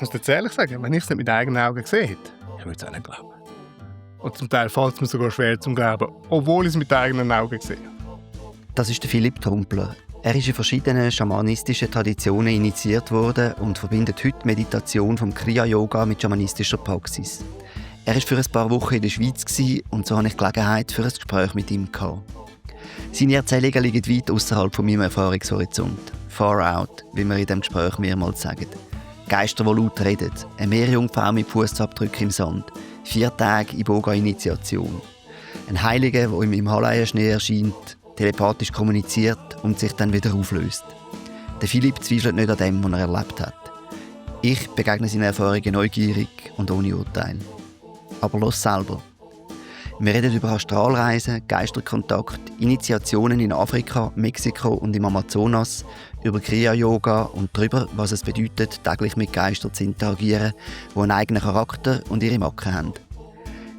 muss jetzt ehrlich sagen, wenn ich es nicht mit eigenen Augen gesehen hätte, ich würde es auch nicht glauben. Und zum Teil fällt es mir sogar schwer zum Glauben, obwohl ich es mit eigenen Augen sehe. Das ist der Philipp Trumpler. Er ist in verschiedenen schamanistischen Traditionen initiiert worden und verbindet heute Meditation vom Kriya-Yoga mit schamanistischer Praxis. Er war für ein paar Wochen in der Schweiz und so hatte ich Gelegenheit für ein Gespräch mit ihm gehabt. Seine Erzählungen liegen weit außerhalb von meinem Erfahrungshorizont. Far out, wie wir in diesem Gespräch mehrmals sagen. Geister, die laut reden, eine Meerjungfrau mit Fußabdrücken im Sand, 4 Tage Iboga-Initiation. Ein Heiliger, der im Himalaya-Schnee erscheint, telepathisch kommuniziert und sich dann wieder auflöst. Der Philipp zweifelt nicht an dem, was er erlebt hat. Ich begegne seinen Erfahrungen neugierig und ohne Urteil. Aber los selber. Wir reden über Astralreisen, Geisterkontakt, Initiationen in Afrika, Mexiko und im Amazonas, über Kriya-Yoga und darüber, was es bedeutet, täglich mit Geistern zu interagieren, die einen eigenen Charakter und ihre Macken haben.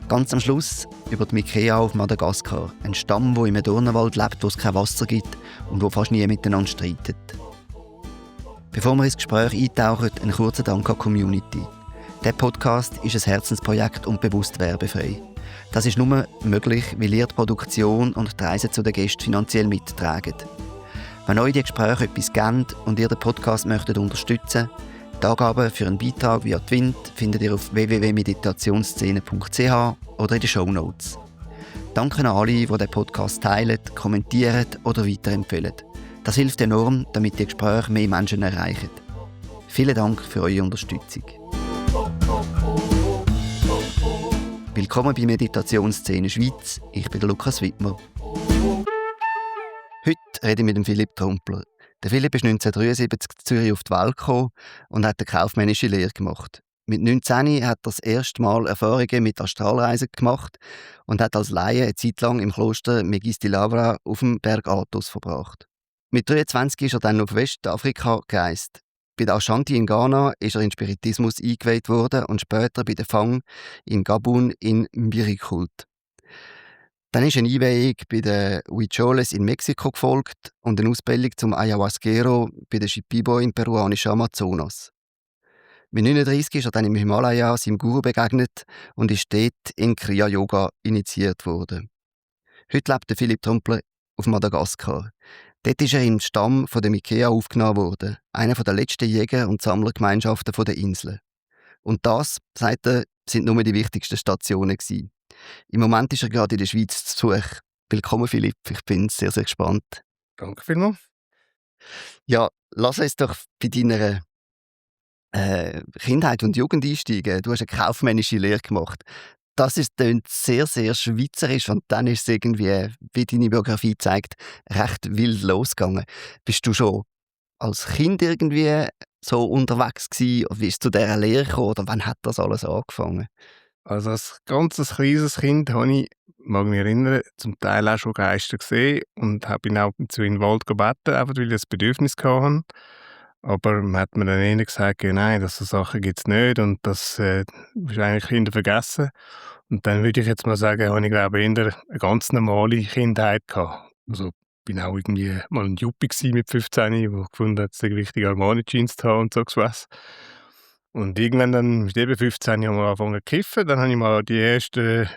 Ganz am Schluss über die Mikea auf Madagaskar, ein Stamm, der im Dornenwald lebt, wo es kein Wasser gibt und wo fast nie miteinander streitet. Bevor wir ins Gespräch eintauchen, ein kurzer Dank an die Community. Der Podcast ist ein Herzensprojekt und bewusst werbefrei. Das ist nur möglich, weil ihr die Produktion und die Reise zu den Gästen finanziell mittragen. Wenn euch die Gespräche etwas geben und ihr den Podcast möchtet unterstützen, die Angaben für einen Beitrag via Twint findet ihr auf www.meditationsszene.ch oder in den Shownotes. Danke an alle, die den Podcast teilen, kommentieren oder weiterempfehlen. Das hilft enorm, damit die Gespräche mehr Menschen erreichen. Vielen Dank für eure Unterstützung. Willkommen bei Meditationsszene Schweiz. Ich bin Lukas Wittmer. Heute rede ich mit dem Philipp Trumpler. Der Philipp ist 1973 in Zürich auf die Welt gekommen und hat eine kaufmännische Lehre gemacht. Mit 19 hat er das erste Mal Erfahrungen mit Astralreisen gemacht und hat als Laie eine Zeit lang im Kloster Megisti-Lavra auf dem Berg Athos verbracht. Mit 23 ist er dann auf Westafrika gereist. Bei der Ashanti in Ghana ist er in Spiritismus eingeweiht worden und später bei der Fang in Gabun in Mbiri-Kult. Dann ist eine Einweihung bei den Huicholes in Mexiko gefolgt und eine Ausbildung zum Ayahuasquero bei den Shipibo im peruanischen Amazonas. Mit 39 ist er dann im Himalaya seinem Guru begegnet und ist dort in Kriya-Yoga initiiert worden. Heute lebt der Philipp Trumpler auf Madagaskar. Dort ist er in den Stamm der Mikea aufgenommen worden, einer der letzten Jäger- und Sammlergemeinschaften der Insel. Und das, sagt er, sind nur die wichtigsten Stationen gewesen. Im Moment ist er gerade in der Schweiz zu Besuch. Willkommen, Philipp. Ich bin sehr, sehr gespannt. Danke vielmals. Ja, lass uns doch bei deiner Kindheit und Jugend einsteigen. Du hast eine kaufmännische Lehre gemacht. Das klingt sehr, sehr schweizerisch und dann ist es irgendwie, wie deine Biografie zeigt, recht wild losgegangen. Bist du schon als Kind irgendwie so unterwegs gewesen? Oder wie bist du zu dieser Lehre gekommen? Oder wann hat das alles angefangen? Also als ganzes kleines Kind habe ich, mag mich erinnern, zum Teil auch schon Geister gesehen und habe ihn auch zu in den Wald gebeten, einfach weil ich das Bedürfnis hatte. Aber man hat mir dann eher gesagt, ja, nein, das so Sachen gibt es nicht und das ist eigentlich Kinder vergessen. Und dann würde ich jetzt mal sagen, habe ich glaube eher eine ganz normale Kindheit gehabt. Also bin auch irgendwie mal ein Juppie mit 15, der gefunden hat, es sei wichtig, Armani-Jeans zu haben und so was. Und irgendwann dann, mit eben 15, haben wir angefangen zu kiffen. Dann habe ich mal die ersten,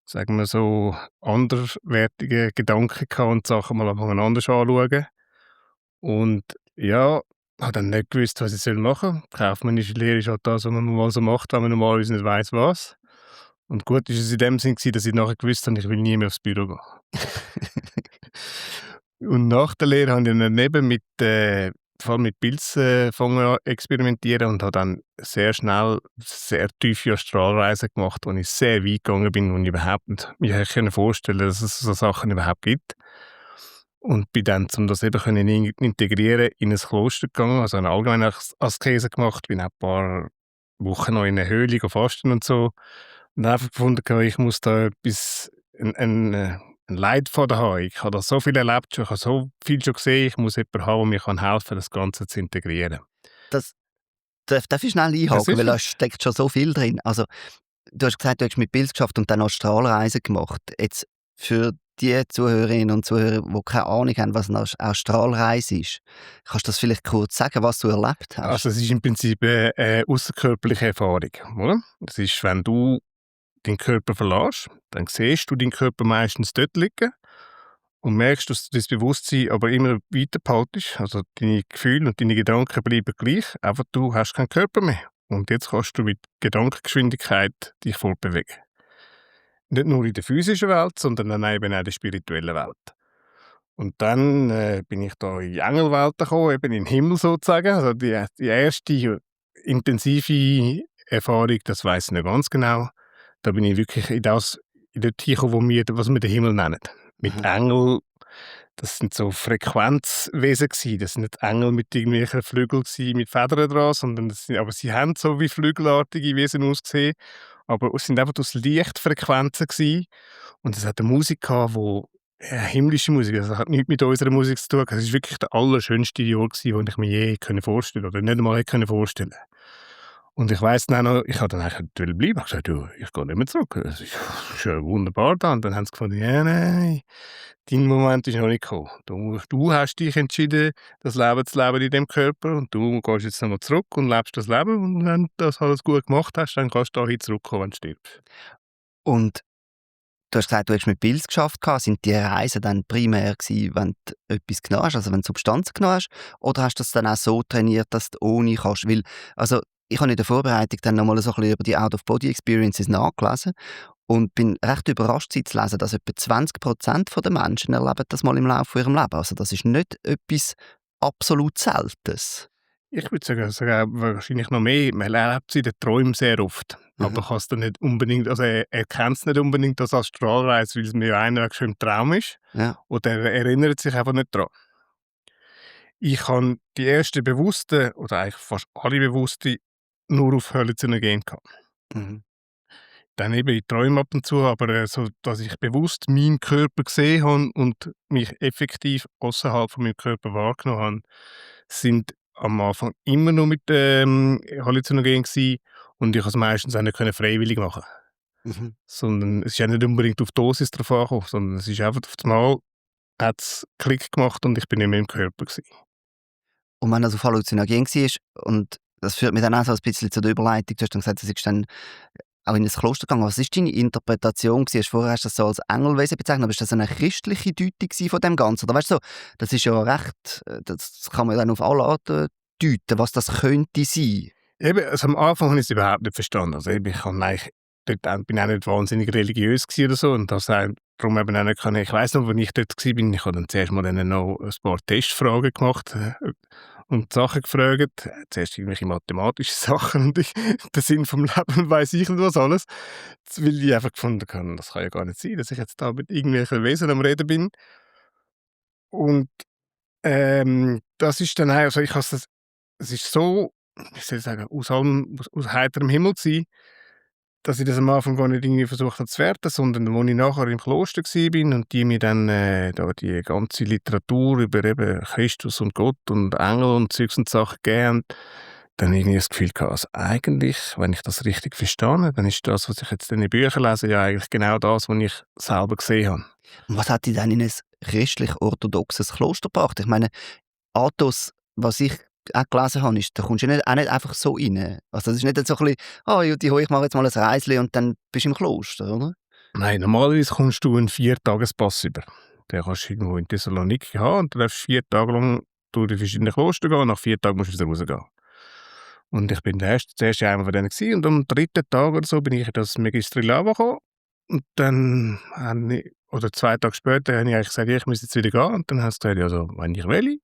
sagen wir so, anderwertigen Gedanken gehabt und Sachen mal angefangen anders anzuschauen. Und ja, habe dann nicht gewusst, was ich machen soll. Kaufmännische Lehre ist halt das, was man mal so macht, wenn man normalerweise nicht weiss, was. Und gut ist es in dem Sinn gewesen, dass ich nachher gewusst habe, ich will nie mehr aufs Büro gehen. Und nach der Lehre habe ich dann eben vor allem mit Pilzen experimentieren und habe dann sehr schnell sehr tiefe Astralreisen gemacht, wo ich sehr weit gegangen bin und ich überhaupt nicht mir vorstellen konnte, dass es so Sachen überhaupt gibt. Und bin dann, um das eben integrieren, in ein Kloster gegangen, also eine allgemeine Askese gemacht, bin auch ein paar Wochen noch in einer Höhle fasten und so. Und einfach gefunden, ich muss da etwas, ein Leitfaden haben. Ich habe da so viel erlebt, ich habe so viel schon gesehen, ich muss jemanden haben, der mir helfen kann, das Ganze zu integrieren. Darf ich schnell einhaken, weil da steckt schon so viel drin. Also, du hast gesagt, du hast mit Pilz geschafft und dann Astralreisen gemacht. Jetzt für die Zuhörerinnen und Zuhörer, die keine Ahnung haben, was eine Astralreise ist, kannst du das vielleicht kurz sagen, was du erlebt hast? Also es ist im Prinzip eine ausserkörperliche Erfahrung, oder? Es ist, wenn du deinen Körper verlässt, dann siehst du deinen Körper meistens dort liegen und merkst, dass du das Bewusstsein aber immer weiter behaltest. Also deine Gefühle und deine Gedanken bleiben gleich, einfach du hast keinen Körper mehr. Und jetzt kannst du mit Gedankengeschwindigkeit dich fortbewegen. Nicht nur in der physischen Welt, sondern dann eben auch in der spirituellen Welt. Und dann bin ich da in die Engelwelt gekommen, eben in den Himmel sozusagen. Also die erste intensive Erfahrung, das weiss ich nicht ganz genau. Da bin ich wirklich in dort hingekommen, was wir den Himmel nennen. Mit Mhm. Engel, das sind so Frequenzwesen gewesen. Das sind nicht Engel mit irgendwelchen Flügeln gewesen, mit Federn dran, aber sie haben so wie flügelartige Wesen ausgesehen. Aber es sind einfach aus Lichtfrequenzen gewesen. Und es hat eine Musik gehabt, himmlische Musik, also hat nichts mit unserer Musik zu tun. Es war wirklich der allerschönste Ort gewesen, den ich mir je vorstellen konnte oder nicht einmal vorstellen konnte. Und ich weiss dann auch noch, ich wollte dann eigentlich bleiben. Ich habe gesagt: «Du, ich gehe nicht mehr zurück. Es ist ja wunderbar da.» Und dann haben sie gefunden: «Ja, nein, dein Moment ist noch nicht gekommen. Du hast dich entschieden, das Leben zu leben in diesem Körper und du gehst jetzt nochmal zurück und lebst das Leben und wenn du das alles gut gemacht hast, dann kannst du dahin zurückkommen, wenn du stirbst.» Und du hast gesagt, du hast mit Pilz geschafft. Sind die Reisen dann primär gewesen, wenn du etwas genommen hast, also wenn du Substanzen genommen hast? Oder hast du das dann auch so trainiert, dass du ohne kannst? Weil, also, ich habe in der Vorbereitung dann nochmal so ein bisschen über die Out-of-Body-Experiences nachgelesen und bin recht überrascht zu lesen, dass etwa 20% der Menschen erleben das mal im Laufe ihres Lebens. Also das ist nicht etwas absolut Seltenes. Ich würde sagen, wahrscheinlich noch mehr. Man erlebt es in den Träumen sehr oft. Aber Mhm. kann es dann nicht unbedingt, also er kennt es nicht unbedingt als Astralreise, weil es mir einer schon im Traum ist. Ja. Oder er erinnert sich einfach nicht daran. Ich habe die ersten bewussten, oder eigentlich fast alle bewussten, nur auf Halluzinogen gehabt. Mhm. Dann eben in Träumen ab und zu, aber so, dass ich bewusst meinen Körper gesehen habe und mich effektiv außerhalb von meinem Körper wahrgenommen habe, sind am Anfang immer nur mit Halluzinogen gewesen und ich konnte es meistens auch nicht freiwillig machen. Mhm. Sondern es ist ja nicht unbedingt auf die Dosis drauf angekommen, sondern es ist einfach auf einmal hat's Klick gemacht und ich bin nicht mehr im Körper gewesen. Und wenn das auf Halluzinogen war, und das führt mich dann auch so ein bisschen zu der Überleitung, du hast dann gesagt, das ist dann auch in ein Kloster gegangen. Was war deine Interpretation gewesen? Vorher hast du das so als Engelwesen bezeichnet, aber ist das eine christliche Deutung gewesen von dem Ganzen? Oder weißt du, so, das ist ja recht, das kann man dann auf alle Arten deuten, was das könnte sein. Eben, also am Anfang habe ich es überhaupt nicht verstanden. Also eben, ich habe eigentlich bin auch nicht wahnsinnig religiös gewesen oder so und das darum eben auch nicht können. Ich weiss noch, als ich dort war, ich habe dann zuerst mal dann noch ein paar Testfragen gemacht und Sachen gefragt. Zuerst irgendwelche mathematische Sachen und den Sinn vom Leben weiss ich nicht was alles. Weil ich einfach gefunden habe, das kann ja gar nicht sein, dass ich jetzt da mit irgendwelchen Wesen am Reden bin. Und das ist dann also ich habe es ist so, wie soll ich sagen, aus heiterem Himmel gewesen, dass ich das am Anfang gar nicht irgendwie versucht habe zu werten, sondern als ich nachher im Kloster war und die mir dann da die ganze Literatur über eben Christus und Gott und Engel und Zeugs und Sachen gegeben haben, dann irgendwie das Gefühl gehabt, also eigentlich, wenn ich das richtig verstehe, dann ist das, was ich jetzt in den Büchern lese, ja eigentlich genau das, was ich selber gesehen habe. Und was hat dich dann in ein christlich-orthodoxes Kloster gebracht? Ich meine, Athos, was ich auch gelesen habe, ist, da kommst du ja nicht, auch nicht einfach so rein. Also das ist nicht so ein bisschen, «Oh, Jutti, ich mache jetzt mal ein Reisli» und dann bist du im Kloster, oder? Nein, normalerweise kommst du einen 4-Tages-Pass über. Den kannst du irgendwo in Thessaloniki haben und du darfst 4 Tage lang durch die verschiedenen Kloster gehen und nach 4 Tagen musst du wieder rausgehen. Und ich bin zuerst einer von denen gewesen, und am 3. Tag oder so bin ich in das Magistri-Lava gekommen und dann oder 2 Tage später habe ich eigentlich gesagt: «Ja, ich muss jetzt wieder gehen.» Und dann haben sie gesagt: «Ja, also, wenn ich will,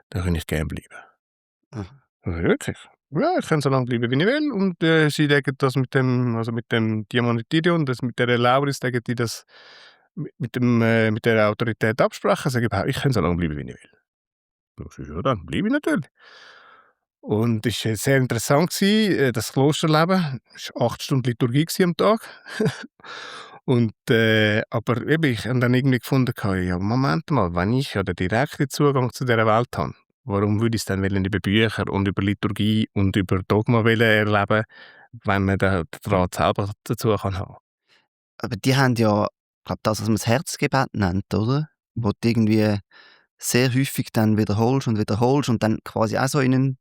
dann kann ich gerne bleiben.» Mhm. Also wirklich? Ja, ich kann so lange bleiben, wie ich will. Und sie legen das mit dem Diamantirion, das mit der Lauris, legen die das mit der Autorität absprechen, sagen, ich kann so lange bleiben, wie ich will. Ich sage, ja, dann bleibe ich natürlich. Und es war sehr interessant, das Klosterleben. Es war 8 Stunden Liturgie am Tag. Und, aber eben, ich habe dann irgendwie gefunden, ja, Moment mal, wenn ich ja den direkten Zugang zu dieser Welt habe, warum würde ich es dann wollen über Bücher und über Liturgie und über Dogma wollen erleben, wenn man den Draht selber dazu kann haben? Aber die haben ja Ich glaube, das, was man das Herzgebet nennt, oder? Wo du irgendwie sehr häufig dann wiederholst und dann quasi auch so in einen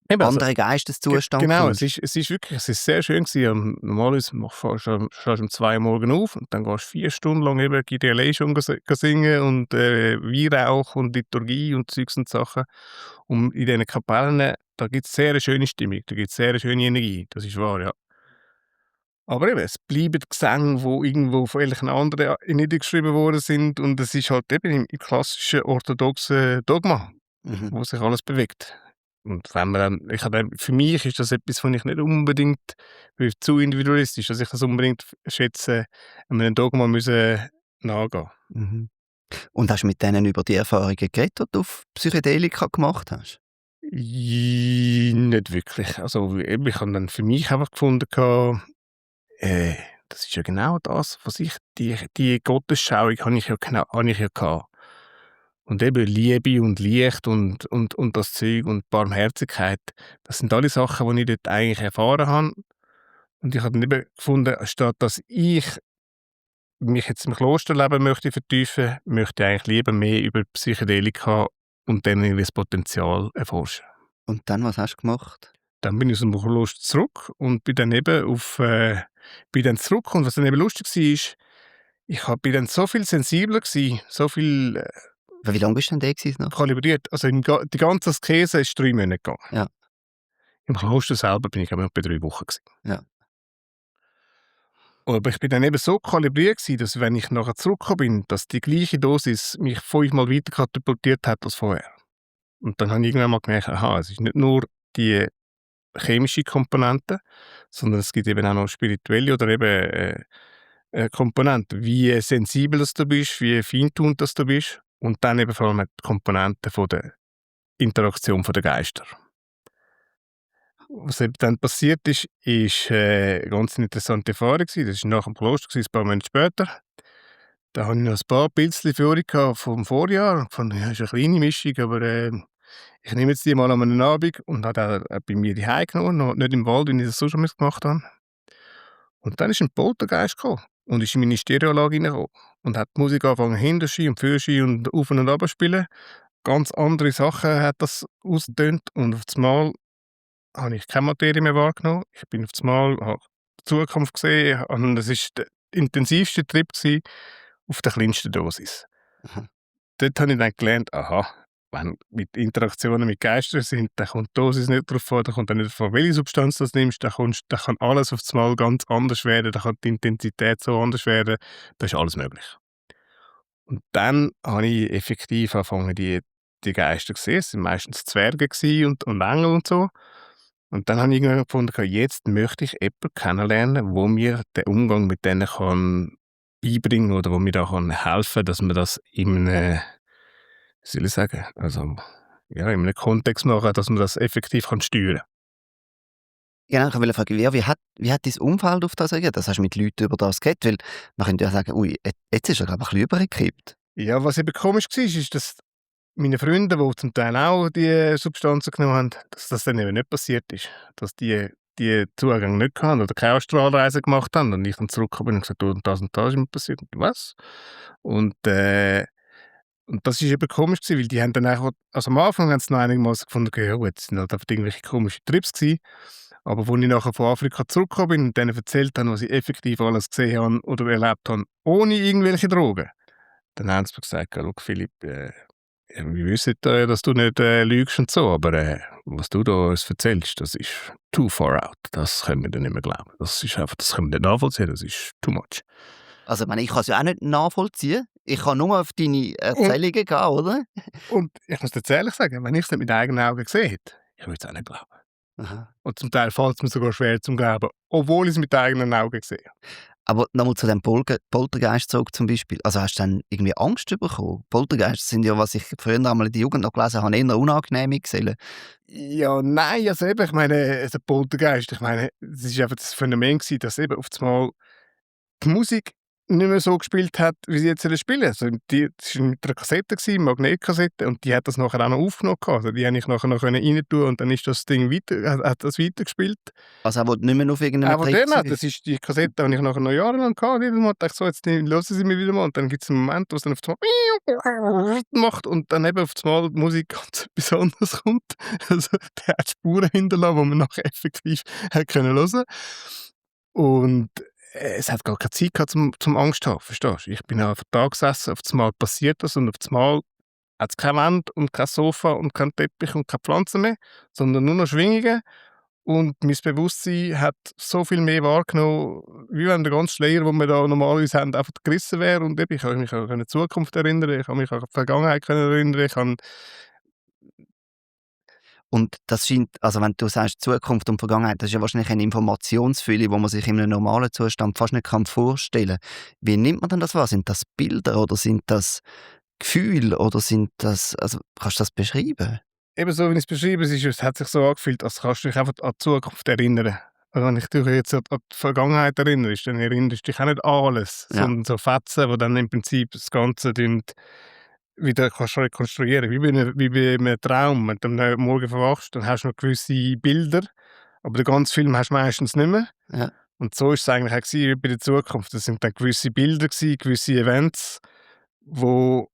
Eben, also, anderen Geisteszustand genau, kommst. es ist sehr schön gewesen. Normalerweise stehst du um 2 Uhr morgens auf und dann gehst du 4 Stunden lang eben GDLA schon singen und, Weihrauch und Liturgie und Zeugs und Sachen. Und in diesen Kapellen, da gibt's sehr eine schöne Stimmung, da gibt's sehr eine schöne Energie, das ist wahr, ja. Aber eben, es bleiben Gesänge, die irgendwo von irgendwelchen anderen niedergeschrieben worden sind und es ist halt eben im klassischen orthodoxen Dogma, Mhm. wo sich alles bewegt. Und wenn man dann für mich ist das etwas, was ich nicht unbedingt zu individualistisch, dass ich das unbedingt schätze, einem Dogma müssen nachgehen. Mhm. Und hast du mit denen über die Erfahrungen geredet, die du auf Psychedelika gemacht hast? Nicht wirklich. Also eben, ich habe dann für mich einfach gefunden, Äh, das ist ja genau das, was ich die Gottesschauung habe ich ja gehabt. Und eben Liebe und Licht und das Zeug und Barmherzigkeit, das sind alle Sachen, die ich dort eigentlich erfahren habe. Und ich habe dann eben gefunden, statt dass ich mich jetzt im Klosterleben möchte vertiefen, möchte ich eigentlich lieber mehr über Psychedelika und dann irgendwie das Potenzial erforschen. Und dann, was hast du gemacht? Dann bin ich aus dem Kloster zurück und bin dann eben bin dann zurück und was dann eben lustig war, bin dann so viel sensibler gsi, so viel, Wie lange bist du denn da gewesen noch? kalibriert. Also die ganze Askese ist 3 Monate gegangen. Ja, Im Kloster selber bin ich aber etwa 3 Wochen gsi. ja. Aber ich bin dann eben so kalibriert gsi, dass wenn ich nachher zurückgekommen bin, dass die gleiche Dosis mich 5-mal weiter katapultiert hat als vorher. Und dann habe ich irgendwann mal gemerkt, aha, es ist nicht nur die chemische Komponente, sondern es gibt eben auch noch spirituelle oder eben, Komponenten, wie sensibel das du bist, wie feintunt das du bist und dann eben vor allem die Komponente von der Interaktion von der Geister. Was eben dann passiert ist, 'ne ganz interessante Erfahrung gewesen. Das war nach dem Kloster gewesen, ein paar Monate später. Da hatte ich noch ein paar Pilzchen für gehabt vom Vorjahr. Ich fand, ja, ist eine kleine Mischung, aber, ich nehme jetzt die mal an einem Abend und habe die bei mir zu Hause genommen, noch nicht im Wald, wie ich das sonst immer gemacht habe. Und dann ist ein Poltergeist gekommen und ist in meine Stereoanlage reingekommen und hat die Musik angefangen Hinterschi und Fürschi und auf und ab spielen. Ganz andere Sachen hat das ausgetönt und auf einmal habe ich keine Materie mehr wahrgenommen. Ich bin auf einmal habe die Zukunft gesehen und das ist der intensivste Trip gewesen auf der kleinsten Dosis. Aha. Dort habe ich dann gelernt, aha, wenn mit Interaktionen mit Geistern sind, dann kommt die Dosis nicht darauf an, dann kommt auch nicht darauf an, welche Substanz du nimmst, dann kann alles auf einmal ganz anders werden, dann kann die Intensität so anders werden, da ist alles möglich. Und dann habe ich effektiv angefangen, die Geister zu sehen. Es waren meistens Zwerge und Engel und so. Und dann habe ich irgendwann gefunden, jetzt möchte ich jemanden kennenlernen, wo mir den Umgang mit denen kann beibringen oder wo mir da kann helfen, dass man das in einem, wie soll ich sagen, also ja, in einem Kontext machen, dass man das effektiv kann steuern kann. Genau, ich wollte fragen, ja, wie hat dein Umfeld auf das reagiert? Das hast du mit Leuten über das geredet? Weil man könnte ja sagen, ui, jetzt ist er glaube ich ein bisschen übergekippt. Ja, was eben komisch war, ist, dass meine Freunde, die zum Teil auch die Substanzen genommen haben, dass das dann eben nicht passiert ist. Dass die Zugang nicht hatten oder keine Astralreise gemacht haben und ich dann zurückgekommen bin und gesagt: «Du, und das ist mir passiert.» «Was?» Und, und das ist eben komisch gewesen, weil die haben dann einfach also am Anfang haben sie noch einigermaßen gefunden: «Okay, ja gut, das sind halt einfach irgendwelche komischen Trips gewesen.» Aber als ich nachher von Afrika zurückgekommen bin und denen erzählt habe, was ich effektiv alles gesehen habe oder erlebt habe, ohne irgendwelche Drogen, dann haben sie mir gesagt: «Ja, schau Philipp, ja, wir wissen, dass du nicht, lügst und so, aber, was du da uns erzählst, das ist too far out. Das können wir dir nicht mehr glauben. Das können wir nicht nachvollziehen, das ist too much.» Also, ich meine, ich kann es ja auch nicht nachvollziehen. Ich kann nur auf deine Und Erzählungen gehen, oder? und ich muss dir jetzt ehrlich sagen, wenn ich's nicht mit eigenen Augen gesehen hätte, ich würde es auch nicht glauben. Aha. Und zum Teil fällt es mir sogar schwer zum Glauben, obwohl ich es mit eigenen Augen gesehen habe. Aber nochmal zu dem Poltergeist zurück zum Beispiel. Also hast du dann irgendwie Angst bekommen? Poltergeister sind ja, was ich früher einmal in der Jugend noch gelesen habe, eher unangenehme Gesellen. Ja, nein, also eben, ich meine, der Poltergeist, ich meine, es ist einfach das Phänomen gewesen, dass eben auf einmal die Musik nicht mehr so gespielt hat, wie sie jetzt spielen. Also das war mit einer Kassette, Magnetkassette, und die hat das nachher auch noch aufgenommen gehabt. Also die habe ich nachher noch rein tun und dann ist das Ding hat das weitergespielt. Also er will nicht mehr auf irgendeinem Aber dann, Trick das sein? ist die Kassette, habe ich nachher noch jahrelang gehabt. Jedes Mal dachte ich so, jetzt hören sie mich wieder mal. Und dann gibt es einen Moment, wo es dann auf einmal macht und dann eben auf einmal die Musik ganz besonders kommt. Also der hat Spuren hinterlassen, die man nachher effektiv hat können hören. Und es hat gar keine Zeit gehabt zum Angst zu haben, verstehst du? Ich bin einfach da gesessen, auf einmal passiert das und auf einmal hat es keine Wand und kein Sofa und keinen Teppich und keine Pflanzen mehr, sondern nur noch Schwingungen. Und mein Bewusstsein hat so viel mehr wahrgenommen, wie wenn der ganze Schleier, den wir da normalerweise haben, einfach gerissen wäre. Und eben, ich kann mich an die Zukunft erinnern, ich kann mich an die Vergangenheit erinnern, ich kann Und das scheint, also wenn du sagst Zukunft und Vergangenheit, das ist ja wahrscheinlich eine Informationsfülle, die man sich in einem normalen Zustand fast nicht vorstellen kann. Wie nimmt man denn das wahr? Sind das Bilder oder sind das Gefühle oder sind das, also kannst du das beschreiben? eben so, wie ich es beschriebe, es hat sich so angefühlt, als kannst du dich einfach an die Zukunft erinnern. Also wenn ich dich jetzt an die Vergangenheit erinnerst, dann erinnerst du dich auch nicht an alles, Ja. sondern so Fetzen, die dann im Prinzip das Ganze wieder kannst rekonstruieren. Wie bei einem Traum. Wenn du am Morgen verwachst, dann hast du noch gewisse Bilder, aber den ganzen Film hast du meistens nicht mehr. Ja. Und so war es eigentlich auch gewesen, wie bei der Zukunft. Das sind dann gewisse Bilder gewesen, gewisse Events, wo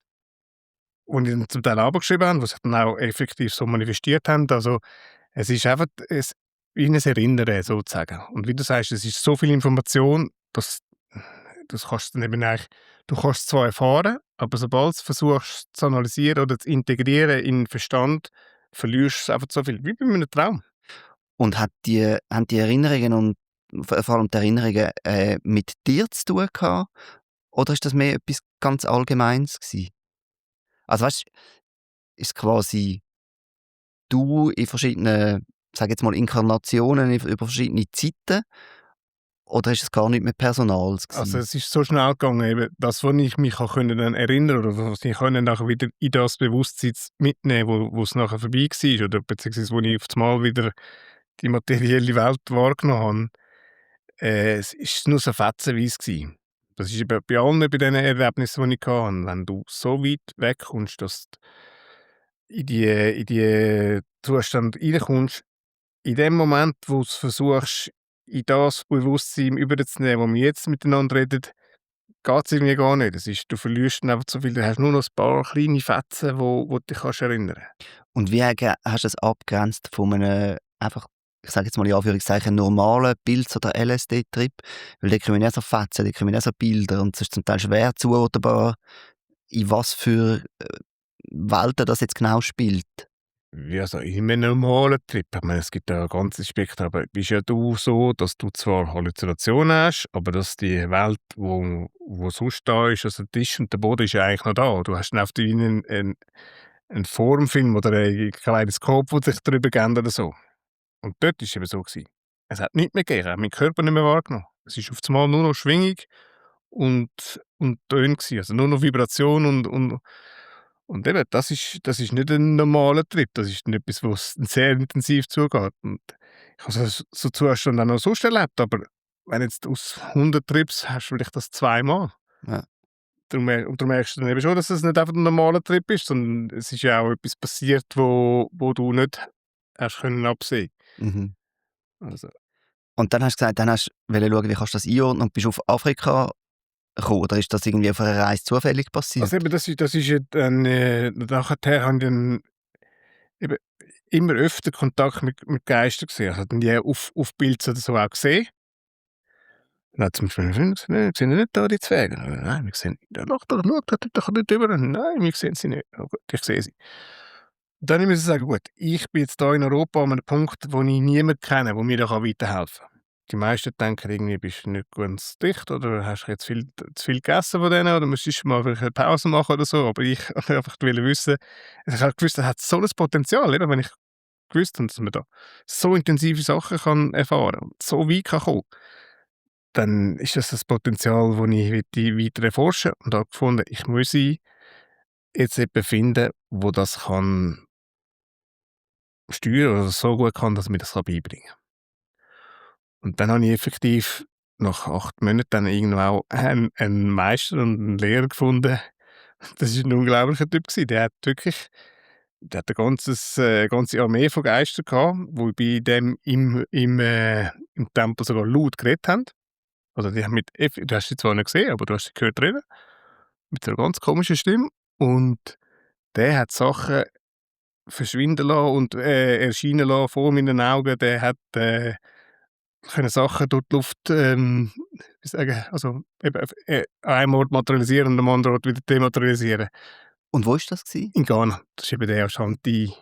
ich dann zum Teil runtergeschrieben habe, die sich dann auch effektiv so manifestiert haben. Also, es ist einfach wie ein Erinnern sozusagen. Und wie du sagst, es ist so viel Information, dass das kannst du dann eben eigentlich du kannst es zwar erfahren, aber sobald du versuchst zu analysieren oder zu integrieren in den Verstand, verlierst du einfach so viel, wie bei einem Traum. Und haben die Erinnerungen und vor allem die Erinnerungen mit dir zu tun gehabt? Oder ist das mehr etwas ganz Allgemeines gewesen? Also weißt du, ist quasi du in verschiedenen, sage jetzt mal, Inkarnationen über verschiedene Zeiten? Oder ist es gar nicht mehr Personals Also, gewesen? es ist so schnell gegangen, eben das, wo ich mich dann erinnern oder was ich nachher wieder in das Bewusstsein mitnehmen, wo es nachher vorbei war oder beziehungsweise wo ich auf einmal wieder die materielle Welt wahrgenommen habe, es ist nur so fetzenweise gewesen. Das ist eben bei allen bei diesen Erlebnissen, die ich hatte. Wenn du so weit wegkommst, dass du in die Zustand reinkommst, in dem Moment, wo du's versuchst, in das Bewusstsein überzunehmen, wo wir jetzt miteinander reden, geht's irgendwie gar nicht. Du verlierst dann einfach so viel, du hast nur noch ein paar kleine Fetzen, wo du dich kannst erinnern. Und wie hast du es abgegrenzt von einem einfach, ich sage jetzt mal in Anführungszeichen, normalen Pilz- oder LSD-Trip? Weil die kommen ja so Fetzen, die kommen ja so Bilder und es ist zum Teil schwer zuordnbar, in was für Welten das jetzt genau spielt. Ja, also in einem normalen Trip, ich meine, es gibt ja ein ganzes Spektrum, aber bist ja du so, dass du zwar Halluzinationen hast, aber dass die Welt, wo sonst da ist, also der Tisch und der Boden ist ja eigentlich noch da. Du hast dann einfach wie einen Formfilm oder ein Kaleidoskop, das sich drüber geben oder so. Und dort war es eben so gewesen. Es hat nichts mehr gegeben, ich habe meinen Körper nicht mehr wahrgenommen. Es ist auf einmal nur noch Schwingung und Töne gewesen, also nur noch Vibration und eben, das ist nicht ein normaler Trip, das ist dann etwas, wo's sehr intensiv zugeht. Und ich habe so Zustände auch noch sonst erlebt, aber wenn jetzt aus 100 Trips hast du vielleicht das zweimal. Ja. Und du merkst dann eben schon, dass es nicht einfach ein normaler Trip ist, sondern es ist ja auch etwas passiert, wo du nicht hast können absehen. Mhm. Also, Und dann hast du gesagt, dann hast du schauen, wie kannst du das einordnen und bist auf Afrika gekommen, oder ist das irgendwie auf einer Reise zufällig passiert? eben das ist ja dann, nachher habe ich dann eben immer öfter Kontakt mit Geistern gesehen. Also dann die auf Pilze oder so auch gesehen. Dann hat zum Beispiel mein Freund gesagt: «Ne, sehen Sie nicht da die Zwerge?» «Nein, wir sehen ja doch, doch, schau, da dort doch nicht über.» «Nein, wir sehen sie nicht.» «Oh gut, ich sehe sie.» Dann musste ich sagen: «Gut, ich bin jetzt hier in Europa an einem Punkt, wo ich niemanden kenne, der mir da weiterhelfen kann.» Die meisten denken irgendwie, bist du nicht ganz dicht oder hast jetzt zu viel gegessen von denen oder müsstest mal vielleicht eine Pause machen oder so. Aber ich wollte einfach wissen, ich habe gewusst, er hat so ein Potenzial, eben, wenn ich gewusst habe, dass man da so intensive Sachen kann erfahren und so weit kann kommen, dann ist das das Potenzial, das ich weiter erforschen möchte und habe gefunden, ich muss jetzt jemanden finden, der das kann steuern oder so gut kann, dass mir das beibringen kann. Und dann habe ich effektiv nach 8 Monaten dann irgendwo auch einen Meister und einen Lehrer gefunden. Das war ein unglaublicher Typ gewesen. Der hat 'ne ganze Armee von Geistern gehabt, die bei dem im Tempel sogar laut geredet haben. Also, die haben du hast sie zwar nicht gesehen, aber du hast sie gehört reden, mit so 'ner ganz komischen Stimme. Und der hat Sachen verschwinden lassen und, erscheinen lassen vor meinen Augen. Der hat, können Sachen durch die Luft, wie sagen, also eben, an einem Ort materialisieren und am anderen Ort wieder dematerialisieren. Und wo war das gewesen? In Ghana, das ist eben der Ashanti.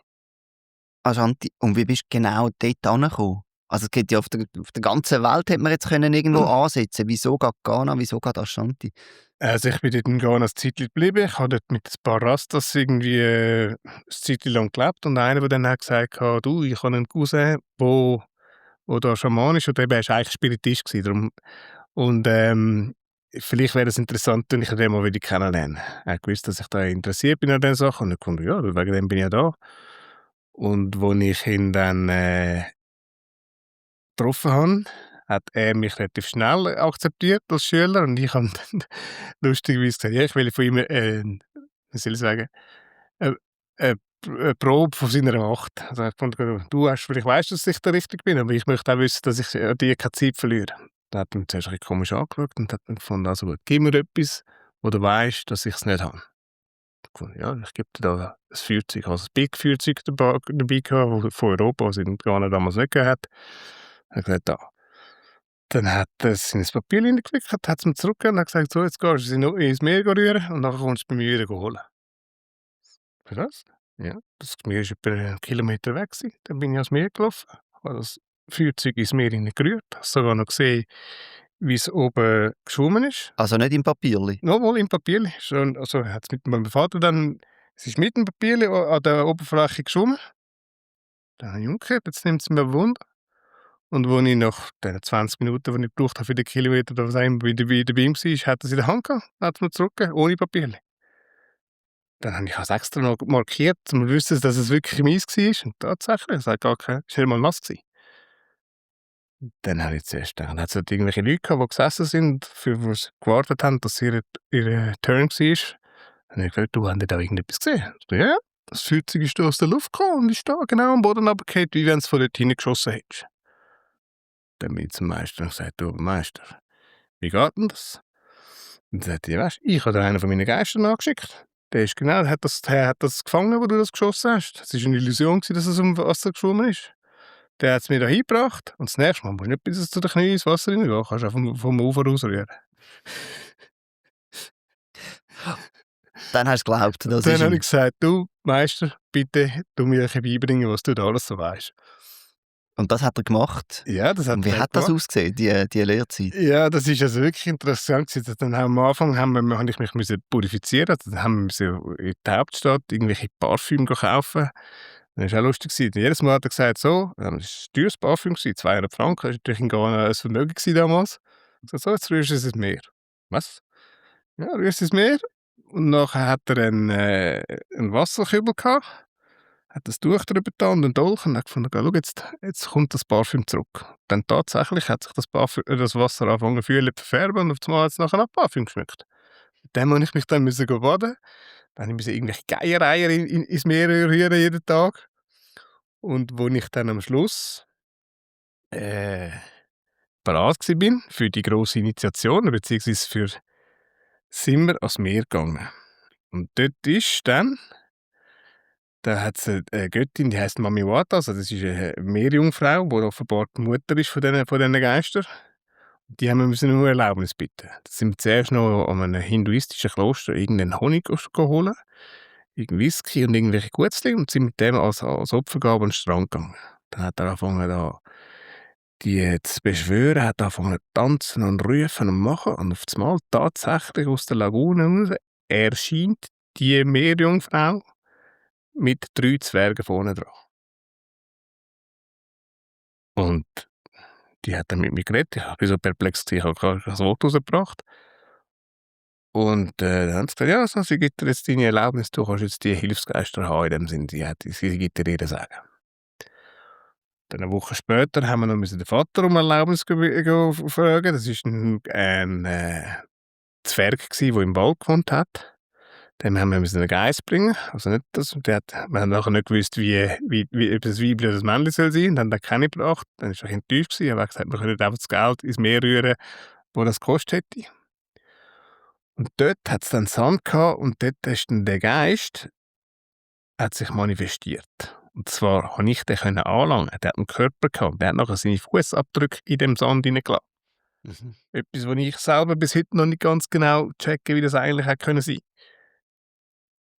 Ashanti. Und wie bist du genau dort angekommen? Also es gibt ja auf der ganzen Welt hätte man jetzt können irgendwo ansetzen. Wieso geht Ghana, wieso geht Ashanti? Also, ich bin dort in Ghana ein Zeitchen geblieben. Ich habe dort mit ein paar Rastas irgendwie, ein Zeitchen lang gelebt und einer von denen hat gesagt: «Du, ich habe einen Cousin, wo da Schaman ist», und eben, er war eigentlich Spiritist gewesen, darum. Und, vielleicht wäre es interessant, wenn ich den mal wieder kennenlernen. Er hat gewusst, dass ich da interessiert bin an diesen Sachen und ich gefunden: «Ja, wegen dem bin ich ja da.» Und als ich ihn dann, getroffen habe, hat er mich relativ schnell akzeptiert als Schüler und ich habe dann lustigerweise gesagt: «Ja, ich will von ihm, wie soll ich sagen, äh, 'ne Probe von seiner Macht.» Also, er hat gefunden: «Du hast vielleicht weisst, dass ich der Richtige bin, aber ich möchte auch wissen, dass ich an dir keine Zeit verliere.» Dann hat er mich zuerst ein bisschen komisch angeschaut und hat dann gefunden: «Also gut, gib mir etwas, wo du weisst, dass ich es nicht habe.» Ich gefunden: «Ja, ich gebe dir da ein Feuerzeug.» Ich habe ein Big-Feuerzeug dabei gehabt, das von Europa, was es in Ghana damals nicht gegeben hat. Er hat gesagt: «Da.» Dann hat er es in ein Papier hineingewickelt, hat es mir zurückgegeben und hat gesagt: «So, jetzt gehst du es ins Meer rühren und nachher kommst du bei mir wieder holen.» Ich so: «Was?» Ja, das Meer war etwa 'n Kilometer weg gewesen. Dann bin ich ans Meer gelaufen, habe das Feuerzeug ins Meer hineingerührt, habe sogar noch gesehen, wie es oben geschwommen ist. Also nicht im Papierli. Nochmal im Papierli. Schon, also hat's mit meinem Vater dann, es ist mit dem Papierli an der Oberfläche geschwommen. Dann habe ich umgekehrt, jetzt nimmt's mir Wunder. Und als ich nach den 20 Minuten, die ich gebraucht habe für den Kilometer, da was auch immer wieder bei ihm war, hat er's in der Hand gehabt, hat's mir zurückgegeben, ohne Papierli. Dann habe ich es extra noch markiert, um zu wissen, dass es wirklich meins war. Und tatsächlich, es hat gar kein, es war nicht mal nass gewesen. Dann habe ich zuerst gedacht, dann hat's dort irgendwelche Leute gehabt, die gesessen sind, für was gewartet haben, dass ihr Turn war. Dann habe ich gefragt: «Du, habt ihr da irgendetwas gesehen?» So: «Ja, ja, das Feuerzeug ist da aus der Luft gekommen und ist da genau am Boden runtergefallen, wie wenn du's von dort hinten geschossen hättest.» Dann bin ich zum Meister und gesagt: «Du Meister, wie geht denn das?» Und dann sagt er: «Ja, weisst, ich habe dir einen von meinen Geistern angeschickt. Der hat das gefangen, wo du das geschossen hast. Es war eine Illusion gewesen, dass es um Wasser geschwommen ist. Der hat es mir da hingebracht und das nächste Mal musst du nicht, bis es zu den Knien ins Wasser reingehen. Kannst du auch vom Ufer rausrühren.» Dann hast du geglaubt, das Dann ist habe ihm. ich gesagt: «Du Meister, bitte tu mir ein bisschen beibringen, was du da alles so weisst.» Und das hat er gemacht. Ja, das hat Und wie er hat das gemacht. ausgesehen, die Lehrzeit? Ja, das ist also wirklich interessant gewesen. Dann am Anfang habe ich mich müssen purifizieren. Also, dann haben wir müssen in die Hauptstadt irgendwelche Parfüme kaufen. Das war auch lustig gewesen. Jedes Mal hat er gesagt: «So», das war ein teures Parfüm gewesen, 200 Franken, das war natürlich in Ghana ein Vermögen gewesen damals. So: «So, jetzt rührst du es ins Meer.» «Was?» «Ja, rührst du ins Meer.» Und nachher hat er einen Wasserkübel gehabt, hat das Tuch drüber getan und einen Dolch und hat gefunden: «Schau, jetzt kommt das Parfüm zurück.» Dann tatsächlich hat sich das Wasser angefangen zu verfärben und auf einmal hat es nachher nach Parfüm geschmeckt. Mit dem musste ich mich dann go baden. Dann musste ich irgendwelche Geiereier ins Meer rühren jeden Tag. Und wo ich dann am Schluss, äh, bereit war für die grosse Initiation, beziehungsweise für, sind wir ans Meer gegangen. Und dort ist dann, da hat's 'ne Göttin, die heisst Mami Wata, also das ist 'ne Meerjungfrau, die offenbar die Mutter ist von diesen Geistern. Die haben wir müssen um Erlaubnis bitten. Da sind wir zuerst noch an einem hinduistischen Kloster irgendeinen Honig holen, irgend Whisky und irgendwelche Guetzli und sind mit dem als Opfergabe an den Strand gegangen. Dann hat er angefangen, da die zu beschwören, hat angefangen zu tanzen und rufen und machen und auf einmal tatsächlich aus der Lagune raus erscheint die Meerjungfrau mit 3 Zwergen vorne dran. Und die hat dann mit mir geredet. Ich war so perplex, ich habe kein Wort rausgebracht. Und, dann haben sie gesagt: «Ja, so, sie gibt dir jetzt deine Erlaubnis, du kannst jetzt die Hilfsgeister haben, in dem Sinne, sie gibt dir ihr Sagen.» Dann eine Woche später haben wir noch den Vater um Erlaubnis fragen. Das war ein Zwerg, der im Wald gewohnt hat. Dem haben wir einen Geist bringen. Also nicht das, wir haben nachher nicht gewusst, ob das Weibchen oder das Männchen soll sein. Dann haben wir keine gebracht. Dann war er enttäuscht. Er hat gesagt, wir können einfach das Geld ins Meer rühren, wo das gekostet hätte. Und dort hat es dann Sand gehabt und dort ist dann der Geist hat sich manifestiert. Und zwar konnte ich den anlangen. Der hat einen Körper gehabt. Der hat nachher seine Fußabdrücke in dem Sand hineingelassen. Mhm. Etwas, wo ich selber bis heute noch nicht ganz genau checke, wie das eigentlich hätte können sein.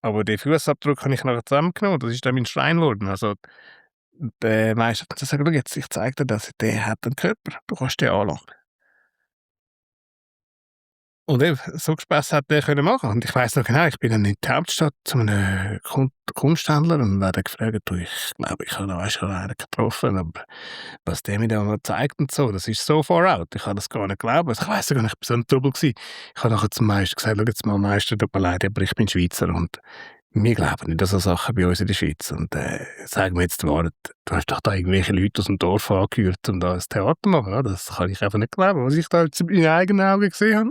Aber den Fußabdruck habe ich nachher zusammengenommen. Das ist dann mein Schrein geworden. Also, der Meister hat gesagt, schau jetzt, ich zeige dir das. Der hat einen Körper. Du kannst den anlangen. Und eben, so Gespässe hat der können machen. Und ich weiss noch genau, ich bin dann in die Hauptstadt zu einem Kunsthändler und werde gefragt, du, ich glaube, ich habe noch schon einen getroffen, aber was der mir da mal zeigt und so, das ist so far out. Ich kann das gar nicht glauben. Also ich weiss gar nicht, ich war so ein Trubel gewesen. Ich habe nachher zum Meister gesagt, schau jetzt mal, Meister, tut mir leid, aber ich bin Schweizer und wir glauben nicht an so Sachen bei uns in der Schweiz. Und sag mir jetzt die Wahrheit, du hast doch da irgendwelche Leute aus dem Dorf angehört, um da ein Theater zu machen. Ja? Das kann ich einfach nicht glauben, was ich da jetzt in meinen eigenen Augen gesehen habe.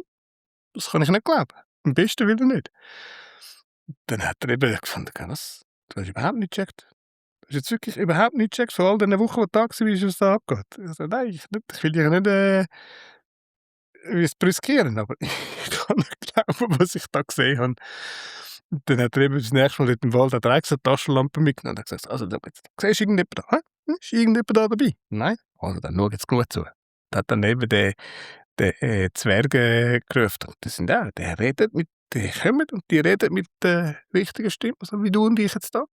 Das kann ich nicht glauben. Am besten will er nicht. Dann hat er eben gefunden, was? Du hast überhaupt nicht gecheckt. Du hast jetzt wirklich überhaupt nicht gecheckt, vor all den Wochen, wo du da warst, was da abgeht. Ich so, nein, ich will dich nicht riskieren, aber ich kann nicht glauben, was ich da gesehen habe. Und dann hat er eben das nächste Mal dort im Wald hat er extra Taschenlampe mitgenommen und hat gesagt, also, siehst du irgendjemanden da? Ist irgendjemand da dabei? Nein? Also, dann schau jetzt gut zu. Da hat dann eben der Zwerge gerufen. Das sind auch, die kommen und die reden mit der richtigen Stimme, so wie du und ich jetzt da.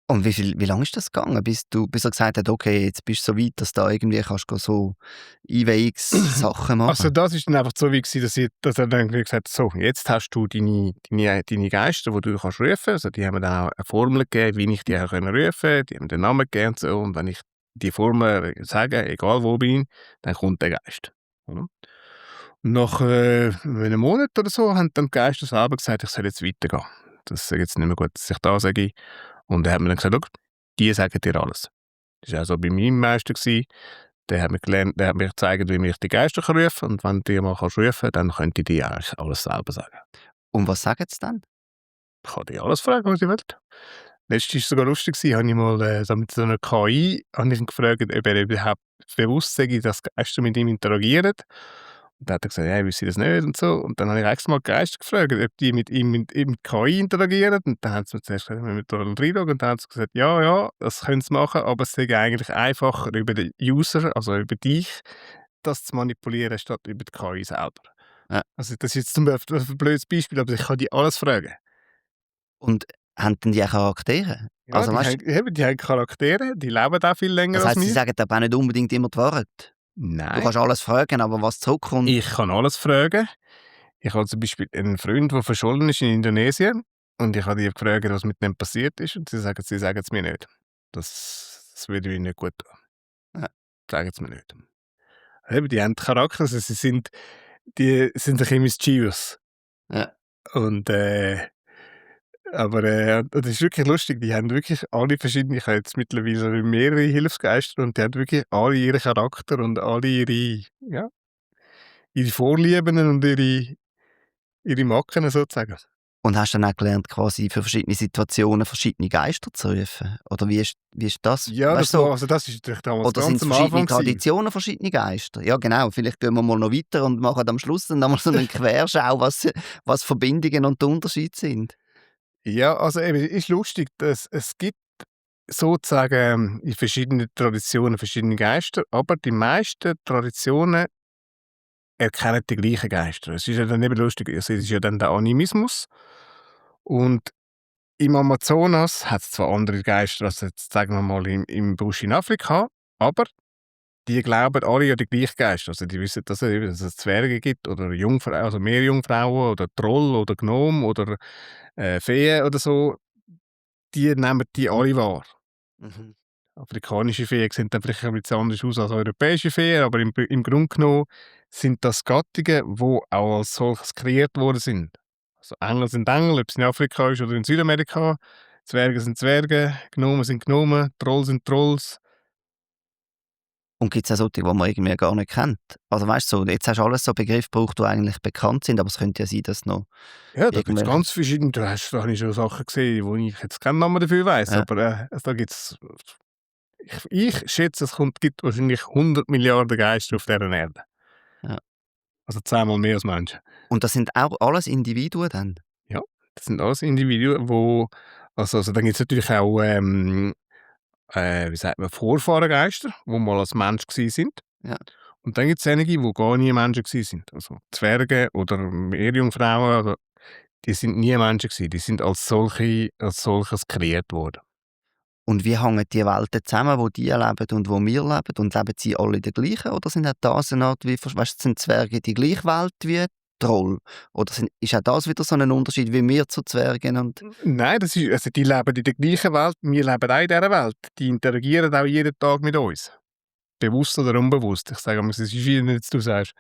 Und wie lange ist das gegangen, bis er gesagt hat, okay, jetzt bist du so weit, dass du da irgendwie kannst du so Einweihungssachen machen? Also das ist dann einfach so wie gewesen, dass er dann gesagt hat, so, jetzt hast du deine Geister, die du kannst rufen. Also die haben mir dann auch eine Formel gegeben, wie ich die auch rufen konnte. Die haben den Namen gegeben und so. Und wenn ich die Formel sage, egal wo bin, dann kommt der Geist. Oder? Nach einem Monat oder so haben dann die Geister selber gesagt, ich soll jetzt weitergehen. Das ist jetzt nicht mehr gut, dass ich da sage. Und er hat mir dann gesagt, schau, die sagen dir alles. Das war auch so bei meinem Meister. Der hat mir gezeigt, wie ich die Geister rufen kann. Und wenn du die mal rufen kannst, dann könnt ihr dir eigentlich alles selber sagen. Und was sagen sie dann? Ich kann dir alles fragen, was ihr wollt. Letztes war es sogar lustig, habe ich mal so mit so einer KI habe ich ihn gefragt, ob er überhaupt bewusst sei, dass Geister mit ihm interagieren. Und dann hat er gesagt, ja, ich wüsste das nicht und so. Und dann habe ich extra mal die Geister gefragt, ob die mit ihm mit KI interagieren. Und dann haben sie mir zuerst gesagt, wir müssen da reinschauen. Und dann haben sie gesagt, ja, das können sie machen, aber es sei eigentlich einfacher über den User, also über dich, das zu manipulieren, statt über die KI selber. Ja. Also das ist jetzt zum Beispiel ein blödes Beispiel, aber ich kann die alles fragen. Und haben denn die auch Charaktere? Ja, Also, die haben Charaktere, die leben auch viel länger das als heisst, sie wir. sagen aber auch nicht unbedingt immer die Wahrheit. Du Nein, kannst alles fragen, aber was zurückkommt... ich kann alles fragen. Ich habe zum Beispiel einen Freund, der verschollen ist in Indonesien und ich habe die gefragt, was mit dem passiert ist und sie sagen es mir nicht. Das würde ihnen nicht gut tun. Ja. Sagen sie mir nicht. Eben, die haben Charakter, also die sind ein bisschen mischievous. Ja. Und aber das ist wirklich lustig, die haben wirklich alle verschiedene, ich habe jetzt mittlerweile mehrere Hilfsgeister und die haben wirklich alle ihren Charakter und alle ihre Vorlieben und ihre Macken sozusagen. Und hast dann auch gelernt, quasi für verschiedene Situationen verschiedene Geister zu rufen? Oder wie ist das? Ja, Weißt du, das ist natürlich damals oder sind ganz es am verschiedene Anfang gewesen. Traditionen, verschiedene Geister? Ja, genau. Vielleicht gehen wir mal noch weiter und machen am Schluss dann mal so eine Querschau, was Verbindungen und Unterschiede sind. Ja, also eben, ist lustig, dass es gibt sozusagen in verschiedenen Traditionen verschiedene Geister, aber die meisten Traditionen erkennen die gleichen Geister. Es ist ja dann eben lustig, es ist ja dann der Animismus und im Amazonas hat es zwar andere Geister als jetzt, sagen wir mal, im Busch in Afrika, aber die glauben alle an die gleichen Geister. Also die wissen, dass es Zwerge gibt oder Jungfrauen, also Meerjungfrauen oder Troll oder Gnome oder Feen oder so. Die nehmen die alle wahr. Mhm. Afrikanische Feen sehen dann vielleicht ein bisschen anders aus als europäische Feen, aber im Grunde genommen sind das Gattungen, die auch als solches kreiert worden sind. Also Engel sind Engel, ob es in Afrika ist oder in Südamerika. Zwerge sind Zwerge, Gnomen sind Gnomen, Trolls sind Trolls. Und gibt es auch solche, die man irgendwie gar nicht kennt? Also weißt du, so, jetzt hast du alles so Begriffe gebraucht, die eigentlich bekannt sind, aber es könnte ja sein, dass noch Ja, da gibt's irgendwelche... ganz verschiedene, da habe ich schon Sachen gesehen, wo ich jetzt keinen Namen dafür weiss, Ja, aber, da gibt's ich schätze, gibt wahrscheinlich 100 Milliarden Geister auf dieser Erde. ja. Also 10-mal mehr als Menschen. Und das sind auch alles Individuen dann? Ja, das sind alles Individuen, also dann gibt's natürlich auch, wie sagt man, Vorfahrengeister, die mal als Mensch gsi sind. Ja. Und dann gibt's einige, die gar nie Menschen gsi sind. Also Zwerge oder Meerjungfrauen, also die sind nie Menschen gsi. Die sind als solches kreiert worden. Und wie hängen die Welten zusammen, wo die leben und wo wir leben? Und leben sie alle in der gleichen? Oder sind auch das eine Art, wie, weißt, du, sind Zwerge die gleiche Welt wie Troll? Oder ist auch das wieder so ein Unterschied wie wir zu Zwergen? Und Nein, also die leben in der gleichen Welt, wir leben auch in dieser Welt. Die interagieren auch jeden Tag mit uns. Bewusst oder unbewusst. Ich sage einmal, es ist wie wenn jetzt du sagst,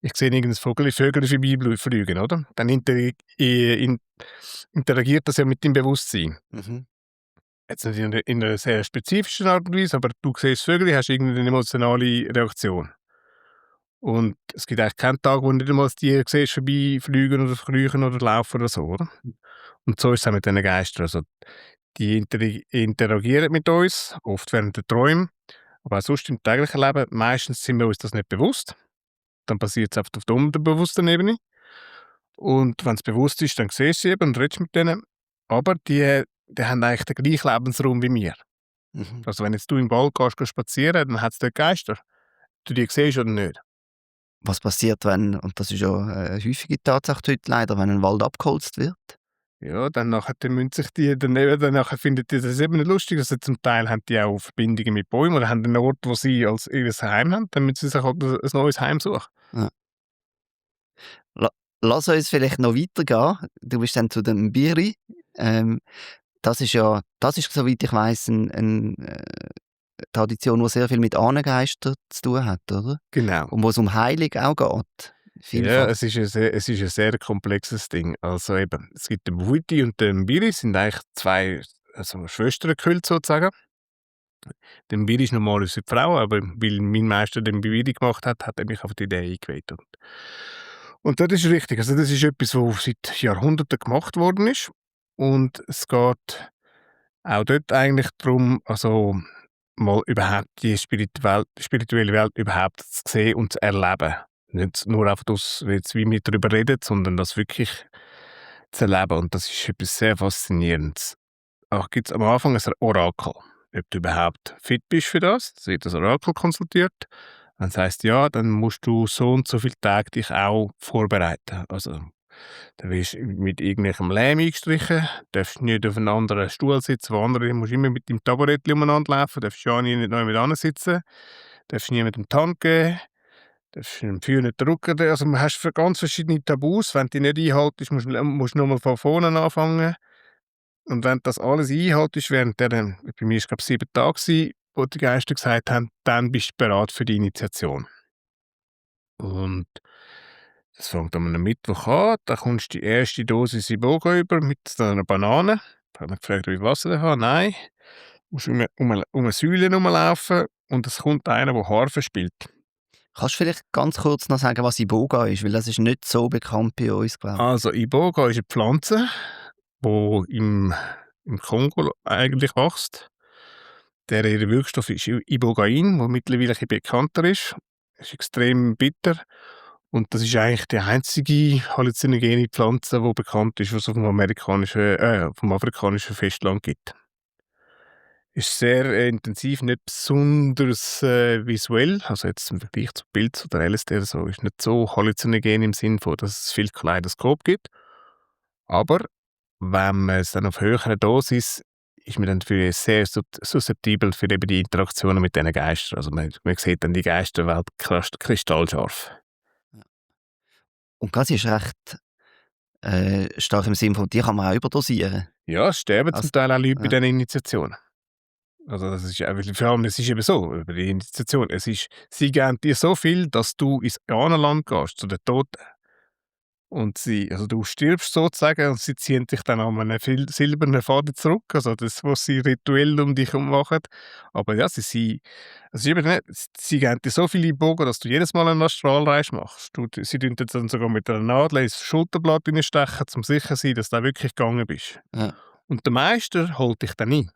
ich sehe irgendein Vögel vorbeifliegen, oder? Dann interagiert das ja mit deinem Bewusstsein. mhm. Jetzt nicht in einer sehr spezifischen Art und Weise, aber du siehst Vögel, hast irgendeine emotionale Reaktion. Und es gibt eigentlich keinen Tag, wo du nicht einmal das Tier siehst, vorbeifliegen oder kriechen oder laufen oder so, oder? Und so ist es auch mit diesen Geistern. Also, die interagieren mit uns, oft während der Träume, aber auch sonst im täglichen Leben. Meistens sind wir uns das nicht bewusst. Dann passiert es einfach auf der unterbewussten Ebene. Und wenn es bewusst ist, dann siehst du sie eben und redest mit denen. Aber die haben eigentlich den gleichen Lebensraum wie wir. Mhm. Also wenn jetzt du im Wald gehst spazieren, dann hat es dort Geister. Du die siehst oder nicht. Was passiert, wenn, und das ist ja eine häufige Tatsache heute leider, wenn ein Wald abgeholzt wird? Ja, dann müssen sich dann nachher findet die das eben nicht lustig. Also zum Teil haben die auch Verbindungen mit Bäumen oder haben einen Ort, wo sie als ihr Heim haben. Dann müssen sie sich halt ein neues Heim suchen. Ja. La Lass uns vielleicht noch weitergehen. Du bist dann zu dem Biri. Ähm, das ist, soweit ich weiss, eine Tradition, die sehr viel mit Ahnengeistern zu tun hat, oder? Genau. Und wo es um Heilung auch geht, Ja, vielfach. es ist ein sehr komplexes Ding. Also eben, es gibt den Bhuti und den Biri, sind eigentlich zwei, also Schwesternkülte sozusagen. Der Biri ist normalerweise die Frau, aber weil mein Meister den Biri gemacht hat, hat er mich auf die Idee eingeweiht. Und das ist richtig. Also das ist etwas, was seit Jahrhunderten gemacht worden ist. Und es geht auch dort eigentlich darum, also mal überhaupt die spirituelle Welt überhaupt zu sehen und zu erleben. Nicht nur einfach das, jetzt wie wir darüber reden, sondern das wirklich zu erleben. Und das ist etwas sehr Faszinierendes. Auch gibt es am Anfang ein Orakel. Ob du überhaupt fit bist für das, es wird das Orakel konsultiert. Wenn es heisst ja, dann musst du so und so viele Tage dich auch vorbereiten. Also, dann wirst du mit irgendwelchem Lehm eingestrichen, darfst nicht auf einem anderen Stuhl sitzen, wo andere, musst immer mit dem Taburettchen umeinander laufen, darfst ja nicht neu mit sitzen, darfst niemandem die Hand geben, darfst dem Feuer nicht drücken. Also, man hast für ganz verschiedene Tabus. Wenn du die nicht einhaltest, musst du nochmal von vorne anfangen. Und wenn du das alles einhaltest, während der, bei mir war es glaube ich 7 Tage, wo die Geister gesagt haben, dann bist du bereit für die Initiation. Und das fängt an einem Mittwoch an, da kommst du die erste Dosis Iboga über mit so einer Banane. Da habe ich gefragt, ob ich Wasser habe. Nein. Du musst um eine Säule herumlaufen und es kommt einer, der Harfe spielt. Kannst du vielleicht ganz kurz noch sagen, was Iboga ist? Weil das ist nicht so bekannt bei uns, glaube ich. Also Iboga ist eine Pflanze, die im Kongo eigentlich wächst. Ihr Wirkstoff ist Ibogain, der mittlerweile ein bisschen bekannter ist. Ist extrem bitter. Und das ist eigentlich die einzige halluzinogene Pflanze, die bekannt ist, was es vom afrikanischen Festland gibt. Ist sehr intensiv, nicht besonders visuell. Also jetzt im Vergleich zu Pilz oder LSD oder so, ist nicht so halluzinogen im Sinne von, dass es viel Kaleidoskop gibt. Aber wenn man es dann auf höherer Dosis ist man dann für sehr susceptibel für eben die Interaktionen mit diesen Geistern. Also man sieht dann die Geisterwelt kristallscharf. Und das ist recht stark im Sinne von, die kann man auch überdosieren. Ja, es sterben Also, zum Teil auch Leute bei ja. diesen Initiationen. Also das ist auch, vor allem, es ist eben so, über die Initiation, sie geben dir so viel, dass du ins Ahnenland gehst, zu den Toten. Und also du stirbst sozusagen und sie ziehen dich dann an einen silbernen Faden zurück, also das, was sie rituell um dich herum machen. Aber ja, also eben nicht, sie geben dir so viele Bogen, dass du jedes Mal eine Astralreise machst. Sie tun dir dann sogar mit einer Nadel ins Schulterblatt reinstechen, um sicher zu sein, dass du da wirklich gegangen bist. Ja. Und der Meister holt dich dann ein.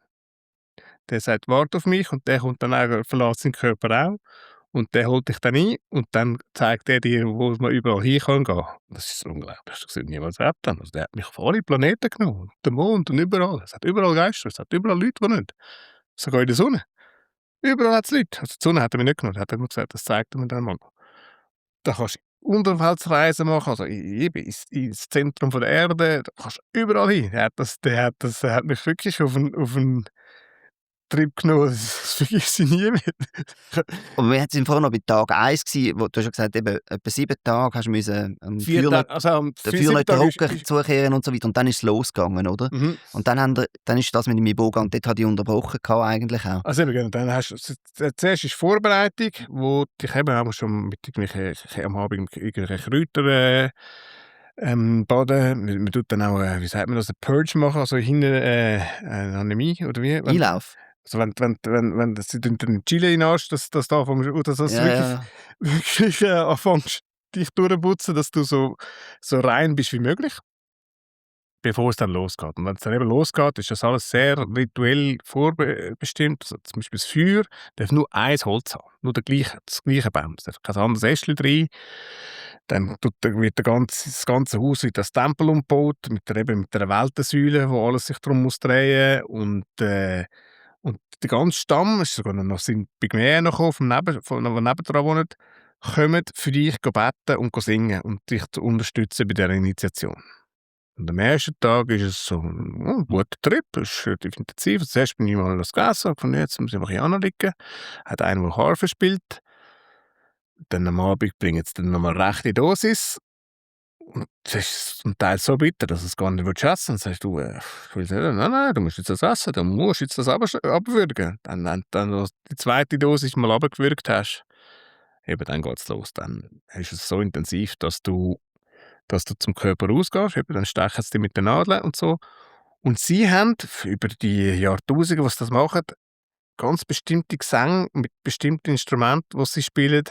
Der sagt, warte auf mich, und der kommt dann auch, verlässt seinen Körper auch. Und der holt dich dann ein und dann zeigt er dir, wo man überall hin kann gehen. Das ist unglaublich. Das habe ich niemals erlebt. Also der hat mich auf alle Planeten genommen. Den Mond und überall. Es hat überall Geister, es hat überall Leute, die nicht. Sogar in der Sonne. Überall hat es Leute. Also die Sonne hat er mir nicht genommen. Hat er mir gesagt, das zeigt er mir dann mal. Da kannst du Unterweltsreisen machen, also eben ins Zentrum von der Erde. Da kannst du überall hin. Er hat mich wirklich auf einen Trip genommen. Das vergesse ich nie mehr. Und wir sind vorhin noch bei Tag 1 gewesen, wo du hast ja gesagt, eben, etwa 7 Tage hast du müssen, 4 Tage, also am den 7 Führer Tage Hocker zukehren und so weiter. Und dann ist es losgegangen, oder? Mhm. Und dann ist das mit dem Iboga und dort hat ich unterbrochen eigentlich auch. Also eben, genau, dann hast du zuerst ist Vorbereitung, wo dich eben auch schon mit irgendwelchen am Abend mit irgendwelchen Kräutern baden. Man tut dann auch, wie sagt man das, 'n Purge machen, also hinten Anämie oder wie? Einlauf. Also wenn sie tun dann Chili in den Arsch, dass da anfängst, oder dass du Ja, wirklich ja. wirklich anfängst, dich durchzuputzen, dass du so rein bist wie möglich, bevor es dann losgeht. Und wenn es dann eben losgeht, ist das alles sehr rituell vorbestimmt. Also zum Beispiel das Feuer darf nur ein Holz haben, nur das gleiche Baum. Es darf kein anderes Ästchen rein. Dann wird das ganze Haus wird als Tempel umgebaut, eben mit einer Weltensäule, wo alles sich darum muss drehen. Und der ganze Stamm, es ist sogar noch sind Pygmäen noch gekommen, die nebendran wohnen, kommen für dich beten und singen und dich zu unterstützen bei dieser Initiation. Und am ersten Tag ist es so ein guter Trip, es ist relativ intensiv. Zuerst bin ich mal das gegessen, und jetzt muss ich einfach hinlegen. Hat einer, der Harfe spielt. Dann am Abend bringen sie dann nochmal eine rechte Dosis. Und das ist zum Teil so bitter, dass du es gar nicht essen willst. Dann sagst du, ich will nicht. Nein, du musst jetzt das essen, du musst jetzt das abwürgen. Wenn du dann die zweite Dosis mal abgewürgt hast, eben dann geht es los. Dann ist es so intensiv, dass du zum Körper rausgehst, eben, dann stechen sie dich mit den Nadeln und so. Und sie haben über die Jahrtausende, was sie das machen, ganz bestimmte Gesänge mit bestimmten Instrumenten, die sie spielen,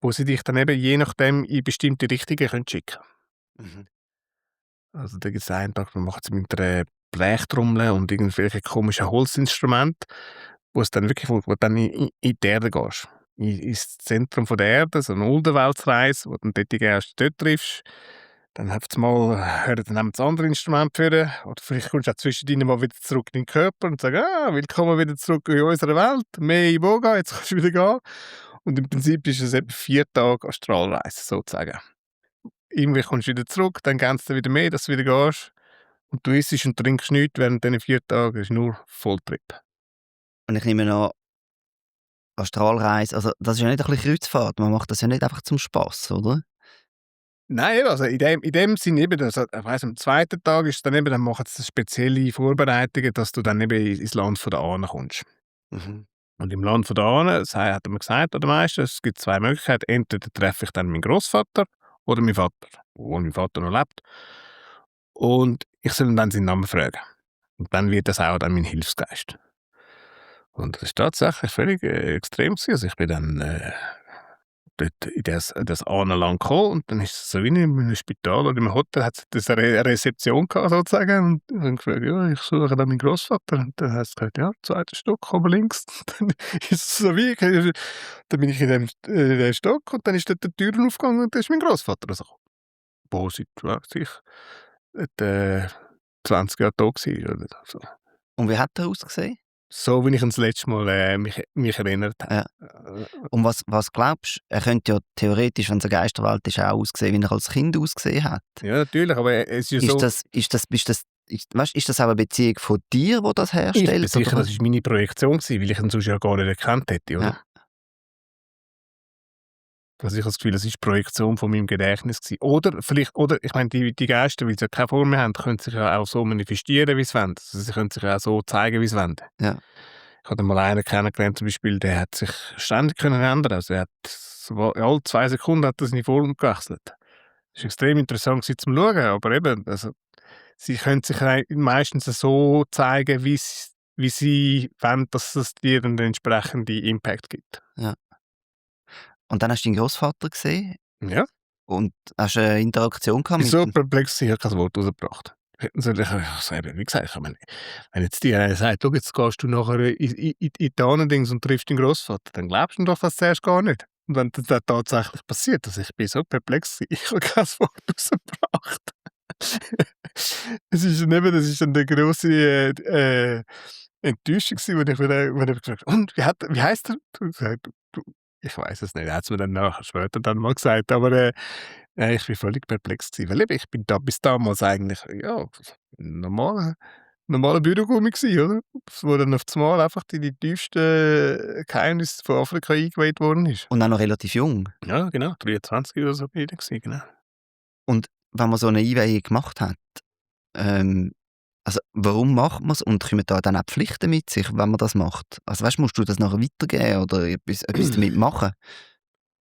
wo sie dich dann eben je nachdem in bestimmte Richtungen schicken können. Mhm. Also da gibt es einen Tag, man macht es mit einer Blechtrommel und irgendwelchen komischen Holzinstrumenten, wo es dann wirklich, wo du dann in die Erde gehst. Ins Zentrum von der Erde, so eine Unterweltsreise, wo du dann dort triffst. Dann nehmen sie andere Instrumente für. Oder vielleicht kommst du auch zwischendrin mal wieder zurück in den Körper und sagst, willkommen wieder zurück in unserer Welt, mehr Iboga, jetzt kannst du wieder gehen. Und im Prinzip ist es etwa 4 Tage Astralreise, sozusagen. Irgendwie kommst du wieder zurück, dann geben sie dir wieder mehr, dass du wieder gehst. Und du isst und trinkst nichts während diesen 4 Tagen, das ist nur Volltrip. Und ich nehme an, Astralreise, also das ist ja nicht ein bisschen Kreuzfahrt, man macht das ja nicht einfach zum Spass, oder? Nein, also in dem Sinne eben, also, ich weiss, am zweiten Tag ist dann eben, dann machen sie spezielle Vorbereitungen, dass du dann eben ins Land von der Ahnen kommst. Mhm. Und im Land von der Ahnen, das hat er mir gesagt, oder Meister, es gibt 2 Möglichkeiten. Entweder treffe ich dann meinen Großvater oder meinen Vater, wo mein Vater noch lebt. Und ich soll ihn dann seinen Namen fragen. Und dann wird das auch dann mein Hilfsgeist. Und das ist tatsächlich völlig extrem gewesen. Also ich bin dann dort in das Ahnenland gekommen und dann ist es so wie in einem Spital oder im Hotel hat es eine Rezeption gehabt sozusagen und ich habe gefragt, ja, ich suche da meinen Großvater und dann hat es gesagt, ja, 2. Stock, oben links. Und dann ist es so wie, dann bin ich in dem Stock und dann ist dort die Tür aufgegangen und da ist mein Großvater rausgekommen. Boah, weiß ich, etwa 20 Jahre da gewesen oder so. Und wie hat er ausgesehen? So, wie ich ihn das letzte Mal mich erinnert habe. Ja. Und was glaubst du, er könnte ja theoretisch, wenn es eine Geisterwelt ist, auch aussehen, wie er als Kind ausgesehen hat? Ja, natürlich, aber es ist ja so... Ist das auch eine Beziehung von dir, die das Ich herstellt? bin sicher, oder? das war meine Projektion gewesen, weil ich ihn sonst ja gar nicht erkannt hätte, oder? Ja. Also ich habe das Gefühl, das war die Projektion von meinem Gedächtnis gewesen. Oder vielleicht, ich meine, die Geister, weil sie ja keine Form mehr haben, können sich ja auch so manifestieren, wie sie wollen. Also sie können sich ja auch so zeigen, wie sie wollen. Ja. Ich habe mal einen kennengelernt, zum Beispiel, der hat sich ständig ändern. Also er hat alle 2 Sekunden hat er seine Form gewechselt. Es war extrem interessant gewesen zum Schauen, aber eben, also, sie können sich meistens so zeigen, wie sie wollen, dass es dir den entsprechenden Impact gibt. Ja. Und dann hast du deinen Großvater gesehen Ja. und hast eine Interaktion gehabt Ist mit so ihm? perplex, ich habe kein Wort rausgebracht. Hätten sie also eben, wie gesagt, ich meine, wenn jetzt dir einer sagt: «Schau, jetzt gehst du nachher in die Dings und triffst deinen Grossvater», dann glaubst du ihm doch das zuerst gar nicht. Und wenn das dann tatsächlich passiert, also ich bin so perplex gewesen, ich habe kein Wort rausgebracht. Es ist dann eben, das ist dann der grosse, Enttäuschung gewesen, wo ich gefragt habe: «Und, wie heisst er?» Du gesagt: «Du, ich weiss es nicht.» Er hat's mir dann nachher später dann mal gesagt, aber, ich bin völlig perplex gewesen, weil eben ich bin da bis damals eigentlich, ja, 'n normaler Bürogummi gsi, oder? Wo dann auf einmal einfach in die tiefsten Geheimnisse von Afrika eingeweiht worden ist. Und auch noch relativ jung. Ja, genau, 23 oder so bin ich da gsi, genau. Und wenn man so 'ne Einweihung gemacht hat, ähm, also warum macht man's und kommen da dann auch Pflichten mit sich, wenn man das macht? Also weißt, musst du das nachher weitergeben oder etwas damit machen?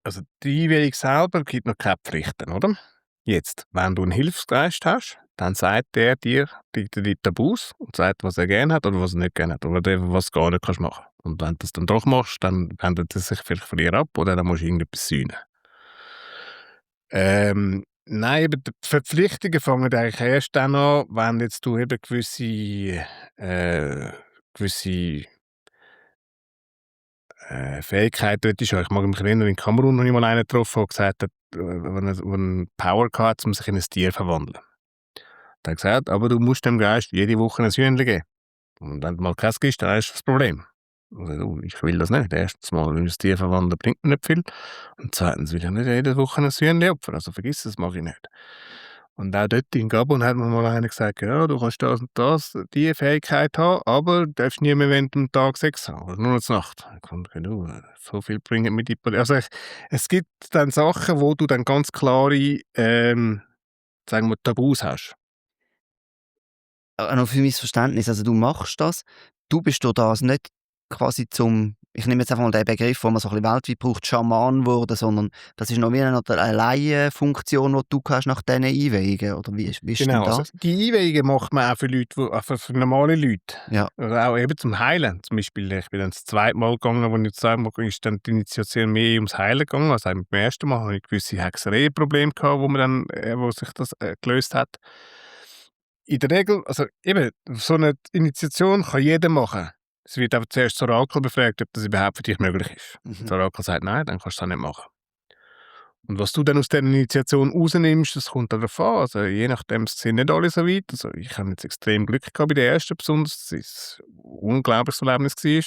Also, die Einweihung selber gibt noch keine Pflichten, oder? Jetzt, wenn du 'n Hilfsgeist hast, dann sagt der dir die Tabus und sagt, was er gerne hat oder was er nicht gerne hat oder was du gar nicht kannst machen. Und wenn du's dann doch machst, dann wendet er sich vielleicht von dir ab oder dann musst du irgendetwas sühnen. Nein, eben die Verpflichtungen fangen eigentlich erst dann an, wenn jetzt du eben gewisse Fähigkeiten hättest. Ich mag mich erinnern, in Kamerun habe ich mal einen getroffen, der gesagt hat, wo er 'n Power hatte, um sich in ein Tier zu verwandeln. Der hat gesagt: «Aber du musst dem Geist jede Woche ein Hühnchen geben. Und wenn du mal keins gibst, dann hast du das Problem.» Also, du, ich will das nicht. Erstens mal, in ein Tier verwandeln bringt mir nicht viel. Und zweitens will ich nicht jede Woche ein Hühnchen opfern. Also vergiss das, mache ich nicht. Und auch dort in Gabun hat mir mal einer gesagt: «Ja, du kannst das und das, die Fähigkeit haben, aber du darfst nie mehr während dem Tag Sex haben, oder nur noch zur Nacht.» Ich fand: «Du, so viel bringen mir die Poli.» Also, es gibt dann Sachen, wo du dann ganz klare, sagen wir, Tabus hast. Noch für mein Verständnis, also du machst das, du bist durch das nicht quasi zum, ich nehme jetzt einfach mal den Begriff, den man so ein bisschen weltweit braucht, Schaman geworden, sondern das ist noch wie eine Laienfunktion, die du hast nach diesen Einweihungen, oder wie ist denn Genau, also das? die Einweihungen macht man auch für Leute, wo für normale Leute. Ja. Oder auch eben zum Heilen. Zum Beispiel, ich bin dann das zweite Mal gegangen, wo ich das zweite Mal ist dann die Initiation mehr ums Heilen gegangen. Also beim ersten Mal hatte ich gewisse Hexerei-Probleme gehabt, wo man dann, wo sich das, gelöst hat. In der Regel, also eben, so eine Initiation kann jeder machen. Es wird aber zuerst das Orakel befragt, ob das überhaupt für dich möglich ist. Wenn Mhm. das Orakel sagt nein, dann kannst du das nicht machen. Und was du dann aus dieser Initiation rausnimmst, das kommt dann darauf an. Also je nachdem, es sind nicht alle so weit. Also ich habe jetzt extrem Glück gehabt bei der ersten besonders, dass es ein unglaubliches Erlebnis war.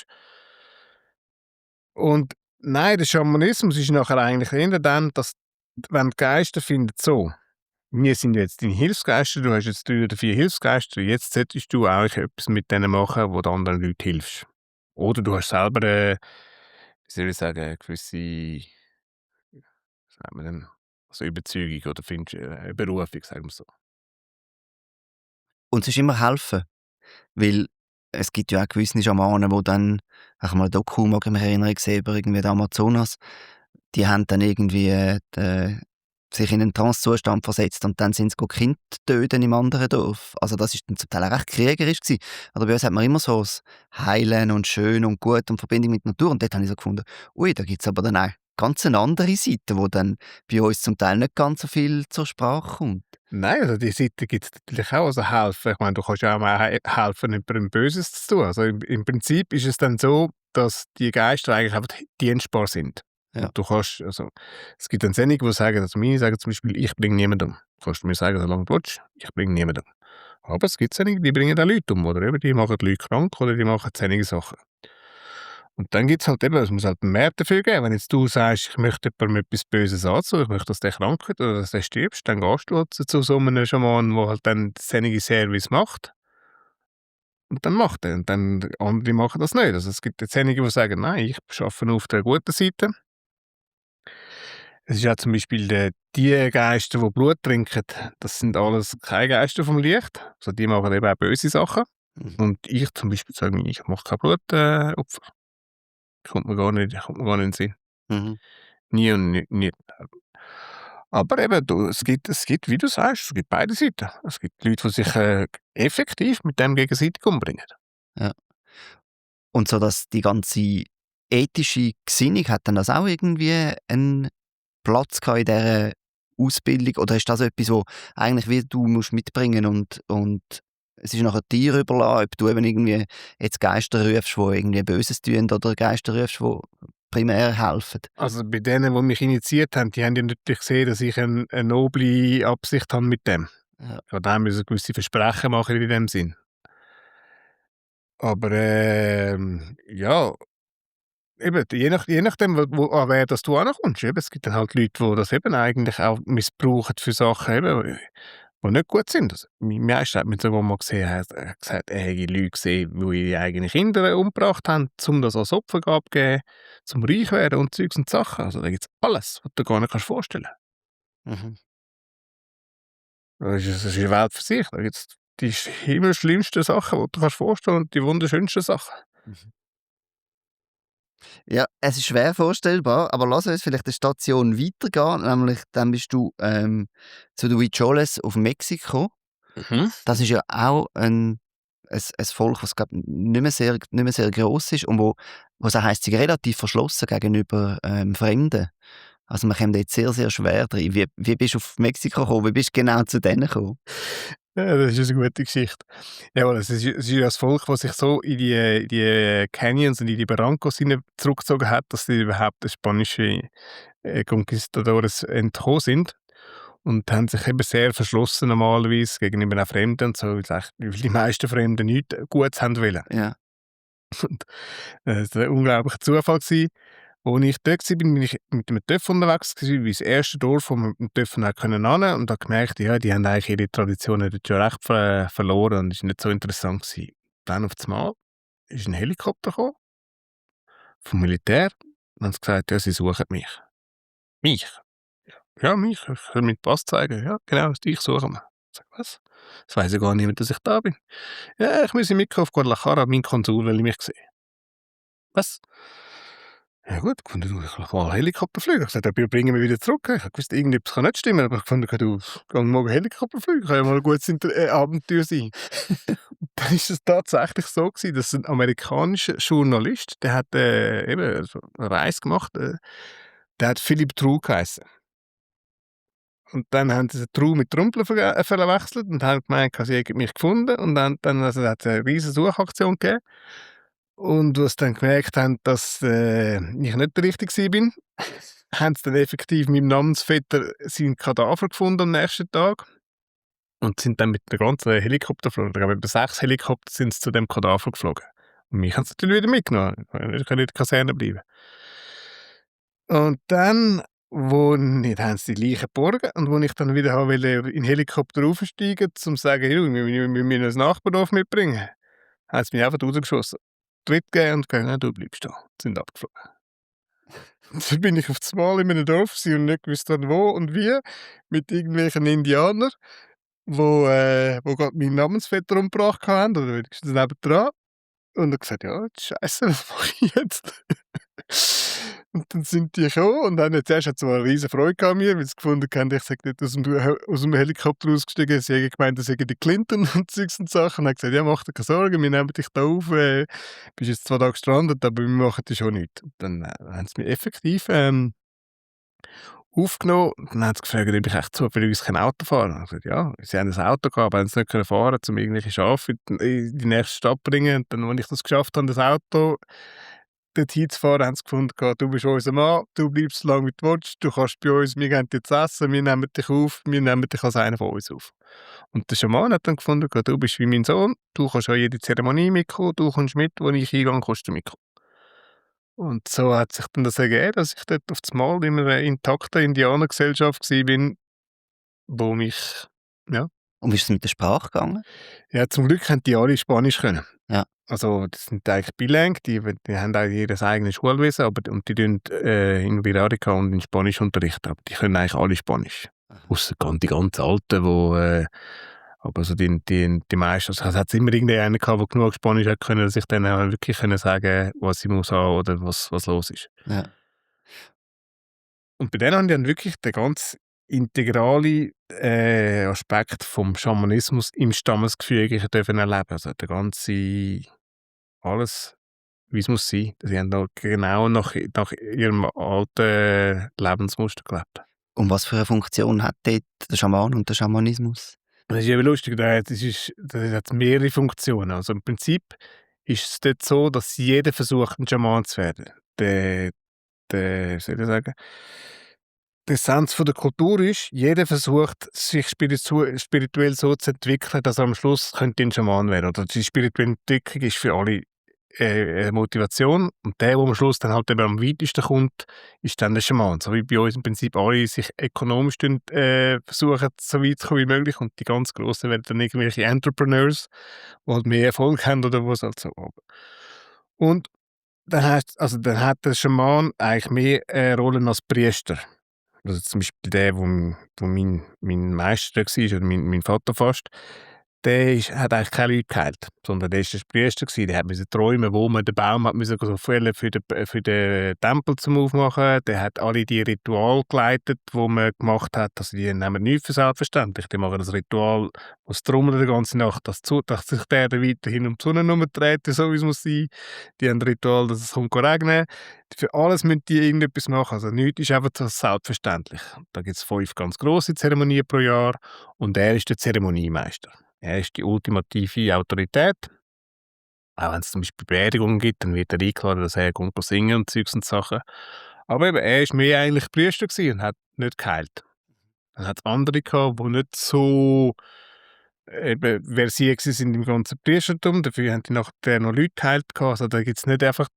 Und nein, der Schamanismus ist nachher eigentlich eher dann, dass, wenn die Geister finden, so, wir sind jetzt deine Hilfsgeister, du hast jetzt 3 oder 4 Hilfsgeister, jetzt solltest du auch etwas mit denen machen, wo du anderen Leuten hilfst. Oder du hast selber, wie soll ich sagen, eine gewisse, was sagt man denn, also Überzeugung oder findest, eine Berufung, sagen wir so. Und es ist immer helfen, weil es gibt ja auch gewisse Schamanen, die dann, ich habe mal ein Doku mag ich mich erinnern gesehen über irgendwie den Amazonas, die haben dann irgendwie sich in einen Trancezustand versetzt und dann sind sie Kinder töten im anderen Dorf. Also das ist dann zum Teil auch recht kriegerisch gewesen. Aber bei uns hat man immer so das Heilen und Schön und Gut und Verbindung mit der Natur. Und dort habe ich so gefunden, ui, da gibt es aber dann auch ganz eine andere Seite, wo dann bei uns zum Teil nicht ganz so viel zur Sprache kommt. Nein, also die Seite gibt es natürlich auch, also helfen. Ich meine, du kannst ja auch mal helfen, jemandem Böses zu tun. Also im Prinzip ist es dann so, dass die Geister eigentlich einfach dienstbar sind. Ja. Und du kannst, also es gibt dann einige, die sagen, also meine sagen zum Beispiel: «Ich bringe niemanden um.» Kannst du mir sagen, solange du willst, ich bringe niemanden um. Aber es gibt einige, die bringen auch Leute um, oder eben, die machen die Leute krank oder die machen einige Sachen. Und dann gibt's halt eben, es muss halt einen Markt dafür geben. Wenn jetzt du sagst, ich möchte jemandem etwas Böses antun, ich möchte, dass der krank wird oder dass der stirbt, dann gehst du halt zu so einem Schaman, der halt dann diesen Service macht. Und dann macht er. Und dann andere machen das nicht. Also es gibt jetzt einige, die sagen, nein, ich arbeite nur auf der guten Seite. Es ist ja zum Beispiel die Geister, die Blut trinken, das sind alles keine Geister vom Licht. Also die machen eben auch böse Sachen. Mhm. Und ich zum Beispiel sage, ich mache kein Blutopfer. Kommt mir gar nicht in den Sinn. Mhm. Nie und nie. Aber eben, es gibt, wie du sagst, es gibt beide Seiten. Es gibt Leute, die sich effektiv mit dem gegenseitig umbringen. Ja. Und so, dass die ganze ethische Gesinnung, hat dann das auch irgendwie einen Platz gehabt in dieser Ausbildung? Oder ist das etwas, wo eigentlich wie du musst mitbringen und es ist nachher dir überlassen, ob du eben irgendwie jetzt Geister rufst, die irgendwie Böses tun, oder Geister rufst, die primär helfen? Also bei denen, die mich initiiert haben, die haben ja natürlich gesehen, dass ich eine noble Absicht habe mit dem. Ja. Von dem müssen gewisse Versprechen machen in dem Sinn. Aber ja, eben, je nachdem, an wer das du ankommst. Eben, es gibt dann halt Leute, die das eben eigentlich auch missbrauchen für Sachen, eben, die nicht gut sind. Also, mein Meister hat mir sogar mal gesehen, er hat gesagt, er hätte Leute gesehen, die ihre eigenen Kinder umgebracht haben, um das als Opfergabe zu geben, zum reich werden und Zeugs und Sachen. Also da gibt es alles, was du dir gar nicht vorstellen kannst. Mhm. Das ist eine Welt für sich. Da gibt es die himmelschlimmsten Sachen, die du dir vorstellen kannst, und die wunderschönsten Sachen. Mhm. Ja, es ist schwer vorstellbar, aber lass uns vielleicht eine Station weitergehen, nämlich dann bist du zu den Huicholes auf Mexiko. Mhm. Das ist ja auch ein Volk, das glaub, nicht mehr sehr gross ist und wo es auch heisst, sie sind relativ verschlossen gegenüber Fremden. Also man kommt jetzt sehr, sehr schwer rein. Wie bist du auf Mexiko gekommen? Wie bist du genau zu denen gekommen? Ja, das ist eine gute Geschichte. Jawohl, es ist ja das Volk, das sich so in die Canyons und in die Barrancos hinein zurückgezogen hat, dass sie überhaupt den spanischen Conquistadores entkommen sind. Und haben sich eben sehr verschlossen normalerweise gegenüber auch Fremden und so, weil die meisten Fremden nichts Gutes haben wollen. Ja. Und es war ein unglaublicher Zufall gewesen. Als ich dort war, bin ich mit einem Töff unterwegs gewesen, wie das erste Dorf, wo wir mit dem Töff hin können, und habe gemerkt, ja, die haben eigentlich ihre Traditionen dort schon recht verloren und es war nicht so interessant gewesen. Dann auf einmal ist ein Helikopter gekommen, vom Militär, und haben sie gesagt, ja, sie suchen mich. Mich? Ja, mich. Ich kann meinen Pass zeigen. Ja, genau, dich suchen wir. Ich sage, was? Das weiss ja gar niemand, dass ich da bin. Ja, ich muss im Mikro auf Guadalajara, mein Konsul will mich sehen. Was? Ja gut, gefunden, du, ich kann mal Helikopter fliegen. Ich gesagt, ja, bringen wir wieder zurück. Ich habe gewusst, irgendetwas kann nicht stimmen, aber ich fand, du, geh morgen Helikopter fliegen, kann ja mal ein gutes Abenteuer sein. Dann ist es tatsächlich so gewesen, dass ein amerikanischer Journalist, der hat eben so eine Reise gemacht, der hat Philipp True geheißen. Und dann haben sie True mit Trumpler verwechselt und haben gemeint, sie hätten mich gefunden. Und dann also, hat es eine riesige Suchaktion gegeben. Und als sie dann gemerkt haben, dass ich nicht der Richtige bin, haben sie dann effektiv meinem Namensvetter seinen Kadaver gefunden am nächsten Tag und sind dann mit der ganzen Helikopterflotte, ich glaube, über 6 Helikopter sind sie zu dem Kadaver geflogen. Und mich haben sie natürlich wieder mitgenommen. Ich kann nicht in der Kaserne bleiben. Und dann, haben sie die Leiche geborgen und als ich dann wieder wollte in den Helikopter aufsteigen, um zu sagen, hey, wir müssen ein Nachbardorf mitbringen, haben sie mich einfach rausgeschossen. Tritt gegeben und gesagt, nein, du bleibst da. Sind abgeflogen. Und dann bin ich auf das Mal in einem Dorf und nicht gewusst wo und wie, mit irgendwelchen Indianern, wo gerade meinen Namensvetter umgebracht haben, oder wenigstens nebendran. Und er gesagt, ja, Scheiße, was mache ich jetzt? Und dann sind die gekommen und haben zuerst hat's mal eine riesen Freude an mir, weil sie gefunden haben, ich sei nicht aus dem Helikopter ausgestiegen, sie haben gemeint, das seien die Clinton und Zeugs und Sachen. Und haben gesagt, ja, mach dir keine Sorgen, wir nehmen dich da auf, bist jetzt 2 Tage gestrandet, aber wir machen dir schon nichts. Und dann haben sie mich effektiv aufgenommen und dann haben sie gefragt, ob ich echt zufällig Auto fahren kann. Ich habe gesagt, ja, sie haben ein Auto gehabt, aber haben es nicht fahren können, um irgendwelche Schafe in die nächste Stadt zu bringen. Und dann, als ich das geschafft habe, das Auto dorthin zu fahren, haben sie gefunden, du bist unser Mann, du bleibst so lange wie du willst, du kannst bei uns, wir geben dir zu essen, wir nehmen dich auf, wir nehmen dich als einer von uns auf. Und der Schaman hat dann gefunden, du bist wie mein Sohn, du kannst an jede Zeremonie mitkommen, du kommst mit, wo ich eingehe, kannst du mitkommen. Und so hat sich dann das ergeben, dass ich dort auf einmal in einer intakten Indianergesellschaft war, wo mich, ja, Und wie ist es mit der Sprache gegangen? ja, zum Glück haben die alle Spanisch können. Ja. Also, das sind eigentlich bilingue, die haben auch jedes eigene Schulwesen, und die tun in Virarica und in Spanisch unterrichten, aber die können eigentlich alle Spanisch. Ausser die ganz Alten, aber so die meisten, also es hat immer irgendeinen gehabt, der genug Spanisch hat können, dass ich dann auch wirklich können sagen, was ich muss haben oder was los ist. Ja. Und bei denen haben die dann wirklich den ganzen integrale Aspekt vom Schamanismus im Stammesgefüge dürfen erleben. Also der ganze, alles, wie es muss sein. Sie haben noch genau nach ihrem alten Lebensmuster gelebt. Und was für eine Funktion hat dort der Schaman und der Schamanismus? Das ist eben lustig, das hat mehrere Funktionen. Also im Prinzip ist es dort so, dass jeder versucht, ein Schaman zu werden. Wie soll ich sagen, die Essenz von der Kultur ist, jeder versucht, sich spirituell so zu entwickeln, dass er am Schluss könnte ein Schaman werden. Oder die spirituelle Entwicklung ist für alle eine Motivation. Und der am Schluss dann halt eben am weitesten kommt, ist dann der Schaman. So wie bei uns im Prinzip alle sich ökonomisch versuchen, so weit zu kommen wie möglich. Und die ganz Grossen werden dann irgendwelche Entrepreneurs, die halt mehr Erfolg haben oder was halt so. Und dann hat der Schaman eigentlich mehr Rollen als Priester. Also zum Beispiel der, wo mein Meister war, oder mein Vater fast, hat eigentlich keine Leute geheilt, sondern der war der Priester gewesen. Der musste träumen, wo man den Baum hat müssen so fällen für den Tempel zum Aufmachen. Der hat alle die Rituale geleitet, die man gemacht hat. Also die nehmen nichts für selbstverständlich. Die machen das Ritual, wo es trommeln die ganze Nacht, dass sich der Erde weiterhin um die Sonne herumdreht, so wie es muss sein. Die haben ein Ritual, dass es kommt regnen. Für alles müssen die irgendetwas machen. Also nichts ist einfach so selbstverständlich. Da gibt es 5 ganz grosse Zeremonien pro Jahr und er ist der Zeremoniemeister. Er ist die ultimative Autorität. Auch wenn es zum Beispiel Beerdigungen gibt, dann wird er eingeladen, dass er kommt singen und Zeugs und Sachen. Aber eben, er war mehr eigentlich Priester gewesen und hat nicht geheilt. Dann hat es andere gehabt, die nicht so versiert sind im ganzen Priestertum. Dafür haben die nachher noch Leute geheilt gehabt. Also da gibt es nicht einfach,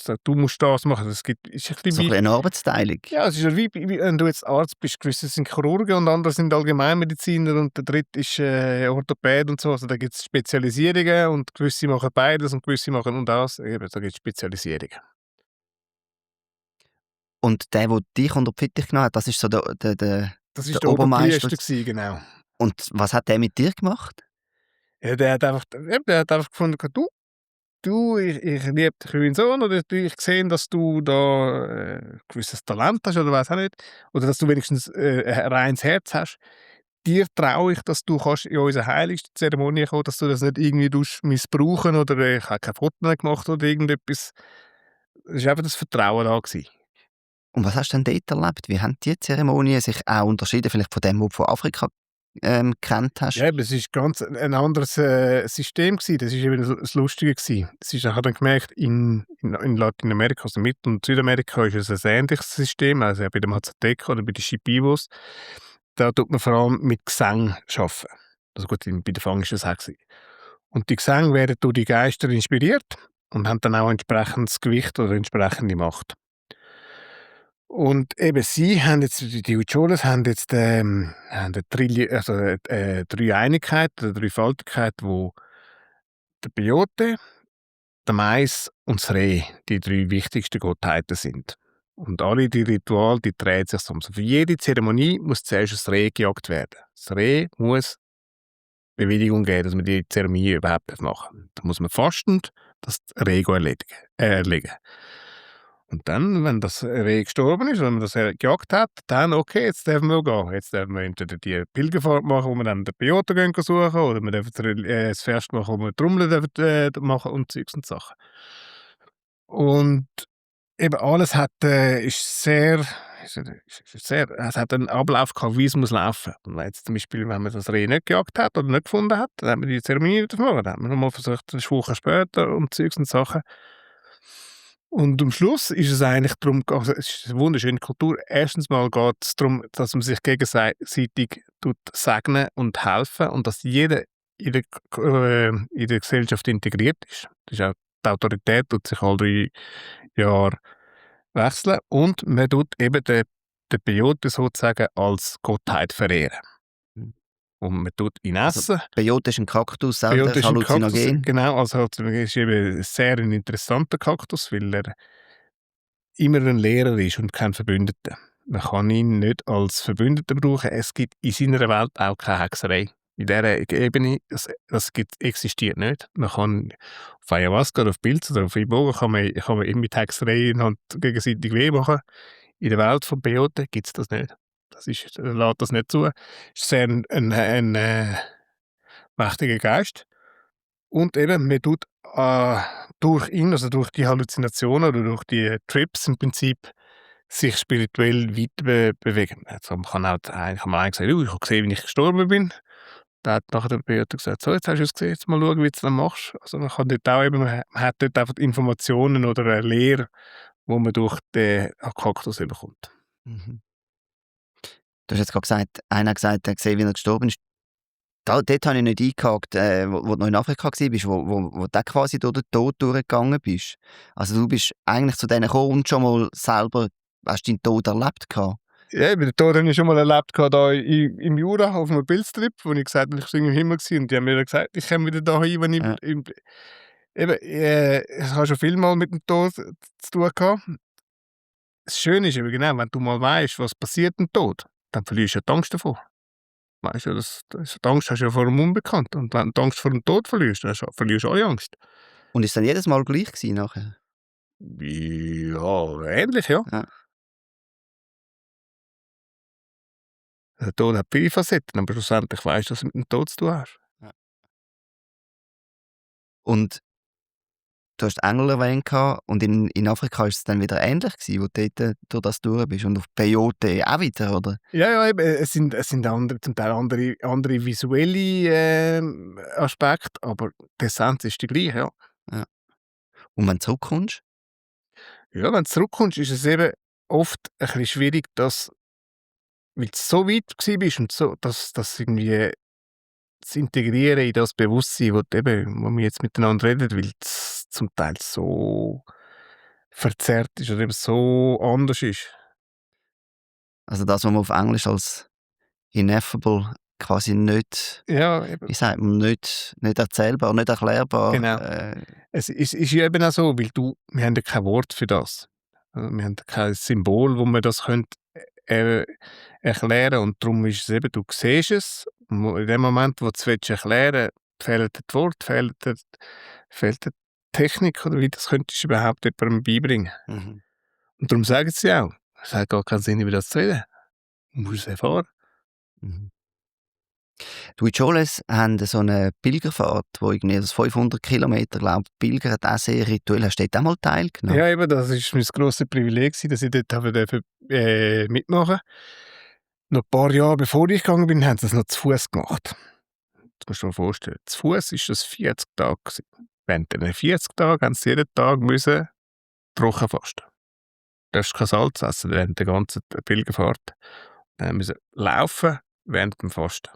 so, du musst das machen. Es ist ein So bisschen ein eine Arbeitsteilung. ja, es ist ja wie wenn du jetzt Arzt bist. Gewisse sind Chirurgen und andere sind Allgemeinmediziner und der dritte ist Orthopäd und so. Also da gibt es Spezialisierungen und gewisse machen beides und gewisse machen und das. Eben, da gibt es Spezialisierungen. Und der dich unter die Fittiche genommen hat, das ist so Das der ist der Obermeister. Oberpriester gewesen, genau. Und was hat der mit dir gemacht? Ja, der hat einfach gefunden, ich liebe dich wie mein Sohn oder ich sehe, dass du da ein gewisses Talent hast oder weiß auch nicht. Oder dass du wenigstens ein reines Herz hast. Dir traue ich, dass du kannst in unsere heiligste Zeremonie kommen, dass du das nicht irgendwie missbrauchen oder ich habe keine Fotos gemacht oder irgendetwas. Es war einfach das Vertrauen da gewesen. Und was hast du denn dort erlebt? Wie haben die Zeremonien sich auch unterschieden, vielleicht von dem, was du von Afrika gekannt hast? Ja, aber es ist ganz ein anderes System gewesen. Das ist eben das Lustige gewesen. Ich habe dann gemerkt, in Lateinamerika, also Mittel- und Südamerika, ist es ein ähnliches System, also auch bei den Mazatecos oder bei den Shipibos. Da tut man vor allem mit Gesang arbeiten. Also gut, bei den Fang ist das auch gewesen. Und die Gesänge werden durch die Geister inspiriert und haben dann auch entsprechendes Gewicht oder entsprechende Macht. Und eben sie haben jetzt, die Ucholas haben jetzt haben eine Dreieinigkeit oder Dreifaltigkeit, wo der Peyote, der Mais und das Reh die 3 wichtigsten Gottheiten sind. Und alle die Rituale, die drehen sich so. Also für jede Zeremonie muss zuerst ein Reh gejagt werden. Das Reh muss Bewilligung geben, dass man die Zeremonie überhaupt machen darf. Da muss man fastend das Reh erlegen. Und dann, wenn das Reh gestorben ist, wenn man das gejagt hat, dann okay, jetzt dürfen wir gehen. Jetzt dürfen wir entweder die Pilgerfahrt machen, wo wir dann den Peyote suchen, oder wir dürfen das Fest machen, wo wir Trommeln machen und Zeugs und Sachen. Und eben alles ist sehr, es hat einen Ablauf gehabt, wie es muss laufen. Und jetzt zum Beispiel, wenn man das Reh nicht gejagt hat oder nicht gefunden hat, dann hat man die Zeremonie wieder verloren. Dann hat man nochmal versucht, eine Woche später und Zeugs und Sachen. Und am Schluss ist es eigentlich darum, also es ist eine wunderschöne Kultur. Erstens mal geht es darum, dass man sich gegenseitig segnen und helfen und dass jeder in der Gesellschaft integriert ist. Das ist auch die Autorität tut sich alle 3 Jahre wechseln und man tut eben den Peyote sozusagen als Gottheit verehren. Und man tut ihn essen. Also, Peyote ist ein Kaktus, selber Peyote ist ein Kaktus, halluzinogen. genau, also Halluzinogen ist eben sehr ein interessanter Kaktus, weil er immer ein Lehrer ist und kein Verbündeter. Man kann ihn nicht als Verbündeten brauchen. Es gibt in seiner Welt auch keine Hexerei. In dieser Ebene, existiert nicht. Man kann auf Ayahuasca oder auf Pilze oder auf Iboga kann man immer mit Hexerei gegenseitig weh machen. In der Welt von Peyote gibt es das nicht. Das ist lässt das nicht zu. Ist sehr ein mächtiger Geist. Und eben, man tut, durch ihn, also durch die Halluzinationen oder durch die Trips im Prinzip sich spirituell weiter bewegen. Also, man kann auch eigentlich mal sagen: ich habe gesehen, wie ich gestorben bin.» Da hat nachher der Beate gesagt: «So, jetzt hast du es gesehen, jetzt mal schauen, wie du es dann machst.» Also, man kann dort auch eben man hat dort einfach Informationen oder eine Lehre, wo man durch den Kaktus bekommt. Mhm. Du hast jetzt gerade gesagt, einer hat gesagt, er hat gesehen, wie er gestorben ist. Dort habe ich nicht eingehakt, wo du noch in Afrika warst, wo du quasi durch den Tod durchgegangen bist. Also du bist eigentlich zu denen gekommen und schon mal selber hast deinen Tod erlebt gehabt. Ja, eben, den Tod habe ich schon mal erlebt da im Jura auf einem Pilztrip, wo ich gesagt habe, ich war im Himmel gewesen, und die haben mir dann gesagt, ich komme wieder dahin, wenn ich Ja. eben, ich habe schon viel mal mit dem Tod zu tun gehabt. Das Schöne ist eben genau, wenn du mal weißt, was passiert im Tod, dann verlierst du ja die Angst davor. Weißt du, die Angst hast du ja vor dem Unbekannten. Und wenn du die Angst vor dem Tod verlierst, dann verlierst du alle Angst. Und ist dann jedes Mal gleich gewesen nachher? Ja, ähnlich, ja. Ja. Der Tod hat viele Facetten, aber schlussendlich weißt du, was du mit dem Tod zu tun hast. Ja. Und du hast Engel erwähnt gehabt, und in Afrika ist es dann wieder ähnlich gewesen, wo du dort durch das durch bist, und auf Peyote auch wieder, oder? Ja, ja, eben, es sind andere, zum Teil andere visuelle Aspekte, aber die Essenz ist die gleiche, ja. Ja. Und wenn du zurückkommst? Ja, wenn du zurückkommst, ist es eben oft ein bisschen schwierig, weil du so weit gewesen bist und so, das irgendwie zu integrieren in das Bewusstsein, wo wir jetzt miteinander reden, weil es zum Teil so verzerrt ist oder eben so anders ist. Also das, was man auf Englisch als ineffable quasi nicht, Ja, eben, wie sagt man, nicht erzählbar, nicht erklärbar. genau. Es ist ja eben auch so, weil wir haben ja kein Wort für das. Also, wir haben kein Symbol, wo man das könnte, erklären, und darum ist es eben, du siehst es, in dem Moment, wo du es erklären willst, fehlen dir die Worte, fehlt die Technik, oder wie das könntest du überhaupt jemandem beibringen. Mhm. Und darum sagen sie auch, es hat gar keinen Sinn, über das zu reden. Du musst es erfahren. Mhm. Die Huicholes haben so eine Pilgerfahrt, wo irgendwie das 500 Kilometer, glaube ich, pilgert, auch sehr rituell. Hast du dort auch mal teilgenommen? Ja, eben, das war mein grosses Privileg gewesen, dass ich dort habe mitmachen. Noch ein paar Jahre bevor ich gegangen bin, haben sie das noch zu Fuß gemacht. Das musst du dir mal vorstellen. Zu Fuß war das 40 Tage gewesen. Während diesen 40 Tagen haben sie jeden Tag müssen trocken fasten. Du darfst kein Salz essen während der ganzen Pilgerfahrt. Dann müssen laufen während dem Fasten.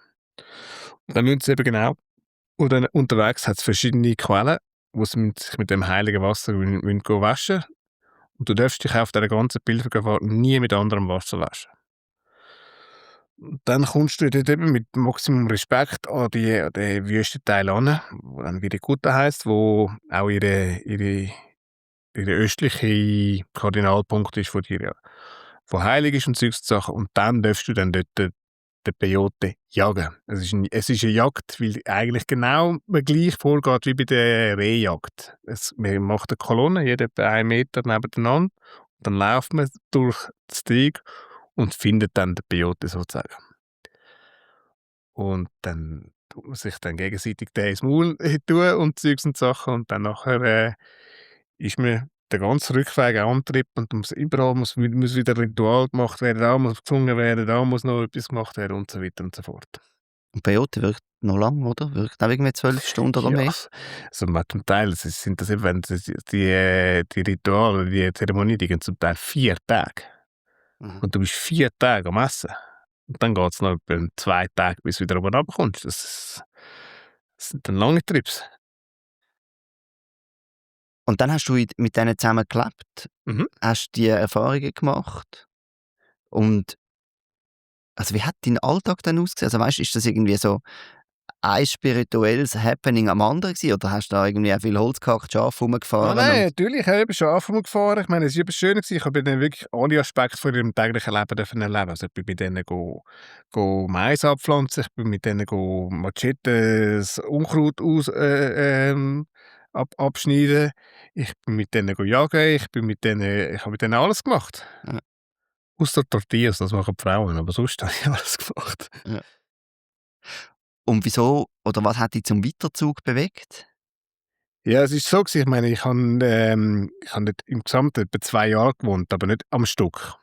Und dann müssen sie eben genau, oder unterwegs hat es verschiedene Quellen, wo sie sich mit dem heiligen Wasser gehen waschen. Und du darfst dich auf dieser ganzen Pilgerfahrt nie mit anderem Wasser waschen. Und dann kommst du dort eben mit Maximum Respekt an den Wüstenteil an, wo dann Wirikuta heisst, wo auch ihre östliche Kardinalpunkt ist von dir, ja, wo heilig ist und solche Sachen. Und dann darfst du dann dort den Peyote jagen. Es ist eine Jagd, weil eigentlich genau man gleich vorgeht wie bei der Rehjagd. Man macht eine Kolonne, jeder etwa 1 Meter nebeneinander, und dann läuft man durch das Teig und findet dann den Peyote sozusagen. Und dann tut man sich dann gegenseitig den ins Maul tun und Zeugs und Sachen, und dann nachher ist man den ganzen Rückweg angetrieben, und überall muss wieder ein Ritual gemacht werden, da muss gesungen werden, da muss noch etwas gemacht werden und so weiter und so fort. Und Peyote wirkt noch lang, oder? Wirkt auch irgendwie 12 Stunden oder Ja, mehr? also zum Teil sind das eben, wenn die Rituale, die Zeremonie, die gehen zum Teil 4 Tage. Mhm. Und du bist 4 Tage am Essen. Und dann geht es noch etwa 2 Tage, bis du wieder oben runterkommst. Das sind dann lange Trips. Und dann hast du mit denen zusammen gelebt, Mhm. hast die Erfahrungen gemacht, und also wie hat dein Alltag dann ausgesehen? Also weißt, ist das irgendwie so ein spirituelles Happening am anderen gewesen, oder hast du da irgendwie auch viel Holz gehackt, Schafe Ah, rumgefahren nein, und natürlich, ich habe eben Schafe gefahren. Ich meine, es war eben schön gewesen. Ich habe dann wirklich alle Aspekte von ihrem täglichen Leben dürfen erleben. Also ich bin mit denen Mais abpflanzen, ich bin mit denen Machete das Unkraut abschneiden, ich bin mit denen jagen, ich habe mit denen alles gemacht. ja. Ausser Tortillas, das machen die Frauen, aber sonst habe ich alles gemacht. Ja. Und wieso oder was hat dich zum Weiterzug bewegt? Ja, es ist so gewesen, ich meine, ich habe dort im Gesamten etwa 2 Jahre gewohnt, aber nicht am Stück.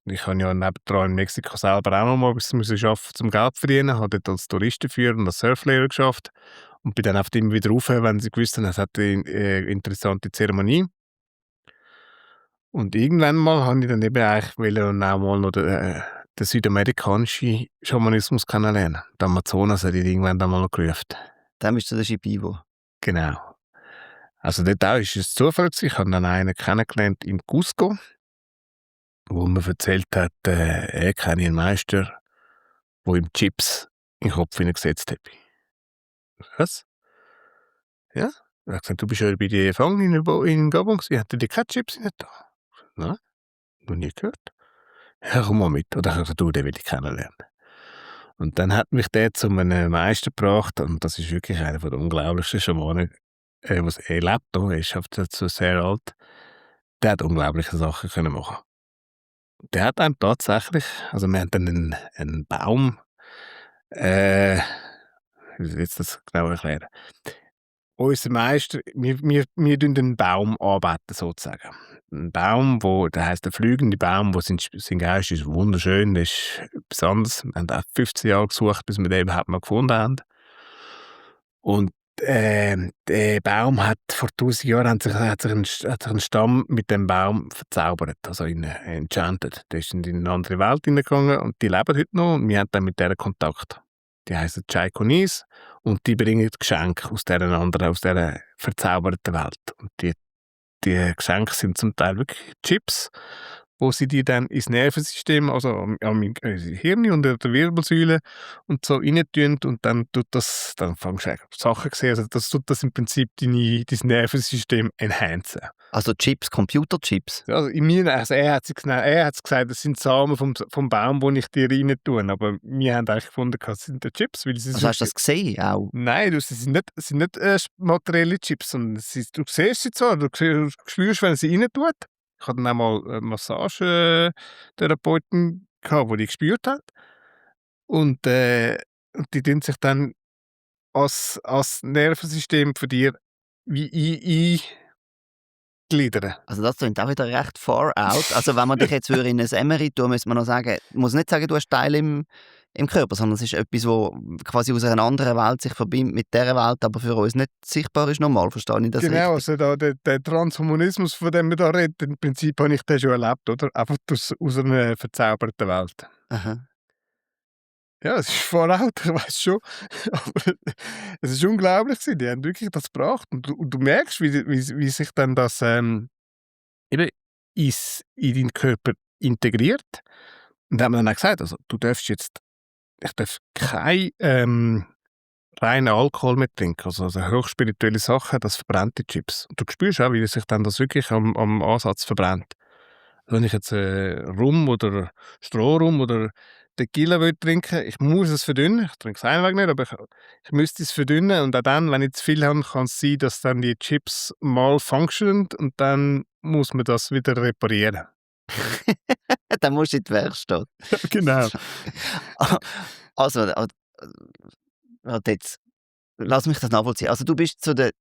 Ich habe ja nebendran in Mexiko selber auch noch mal etwas müssen arbeiten zum Geld verdienen, habe dort als Touristenführer und als Surflehrer geschafft und bin dann einfach immer wieder rauf, wenn sie gewusst haben, es hat eine interessante Zeremonie. Und irgendwann mal habe ich dann eben eigentlich wollen auch mal noch den südamerikanischen Schamanismus kennenlernen. Der Amazonas hat ich irgendwann dann mal noch gerufen. Dann bist du der Shipibo. Genau. Also dort auch ist es Zufall gewesen. Ich habe dann einen kennengelernt in Cusco, wo mir erzählt hat, er kenne einen Meister, der ihm Chips in den Kopf hineingesetzt hat. Was? Ja? Er hat gesagt, du bist ja bei den Fang in Gabon gewesen, hat er dir keine Chips rein da? Nein, noch nie gehört. Ja, komm mal mit. Oder ich habe gesagt, du, den will ich kennenlernen. Und dann hat mich der zu einem Meister gebracht und das ist wirklich einer der unglaublichsten Schamanen, was er lebt. Er ist dazu sehr alt. Der hat unglaubliche Sachen können machen. Der hat dann tatsächlich, also wir haben dann einen Baum, wie soll ich jetzt das genau erklären? Unser Meister, wir tun den Baum anbeten sozusagen. Ein Baum, der heisst der fliegende Baum, sein Geist ist wunderschön, der ist besonders. Wir haben auch 15 Jahre gesucht, bis wir den überhaupt mal gefunden haben. Und der Baum hat vor 1000 Jahren hat sich ein Stamm mit dem Baum verzaubert, also enchanted. Der ist in eine andere Welt hineingegangen und die leben heute noch und wir haben dann mit denen Kontakt. Die heißen Chaikonis und die bringen Geschenke aus dieser verzauberten Welt. Und die Geschenke sind zum Teil wirklich Chips, wo sie die dann ins Nervensystem, also am Hirn und der Wirbelsäule und so reintun und dann dann fängst du eigentlich Sachen zu sehen, also das tut das im Prinzip dein Nervensystem enhancen. Also Chips, Computerchips. Also er hat gesagt, das sind Samen vom Baum, wo ich dir rein tue, aber wir haben eigentlich gefunden, das sind die Chips, weil sie Also hast du das gesehen auch? Nein, sie sind nicht materielle Chips, sondern du siehst sie zwar, du spürst, wenn sie rein tut. Ich hatte dann auch mal einen Massagetherapeuten gehabt, der die gespürt hat. Und die tun sich dann als Nervensystem für dich wie eingliedern. Also das klingt auch wieder recht far out. Also wenn man dich jetzt in ein MRI tun müsste man noch sagen, muss nicht sagen, du hast Teile im Körper, sondern es ist etwas, wo quasi aus einer anderen Welt sich verbindet mit dieser Welt, aber für uns nicht sichtbar ist normal. Verstehe ich das Genau, richtig? also der Transhumanismus, von dem wir da reden, im Prinzip habe ich den schon erlebt, oder? Einfach aus einer verzauberten Welt. Aha. Ja, es ist far out, ich weiss schon. Aber es ist unglaublich gewesen. Die haben wirklich das gebracht. Und du merkst, wie sich dann das eben in deinen Körper integriert. Und da haben wir dann auch gesagt, also ich darf kein reinen Alkohol mehr trinken. Also hochspirituelle Sachen, das verbrennt die Chips. Und du spürst auch, wie sich dann das wirklich am Ansatz verbrennt. Wenn ich jetzt Rum oder Strohrum oder Tequila will trinken, ich muss es verdünnen. Ich trinke es einfach nicht, aber ich müsste es verdünnen. Und auch dann, wenn ich zu viel habe, kann es sein, dass dann die Chips mal functionen und dann muss man das wieder reparieren. Dann musst du in die Werkstatt. Genau. Also, warte jetzt. Lass mich das nachvollziehen. Also du bist zu dem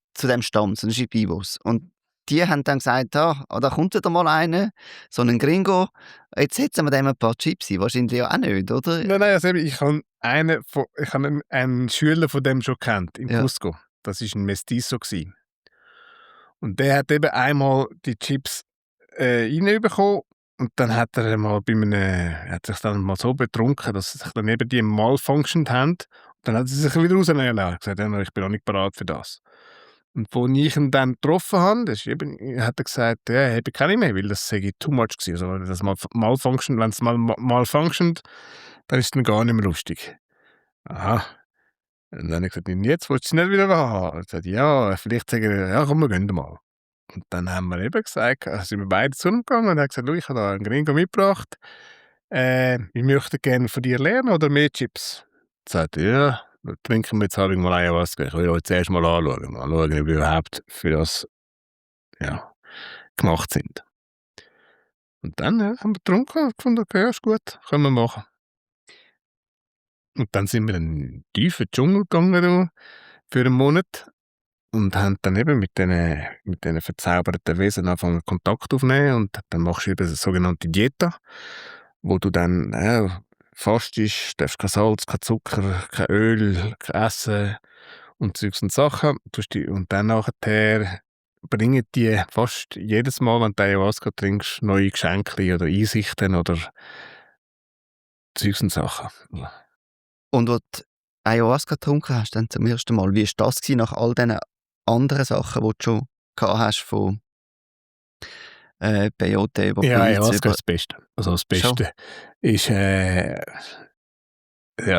Stamm, zu den Shipibos. Und die haben dann gesagt, da kommt wieder mal einer, so ein Gringo, jetzt setzen wir dem ein paar Chips ein. Wahrscheinlich ja auch nicht, oder? Nein, also eben, ich habe einen Schüler von dem schon kennt, in Ja. Cusco. Das war ein Mestizo gewesen. Und der hat eben einmal die Chips reinbekommen und dann hat er hat sich dann mal so betrunken, dass sich dann eben die malfunctioned haben. Und dann hat er sich wieder rausnehmen lassen. Er hat gesagt, ja, ich bin noch nicht bereit für das. Und als ich ihn dann getroffen habe, hat er gesagt, ja, er habe keine mehr, weil das sei too much gewesen. Also wenn das malfunctioned, wenn es malfunctioned, dann ist es dann gar nicht mehr lustig. Aha. Und dann habe ich gesagt, und jetzt willst du es nicht wieder haben? Er hat gesagt, ja, vielleicht sagen wir, ja komm, wir gehen mal. Und dann haben wir eben gesagt, also sind wir beide zu ihm gegangen und er hat gesagt, schau, ich habe da einen Gringo mitgebracht. Wir möchten gerne von dir lernen oder mehr Chips. Er sagte, ja, dann trinken wir jetzt halt mal Ayahuasca. Ich will euch zuerst mal anschauen. Mal schauen, ob wir überhaupt für das gemacht sind. Und dann, haben wir getrunken und gefunden: „Okay, ja, ist gut, können wir machen.“ Und dann sind wir in 'n tiefen Dschungel gegangen da für 'n Monat und haben dann eben mit diesen verzauberten Wesen angefangen Kontakt aufnehmen und dann machst du eben eine sogenannte Dieta, wo du dann, fastest, darfst kein Salz, kein Zucker, kein Öl, kein Essen und Zeugs und Sachen. Tust die und dann nachher bringen die fast jedes Mal, wenn du Ayahuasca trinkst, neue Geschenke oder Einsichten oder Zeugs und Sachen. Ja. Und wo du Ayahuasca getrunken hast, dann zum ersten Mal, wie war das gewesen, nach all diesen anderen Sachen, die du schon gehabt hast, von Peyote über Ja, Pilze, Ayahuasca über... ist das Beste. Also, das Schon? Beste ist, ja,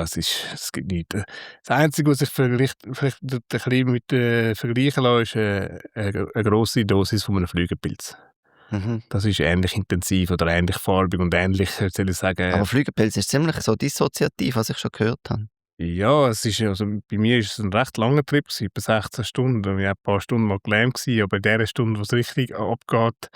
es gibt nichts. Das Einzige, was sich vielleicht ein bisschen mit vergleichen lässt, ist, 'ne grosse Dosis von einem Flügelpilz. Mhm. Das ist ähnlich intensiv oder ähnlich farbig und ähnlich, soll ich sagen, Aber Flügelpilz ist ziemlich so dissoziativ, was ich schon gehört habe. ja, es ist also bei mir ist es ein recht langer Trip gewesen, etwa 16 Stunden. Ich war ein paar Stunden mal gelähmt gewesen, aber in der Stunde, wo es richtig abgeht,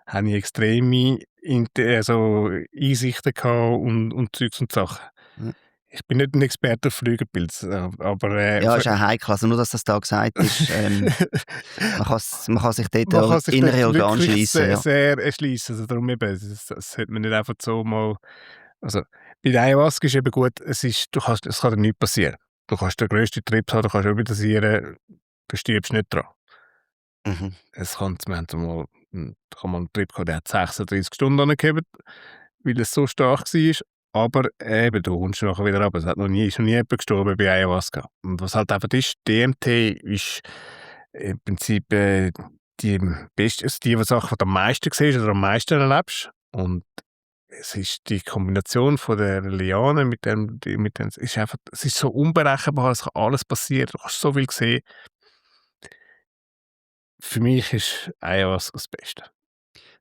habe ich extreme Einsichten gehabt und Zeugs und Sachen. Ja. Ich bin nicht ein Experte auf Flügelpilze, aber, Ja, ist auch heikel. Also nur, dass das da gesagt ist, man kann sich dort man auch kann sich dort innere Organe wirklich schliessen, ja. sehr erschliessen. Also darum eben, das sollte man nicht einfach so mal, also, bei der Ayahuasca ist eben gut, es kann dir nichts passieren. Du kannst den grössten Trip haben, du kannst überdosieren, du stirbst nicht dran. Mhm. Wir haben mal da kann man einen Trip gehabt, der hat 36 Stunden angehabt, weil es so stark war. Aber eben, du kommst nachher wieder runter. Ist noch nie jemand gestorben bei Ayahuasca. Und was halt einfach ist, DMT ist im Prinzip, die beste, also die Sache, die du am meisten siehst oder am meisten erlebst. Und es ist die Kombination von der Liane mit dem es ist einfach, es ist so unberechenbar, es kann alles passieren, du kannst so viel sehen. Für mich ist Ayahuasca das Beste.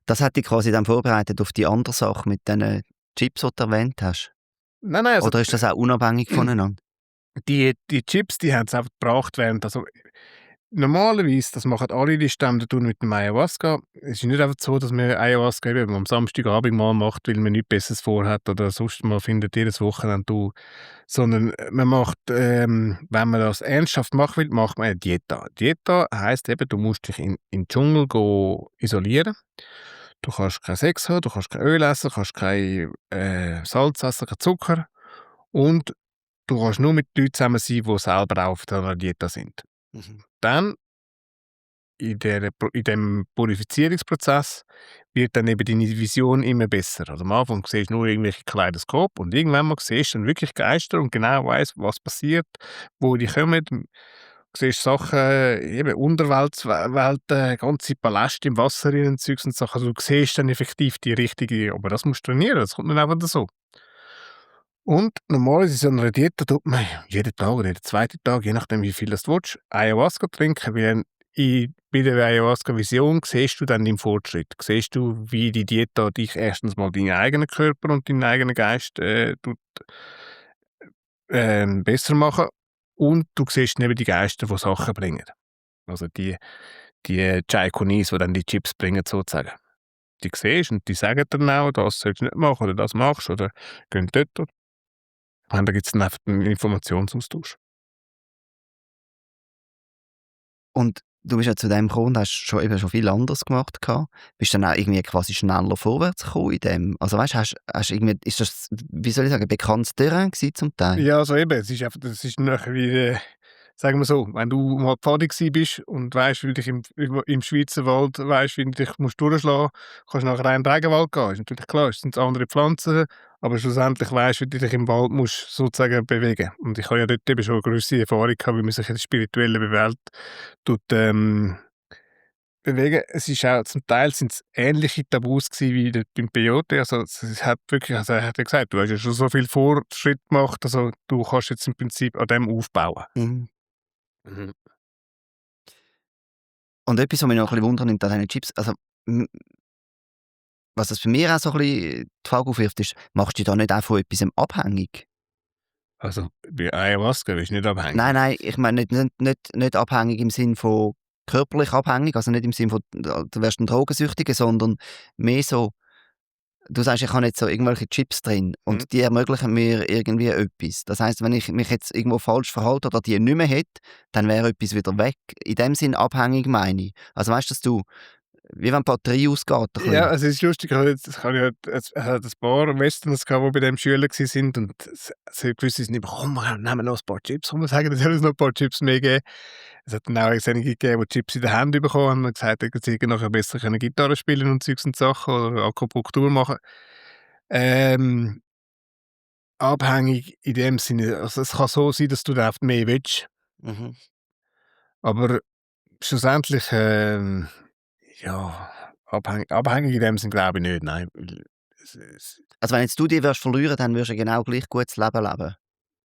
Das hat dich quasi dann vorbereitet auf die andere Sache mit diesen Chips, die du erwähnt hast? Nein, nein, also Oder ist das auch unabhängig voneinander? die Chips, die haben es einfach gebraucht während, also, normalerweise, das machen alle die Stämme tun mit dem Ayahuasca. Es ist nicht einfach so, dass man Ayahuasca eben am Samstagabend mal macht, weil man nichts Besseres vorhat oder sonst mal findet jedes Wochenende du, sondern man macht, wenn man das ernsthaft machen will, macht man eine Dieta. Dieta heisst eben, du musst dich in den Dschungel isolieren. Du kannst keinen Sex haben, du kannst kein Öl essen, du kannst kein, Salz essen, kein Zucker und du kannst nur mit Leuten zusammen sein, die selber auch auf dieser Dieta sind. Mhm. Dann in dem Purifizierungsprozess wird dann eben deine Vision immer besser. Also am Anfang siehst du nur irgendwelche Kaleidoskop und irgendwann mal siehst du dann wirklich Geister und genau weißt, was passiert, wo die kommen. Du siehst Sachen, eben Welten, ganze Paläste im Wasser und Zeugs und Sachen. Also du siehst dann effektiv die richtige, aber das musst du trainieren, das kommt nicht einfach so. Und normalerweise in so einer Dieta tut man jeden Tag oder jeden zweiten Tag, je nachdem wie viel du willst, Ayahuasca trinken, weil dann bei der Ayahuasca-Vision siehst du dann deinen Fortschritt. Siehst du, wie die Dieta dich erstens mal deinen eigenen Körper und deinen eigenen Geist besser machen und du siehst neben die Geister, die Sachen bringen. Also die Chaikonis, die dann die Chips bringen sozusagen. Die siehst und die sagen dann auch, das sollst du nicht machen oder das machst oder geh dort. Und da gibt es dann einfach 'n Informationsaustausch. Und du bist ja zu dem gekommen und hast schon viel anderes gemacht gehabt. Bist dann auch irgendwie quasi schneller vorwärts gekommen in dem? Also weißt, hast irgendwie, ist das, wie soll ich sagen, bekanntes Terrain gewesen zum Teil? Ja, also eben, es ist einfach, das ist nachher wie, sagen wir so, wenn du mal Pfadi gsi bist und weisst, wie du dich im Schweizer Wald weisst, wie du dich musst durchschlagen, kannst du nachher auch in den Regenwald gehen. Ist natürlich klar, es sind andere Pflanzen, aber schlussendlich weisst, wie du dich im Wald musst sozusagen bewegen. Und ich habe ja dort eben schon eine gewisse Erfahrung gehabt, wie man sich in der spirituellen Welt tut, bewegen. Es ist auch zum Teil sind's ähnliche Tabus gsi wie dort beim Peyote. Also, es hat wirklich, also, er hat ja gesagt: „Du hast ja schon so viel Fortschritt gemacht, also, du kannst jetzt im Prinzip an dem aufbauen.“ Mhm. Mhm. Und etwas, was mich noch ein bisschen wundernimmt an diesen Chips, also, m was das für mich auch so ein bisschen die Frage aufwirft, ist, machst du dich da nicht auch von etwas abhängig? Also, bei Ayahuasca bist du nicht Nein, abhängig. nein, ich meine nicht abhängig im Sinn von körperlich abhängig, also nicht im Sinn von, du wärst ein Drogensüchtiger, sondern mehr so, Du sagst, ich habe jetzt so irgendwelche Chips drin Mhm. und die ermöglichen mir irgendwie etwas. Das heisst, wenn ich mich jetzt irgendwo falsch verhalte oder die nicht mehr hätte, dann wäre etwas wieder weg. In dem Sinn abhängig meine ich. Also weißt du, dass du, wie wenn die Batterie ausgeht, ein Ja, bisschen. also es ist lustig, ich habe ja ein paar Westerners gehabt, die bei dem Schüler waren und gewisse sind immer: «Komm, wir nehmen noch ein paar Chips, komm, wir sagen, es soll uns noch ein paar Chips mehr geben.» Es hat dann auch einige gegeben, die Chips in der Hand bekommen haben und gesagt haben, sie hätten nachher besser können Gitarre spielen und Zeugs und Sachen oder Akupunktur machen. Ähm, Abhängig in dem Sinne, also es kann so sein, dass du dann einfach mehr willst, Mhm. aber schlussendlich, ja, abhängig in dem Sinne glaube ich nicht, nein. Weil es Also wenn jetzt du die wirst verlieren, dann wirst du genau gleich gutes Leben leben.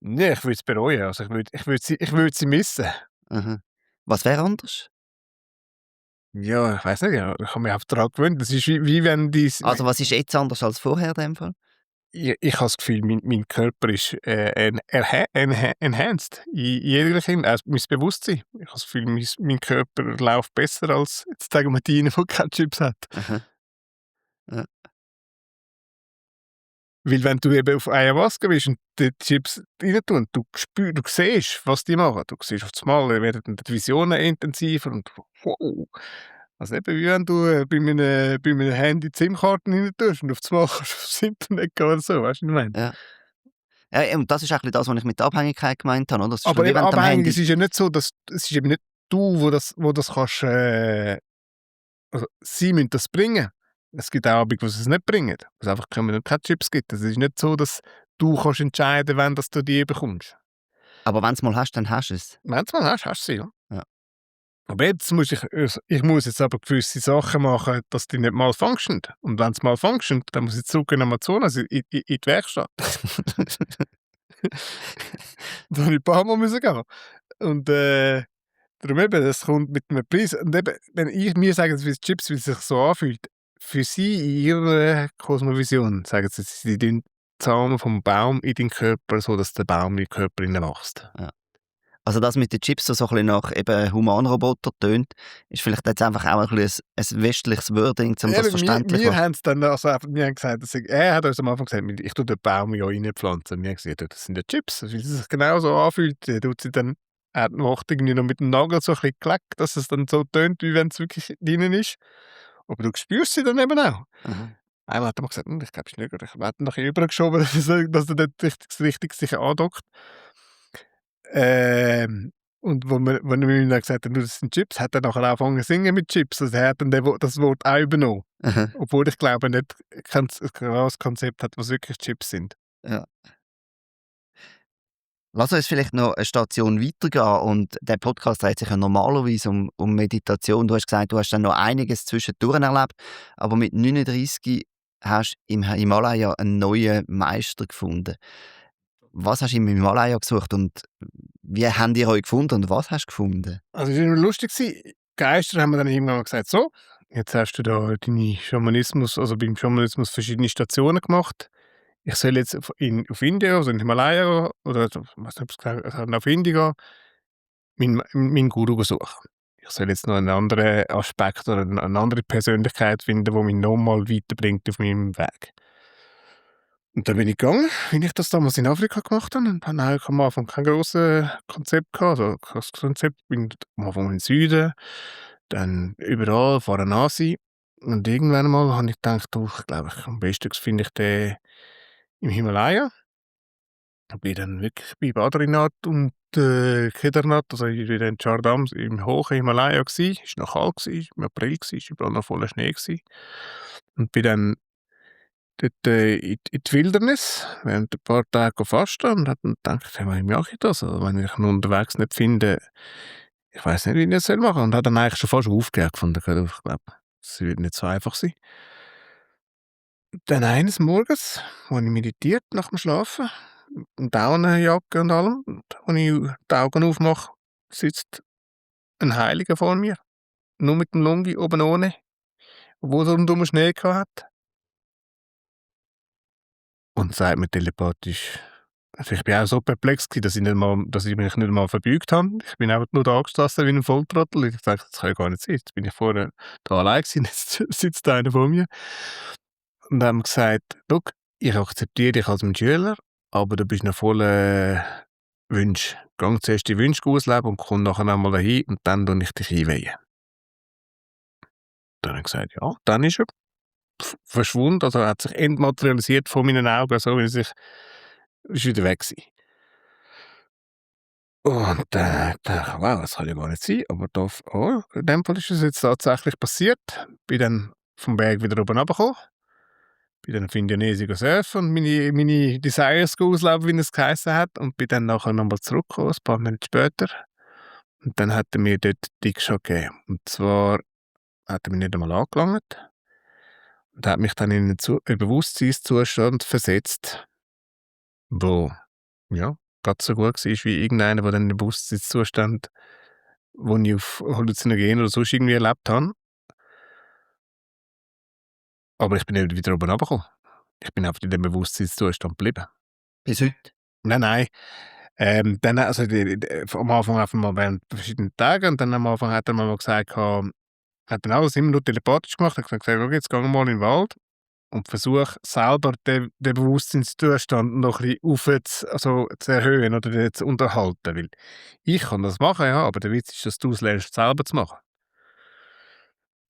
ne, ich würde es bereuen. Also, ich würde sie missen. Mhm. Was wäre anders? Ja, ich weiss nicht, ja, ich habe mich einfach daran gewöhnt. Das ist wie wenn Also was ist jetzt anders als vorher in dem Fall? ich habe das Gefühl, mein Körper ist, enhanced in jeglicher Hinsicht, also mein Bewusstsein. Ich habe das Gefühl, mein Körper läuft besser als jetzt sagen wir deiner, der keine Chips hat. Mhm. Ja. Weil wenn du eben auf Ayahuasca bist und die Chips rein tun, du siehst, was die machen. Du siehst auf einmal werden die Visionen intensiver und wow. Also eben wie wenn du, bei einem Handy SIM-Karten rein tust und auf einmal kannst du aufs Internet gehen oder so, weißt du, was ich meine? Ja. Ja, und das ist auch das, was ich mit der Abhängigkeit gemeint habe, oder? Das ist Aber wie eben wenn du am abhängig, Handy. es ist ja nicht so, dass es ist eben nicht du, wo das kannst, also sie müssen das bringen. Es gibt auch Abende, wo sie es nicht bringen, wo es einfach keine Chips gibt. Es ist nicht so, dass du kannst entscheiden, wann dass du die bekommst. Aber wenn du es mal hast, dann hast du es. Manchmal hast du sie, ja. Ja. Aber jetzt muss ich muss jetzt aber gewisse Sachen machen, dass die nicht malfunctionen. Und wenn es malfunctiont, dann muss ich zurück in den Amazonas in die Werkstatt. Da habe ich ein paar Mal müssen gehen. Und, darum eben, es kommt mit einem Preis und eben, wenn mir sagen sie, Chips, wie es sich so anfühlt, für sie in ihrer Kosmovision sagen sie tun die Samen vom Baum in deinen Körper, sodass der Baum in den Körper hineinwächst. Ja. Also das mit den Chips, so ein bisschen nach eben Humanroboter tönt, ist vielleicht jetzt einfach auch ein bisschen ein westliches Wording, um das Eben, verständlich zu wir machen. haben es dann also einfach wir haben gesagt, er hat uns am Anfang gesagt: «Ich tue den Baum ja reinpflanzen.» Und wir haben gesagt: «Ja, das sind ja Chips.» Weil es sich genauso anfühlt. Er macht irgendwie noch mit dem Nagel so ein bisschen geleckt, dass es dann so tönt, wie wenn es wirklich drinnen ist. Aber du spürst sie dann eben auch. Mhm. Einmal hat er mal gesagt: Ich glaube, es ist nicht gut.» Ich habe ihn nachher rübergeschoben, dass er dort richtig sich andockt. Ähm, und wo wir ihm dann gesagt haben: «Du, das sind Chips», hat er nachher angefangen zu singen mit Chips. Also, er hat dann das Wort auch übernommen. Mhm. Obwohl ich glaube nicht kein klares Konzept hat, was wirklich Chips sind. Ja. Lass uns vielleicht noch eine Station weitergehen und der Podcast dreht sich ja normalerweise um Meditation. Du hast gesagt, du hast dann noch einiges zwischendurch erlebt, aber mit 39 hast du im Himalaya einen neuen Meister gefunden. Was hast du im Himalaya gesucht und wie habt ihr euch gefunden und was hast du gefunden? Also, es war immer lustig gewesen. Geister haben mir dann irgendwann mal gesagt: «So, jetzt hast du da deine Schamanismus also, beim Schamanismus verschiedene Stationen gemacht. Ich soll jetzt auf Indien, also in den Himalaya oder ich weiss nicht, ob's gesagt auf Indien gehen, meinen Guru suchen. Ich soll jetzt noch einen anderen Aspekt oder eine andere Persönlichkeit finden, die mich noch mal weiterbringt auf meinem Weg.» Und dann bin ich gegangen, wie ich das damals in Afrika gemacht habe und habe eigentlich am Anfang kein grosses Konzept gehabt, also kein Konzept. Bin am Anfang in den Süden, dann überall Varanasi und irgendwann einmal habe ich gedacht: «Du, ich glaube, am besten finde ich den im Himalaya.» Bin dann wirklich bei Badrinath und, Kedarnath, also wieder in Chardam im hohen Himalaya gsi. Ist noch kalt gsi, im April gsi, ist überall noch voller Schnee gsi. Und bin dann dort, in die Wildnis während ein paar Tage fasten und habe dann gedacht: «Ja, wie mache ich das? Also, wenn ich ihn unterwegs nicht finde, ich weiss nicht, wie ich das machen soll.» Und habe dann eigentlich schon fast aufgegeben gefunden, gell. Ich glaube, es wird nicht so einfach sein. Dann eines Morgens, als ich meditiert nach dem Schlafen, mit Daunenjacke und allem, und als ich die Augen aufmache, sitzt ein Heiliger vor mir, nur mit dem Lungi oben ohne, obwohl es rundum Schnee gehabt hat, und sagt mir telepathisch, also ich bin auch so perplex gewesen, dass ich mich nicht mal verbeugt habe. Ich bin einfach nur da gestanden wie ein Volltrottel. Ich dachte: «Das kann ja gar nicht sein. Jetzt bin ich vorher da allein gewesen, jetzt sitzt da einer vor mir.» und haben gesagt, «Schau, ich akzeptiere dich als mein Schüler, aber du bist noch voller Wünsche. Geh zuerst die Wünsche ausleben und komm nachher einmal dahin und dann tue ich dich einweihen.» Dann habe ich gesagt, ja, dann ist er verschwunden, also er hat sich entmaterialisiert vor meinen Augen, so wie er sich ist wieder weg gewesen. Und dachte ich: «Wow, das kann ja gar nicht sein.» Aber in dem Fall ist es jetzt tatsächlich passiert. Bin dann vom Berg wieder oben runtergekommen, bin dann auf Indonesien surfen und meine Desires ausleben, wie es geheissen hat, und bin dann nachher nochmal zurückgekommen, ein paar Monate später. Und dann hat er mir dort Dickshot gegeben. Und zwar hat er mich nicht einmal angelangt und hat mich dann in einen Bewusstseinszustand versetzt, wo, ja, grad so gut war wie irgendeiner, der dann im Bewusstseinszustand, den ich auf Halluzinogen oder sonst irgendwie erlebt habe. Aber ich bin nicht wieder oben runtergekommen. Ich bin einfach in dem Bewusstseinszustand geblieben. Bis heute? Nein, nein. Dann, also am Anfang einfach mal während verschiedenen Tagen, und dann am Anfang hat er mir mal gesagt, hat dann alles immer nur telepathisch gemacht. Er hat gesagt, «Okay, jetzt gehen wir mal in den Wald und versuche selber den Bewusstseinszustand noch ein bisschen zu erhöhen oder zu unterhalten. Weil ich kann das machen, ja, aber der Witz ist, dass du es lernst, selber zu machen.»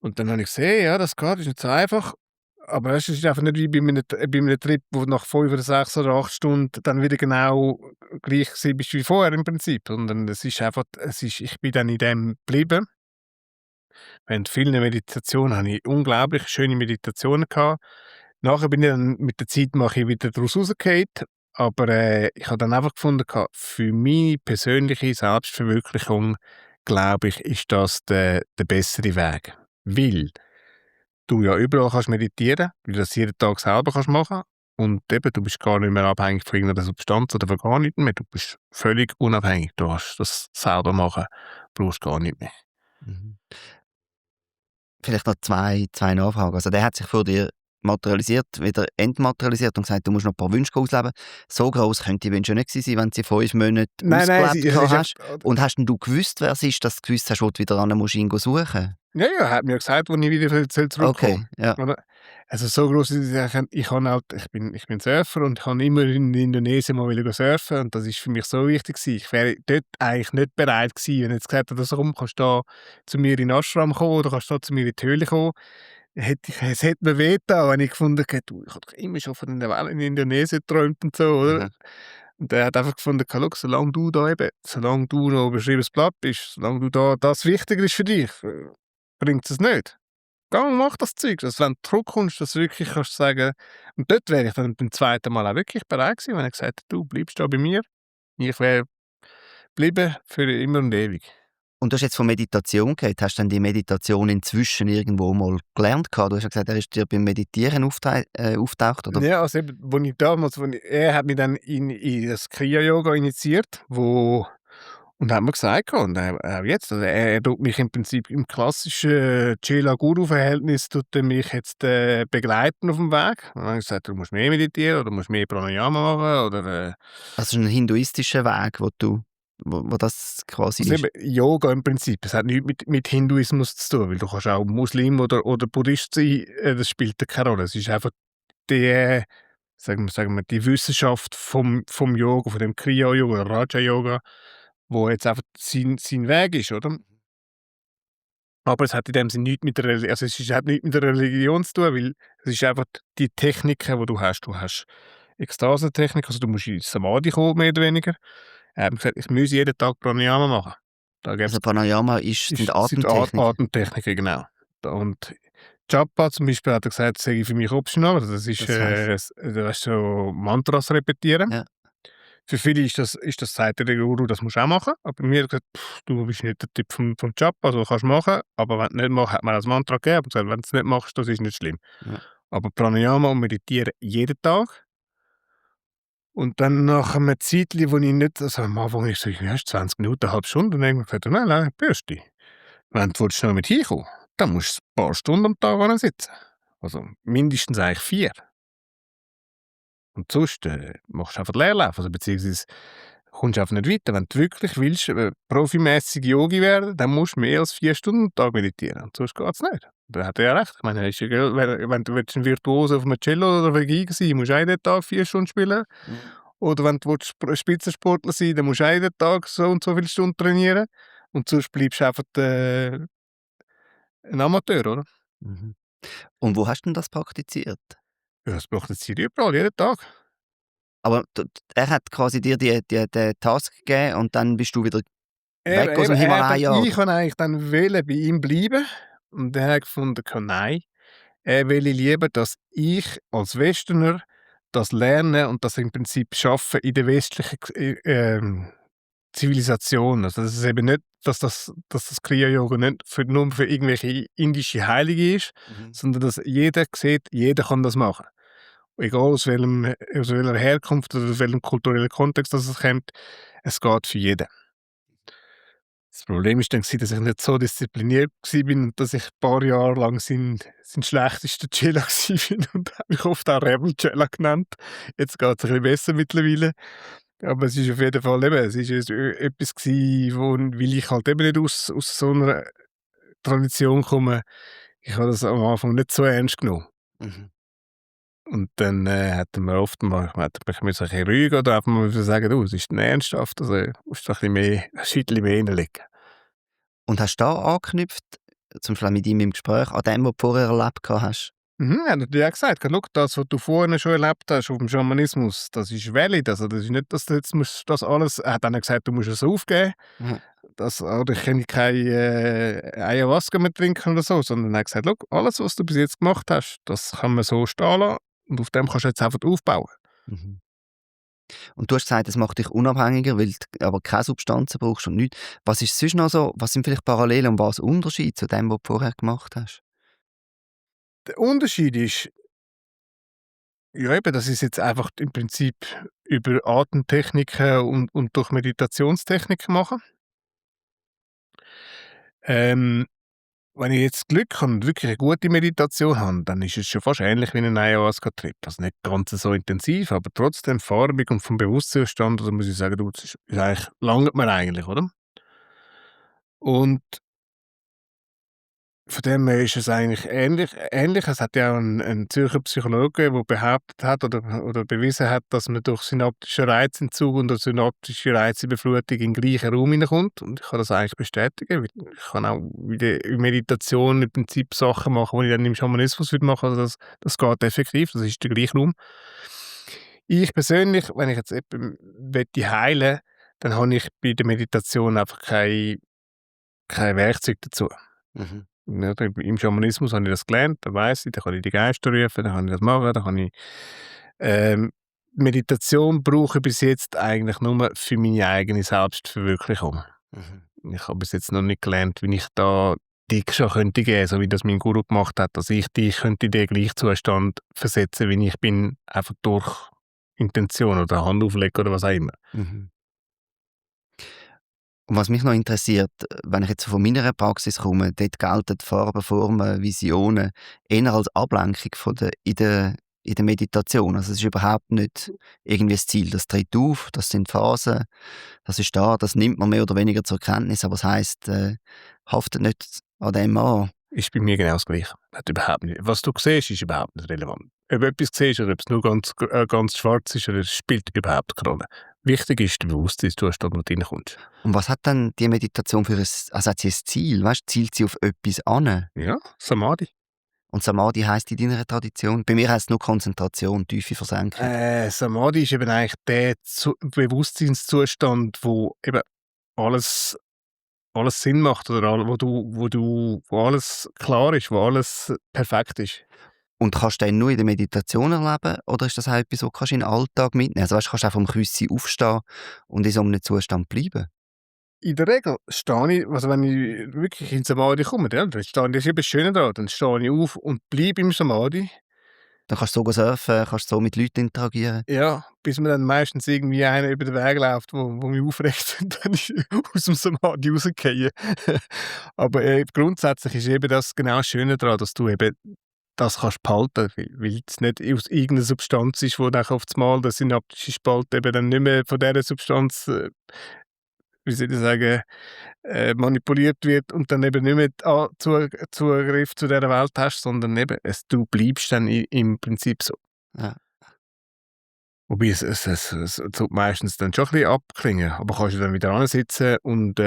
Und dann habe ich gesehen, ja, das geht, ist nicht so einfach. Aber es ist einfach nicht wie bei einem Trip, wo nach 5 oder 6 oder 8 Stunden dann wieder genau gleich gewesen bist wie vorher im Prinzip. Sondern ich bin dann in dem geblieben. Während vielen Meditationen hatte ich unglaublich schöne Meditationen gehabt. Nachher bin ich dann mit der Zeit wieder daraus rausgefallen. Aber ich habe dann einfach gefunden, für meine persönliche Selbstverwirklichung, glaube ich, ist das der bessere Weg. Weil du ja überall kannst meditieren, weil du das jeden Tag selber kannst machen. Und eben, du bist gar nicht mehr abhängig von irgendeiner Substanz oder von gar nichts mehr. Du bist völlig unabhängig. Du hast das selber machen, brauchst gar nicht mehr. Mhm. Vielleicht noch zwei Nachfragen. Also der hat sich vor dir materialisiert, wieder entmaterialisiert und gesagt, du musst noch ein paar Wünsche ausleben. So gross könnte die Wünsche nicht gewesen sein, wenn du sie 5 Monate Nein, ausgelebt es ist hast. Und hast denn du gewusst, wer es ist, dass du gewusst hast, wo du wieder ran musst, ihn suchen? ja, er hat mir gesagt, wo ich wieder zurückkomme. Okay, ja. Oder? Also so gross ist es, ich bin Surfer und ich kann immer in Indonesien mal wieder surfen, und das ist für mich so wichtig gewesen. Ich wäre dort eigentlich nicht bereit gewesen, wenn er jetzt gesagt hätte, «Komm, kannst du da zu mir in den Ashram kommen oder kannst du da zu mir in die Höhle kommen?» Es hätte mir wehgetan, wenn ich gefunden hätte, du, ich habe doch immer schon von den Wellen in Indonesien geträumt und so, oder? Mhm. Und er hat einfach gefunden, «Schau, solange du noch ein beschriebenes Blatt bist, solange du da das wichtiger ist für dich, bringt es nicht. Geh und mach das Zeug, dass wenn du zurückkommst, dass du wirklich kannst sagen.» Und dort wäre ich dann beim zweiten Mal auch wirklich bereit gewesen, wenn er gesagt hätte, «Du bleibst da bei mir.» Ich wäre geblieben für immer und ewig. Und du hast jetzt von Meditation geredet. Hast du denn die Meditation inzwischen irgendwo mal gelernt gehabt? Du hast ja gesagt, er ist dir beim Meditieren auftaucht, oder? Ja, also eben, er hat mich dann in das Kriya-Yoga initiiert, und hat mir gesagt, und auch jetzt, also er tut mich im Prinzip im klassischen Chela-Guru-Verhältnis begleiten auf dem Weg. Und dann habe ich gesagt, du musst mehr meditieren oder du musst mehr Pranayama machen oder Also ein hinduistischer Weg, wo das quasi also ist. eben Yoga im Prinzip. Es hat nichts mit Hinduismus zu tun, weil du kannst auch Muslim oder Buddhist sein, das spielt da keine Rolle. Es ist einfach die, sagen wir, die Wissenschaft vom Yoga, von dem Kriya-Yoga oder Raja-Yoga, wo jetzt einfach sein Weg ist, oder? Aber es hat in dem Sinne nichts mit hat nichts mit der Religion zu tun, weil es ist einfach die Techniken, die du hast. Du hast Ekstasentechnik, also du musst in Samadhi kommen, mehr oder weniger. Er hat mir gesagt, ich muss jeden Tag Pranayama machen. Da Also Pranayama sind sind Atemtechniken. Atemtechniken, genau. Und Japa zum Beispiel hat er gesagt, das sage ich für mich optional. Also das ist, weißt du, so Mantras repetieren. Ja. Für viele sagt der Guru, das musst du auch machen. Aber bei mir hat er gesagt, du bist nicht der Typ vom Japa, also kannst du machen. Aber wenn du nicht machst, hat man das Mantra gegeben und gesagt, wenn du es nicht machst, das ist nicht schlimm. Ja. Aber Pranayama und Meditieren jeden Tag. Und dann nach einer Zeitli, wo ich nicht, also am Anfang ist so, ja, 20 Minuten, eine halbe Stunde, und dann habe ich gesagt, nein, Bürsti. Wenn du schnell mit hinkommen willst, dann musst du ein paar Stunden am Tag sitzen. Also mindestens eigentlich 4. Und sonst machst du einfach Leerlauf, also beziehungsweise kommst du einfach nicht weiter. Wenn du wirklich willst, profimässig Yogi werden, dann musst du mehr als 4 Stunden am Tag meditieren. Und sonst geht es nicht. Da hat er ja recht. Ich meine, ist ja, gell, wenn du willst ein Virtuose auf einem Cello oder auf einer Geige sein, musst du auch jeden Tag 4 Stunden spielen. Mhm. Oder wenn du willst Spitzensportler sein, dann musst du auch jeden Tag so und so viele Stunden trainieren. Und sonst bleibst du einfach ein Amateur, oder? Mhm. Und wo hast du denn das praktiziert? Ja, das praktiziere ich überall, jeden Tag. Aber er hat quasi dir den Task gegeben und dann bist du wieder weg aus Eben, dem Himalaya, ich oder? kann eigentlich dann wollen bei ihm bleiben und er hat gefunden: «Nein, er will lieber, dass ich als Westerner das lerne und das im Prinzip schaffe in der westlichen Zivilisation.» Also, dass es eben nicht dass das Kriya-Yoga nicht nur für irgendwelche indische Heilige ist, Mhm. sondern dass jeder sieht, jeder kann das machen. Egal aus welcher Herkunft oder aus welchem kulturellen Kontext das es kommt, es geht für jeden. Das Problem ist dann dass ich nicht so diszipliniert bin und dass ich paar Jahre lang sein schlechtester Cella bin und habe mich oft auch Rebel-Cella genannt. Jetzt geht's ein bisschen besser mittlerweile. Aber es ist auf jeden Fall eben, es ist etwas gewesen, weil ich halt eben nicht aus so einer Tradition komme, ich habe das am Anfang nicht so ernst genommen. Mhm. Und dann, hätten wir oft mal hätte mich müssen ein bisschen rügen oder einfach mal müssen sagen: «Du, es ist nicht ernsthaft, also musst du ein Scheitchen mehr hinlegen.» Und hast du da angeknüpft, zum Beispiel auch mit ihm im Gespräch, an dem, was du vorher erlebt gehabt hast? Mhm, er hat natürlich auch gesagt: «Schau, das, was du vorher schon erlebt hast aufm Schamanismus, das ist valid. Also, das ist nicht, dass du jetzt musst das alles.» Er hat dann auch gesagt: «Du musst es aufgeben. Mhm. Das oder ich kann keine, Ayahuasca mehr trinken oder so.» Sondern er hat gesagt: «Schau, alles, was du bis jetzt gemacht hast, das kann man so stehen lassen und auf dem kannst du jetzt einfach aufbauen.» Mhm. Und du hast gesagt, es macht dich unabhängiger, weil du aber keine Substanzen brauchst und nichts. Was ist sonst noch so, was sind vielleicht Parallelen und was Unterschied zu dem, was du vorher gemacht hast? Der Unterschied ist, ja eben, dass ich's jetzt einfach im Prinzip über Atemtechniken und durch Meditationstechniken mache. Ähm Wenn ich jetzt Glück habe und wirklich eine gute Meditation habe, dann ist es schon fast ähnlich wie 'n Ayahuasca-Trip. Also, nicht ganz so intensiv, aber trotzdem farbig und vom Bewusstseinsstand, also, muss ich sagen: «Du, das ist eigentlich langt mir eigentlich», oder? Und von dem her ist es eigentlich ähnlich. Es hat ja auch 'n Zürcher Psychologe, der behauptet hat oder bewiesen hat, dass man durch synaptischen Reizentzug und durch synaptische Reizüberflutung in 'n gleichen Raum hineinkommt. Und ich kann das eigentlich bestätigen, weil ich kann auch in Meditation im Prinzip Sachen machen, die ich dann im Schamanismus würde machen. Also, das geht effektiv, das ist der gleiche Raum. Ich persönlich, wenn ich jetzt jemanden heilen möchte, dann habe ich bei der Meditation einfach kein Werkzeug dazu. Mhm. Ja, im Schamanismus habe ich das gelernt, da weiss ich, da kann ich die Geister rufen, da kann ich das machen, da kann ich ähm, Meditation brauche ich bis jetzt eigentlich nur für meine eigene Selbstverwirklichung. Mhm. Ich habe bis jetzt noch nicht gelernt, wie ich da dich schon könnte geben, so wie das mein Guru gemacht hat, dass ich dich könnte in den gleichen Zustand versetzen, wie ich bin, einfach durch Intention oder Hand auflegen oder was auch immer. Mhm. Und was mich noch interessiert, wenn ich jetzt von meiner Praxis komme, dort gelten Farben, Formen, Visionen eher als Ablenkung in der Meditation. Also es ist überhaupt nicht irgendwie das Ziel. Das tritt auf, das sind Phasen, das ist da, das nimmt man mehr oder weniger zur Kenntnis, aber es heisst, haftet nicht an dem an. Ist bei mir genau das Gleiche. Hat überhaupt nicht, was du siehst, ist überhaupt nicht relevant. Ob du etwas siehst oder ob es nur ganz schwarz ist, oder es spielt überhaupt keine Rolle. Wichtig ist der Bewusstseinszustand, wo du reinkommst. Und was hat dann die Meditation für ein, also hat sie ein Ziel, weißt, zielt sie auf etwas an? Ja, Samadhi. Und Samadhi heisst in deiner Tradition? Bei mir heisst es nur Konzentration, tiefe Versenkung. Samadhi ist eben eigentlich der Bewusstseinszustand, wo eben alles Sinn macht oder wo alles klar ist, wo alles perfekt ist. Und kannst du den nur in der Meditation erleben oder ist das auch etwas, was du in den Alltag mitnehmen kannst? Also weißt, kannst du auch vom Küssi aufstehen und in so einem Zustand bleiben? In der Regel stehe ich, also wenn ich wirklich in Samadhi komme, ja, dann stehe ich, das ist eben das Schöne daran, dann stehe ich auf und bleibe im Samadhi. Dann kannst du so surfen, kannst so mit Leuten interagieren. Ja, bis mir dann meistens irgendwie einer über den Weg läuft, wo mich aufregt und dann ich aus dem Samadhi rausgehe. Aber, grundsätzlich ist eben das genau das Schöne daran, dass du eben das kannst behalten, weil es nicht aus irgendeiner Substanz ist, wo dann auf einmal der synaptische Spalt eben dann nicht mehr von dieser Substanz, wie soll ich sagen, manipuliert wird und dann eben nicht mehr Zugriff zu dieser Welt hast, sondern eben, du bleibst dann im Prinzip so. Ja. Wobei es tut meistens dann schon ein bisschen abklingen, aber kannst du dann wieder hinsitzen und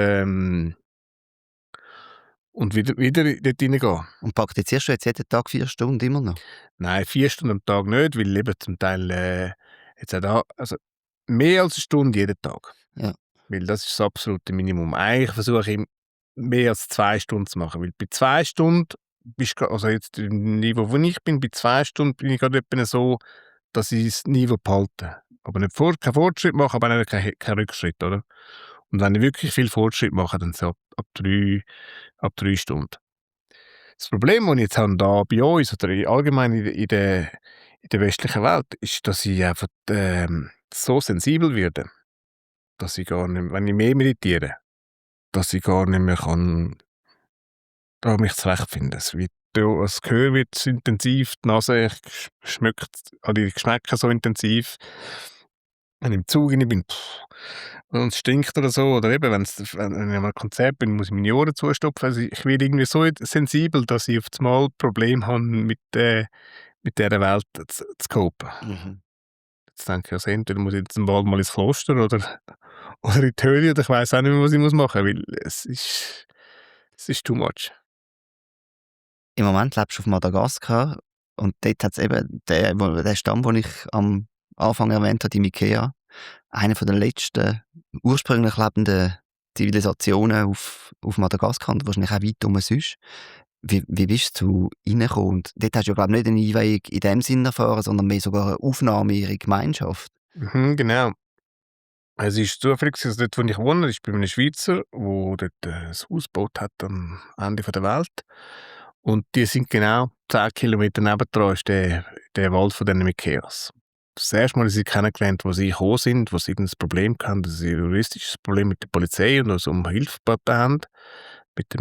wieder dort reingehen. Und praktizierst du jetzt jeden Tag 4 Stunden immer noch? Nein, 4 Stunden am Tag nicht, weil eben zum Teil, jetzt auch da also mehr als 'ne Stunde jeden Tag, Ja. weil das ist das absolute Minimum. Eigentlich versuche ich mehr als 2 Stunden zu machen, weil bei 2 Stunden bist du also jetzt im Niveau, wo ich bin, bei 2 Stunden bin ich gerade etwa so, dass ich das Niveau behalte. Aber nicht keinen Fortschritt mache, aber auch keinen Rückschritt, oder? Und wenn ich wirklich viel Fortschritt mache, dann so ab 3 Stunden. Das Problem, das ich jetzt habe da bei uns oder allgemein in der westlichen Welt, ist, dass ich einfach, so sensibel werde, dass ich gar nicht wenn ich mehr meditiere, dass ich gar nicht mehr kann da mich zurechtfinden. Das Gehör wird so intensiv, die Nase schmeckt die Geschmäcker so intensiv. Wenn ich im Zug rein bin, und es stinkt oder so, oder eben, wenn ich an einem Konzert bin, muss ich meine Ohren zustopfen. Also, ich werde irgendwie so sensibel, dass ich auf einmal Probleme habe, mit dieser Welt zu copen. Mhm. Jetzt denke ich, also entweder muss ich jetzt bald mal ins Kloster oder in die Höhle oder ich weiss auch nicht mehr, was ich machen muss, weil es ist too much. Im Moment lebst du auf Madagaskar und dort hat's eben der Stamm, den ich am Anfang erwähnt habe, die Mikea, einer von den letzten ursprünglich lebenden Zivilisationen auf Madagaskar und wahrscheinlich auch weit sonst. Wie bist du reingekommen? Und dort hast du ja, glaube ich, nicht eine Einweihung in dem Sinne erfahren, sondern mehr sogar eine Aufnahme in ihre Gemeinschaft. Mhm, genau. Es ist zufällig gewesen, also dort, wo ich wohne, ist bei einem Schweizer, der dort ein Haus gebaut hat am Ende der Welt. Und die sind genau 10 Kilometer nebendran ist der Wald von diesen Mikeas. Das erste Mal habe ich sie kennengelernt, wo sie gekommen sind, wo sie irgendein Problem hatten, dass sie ein juristisches Problem mit der Polizei und also um Hilfe gebeten haben. Mit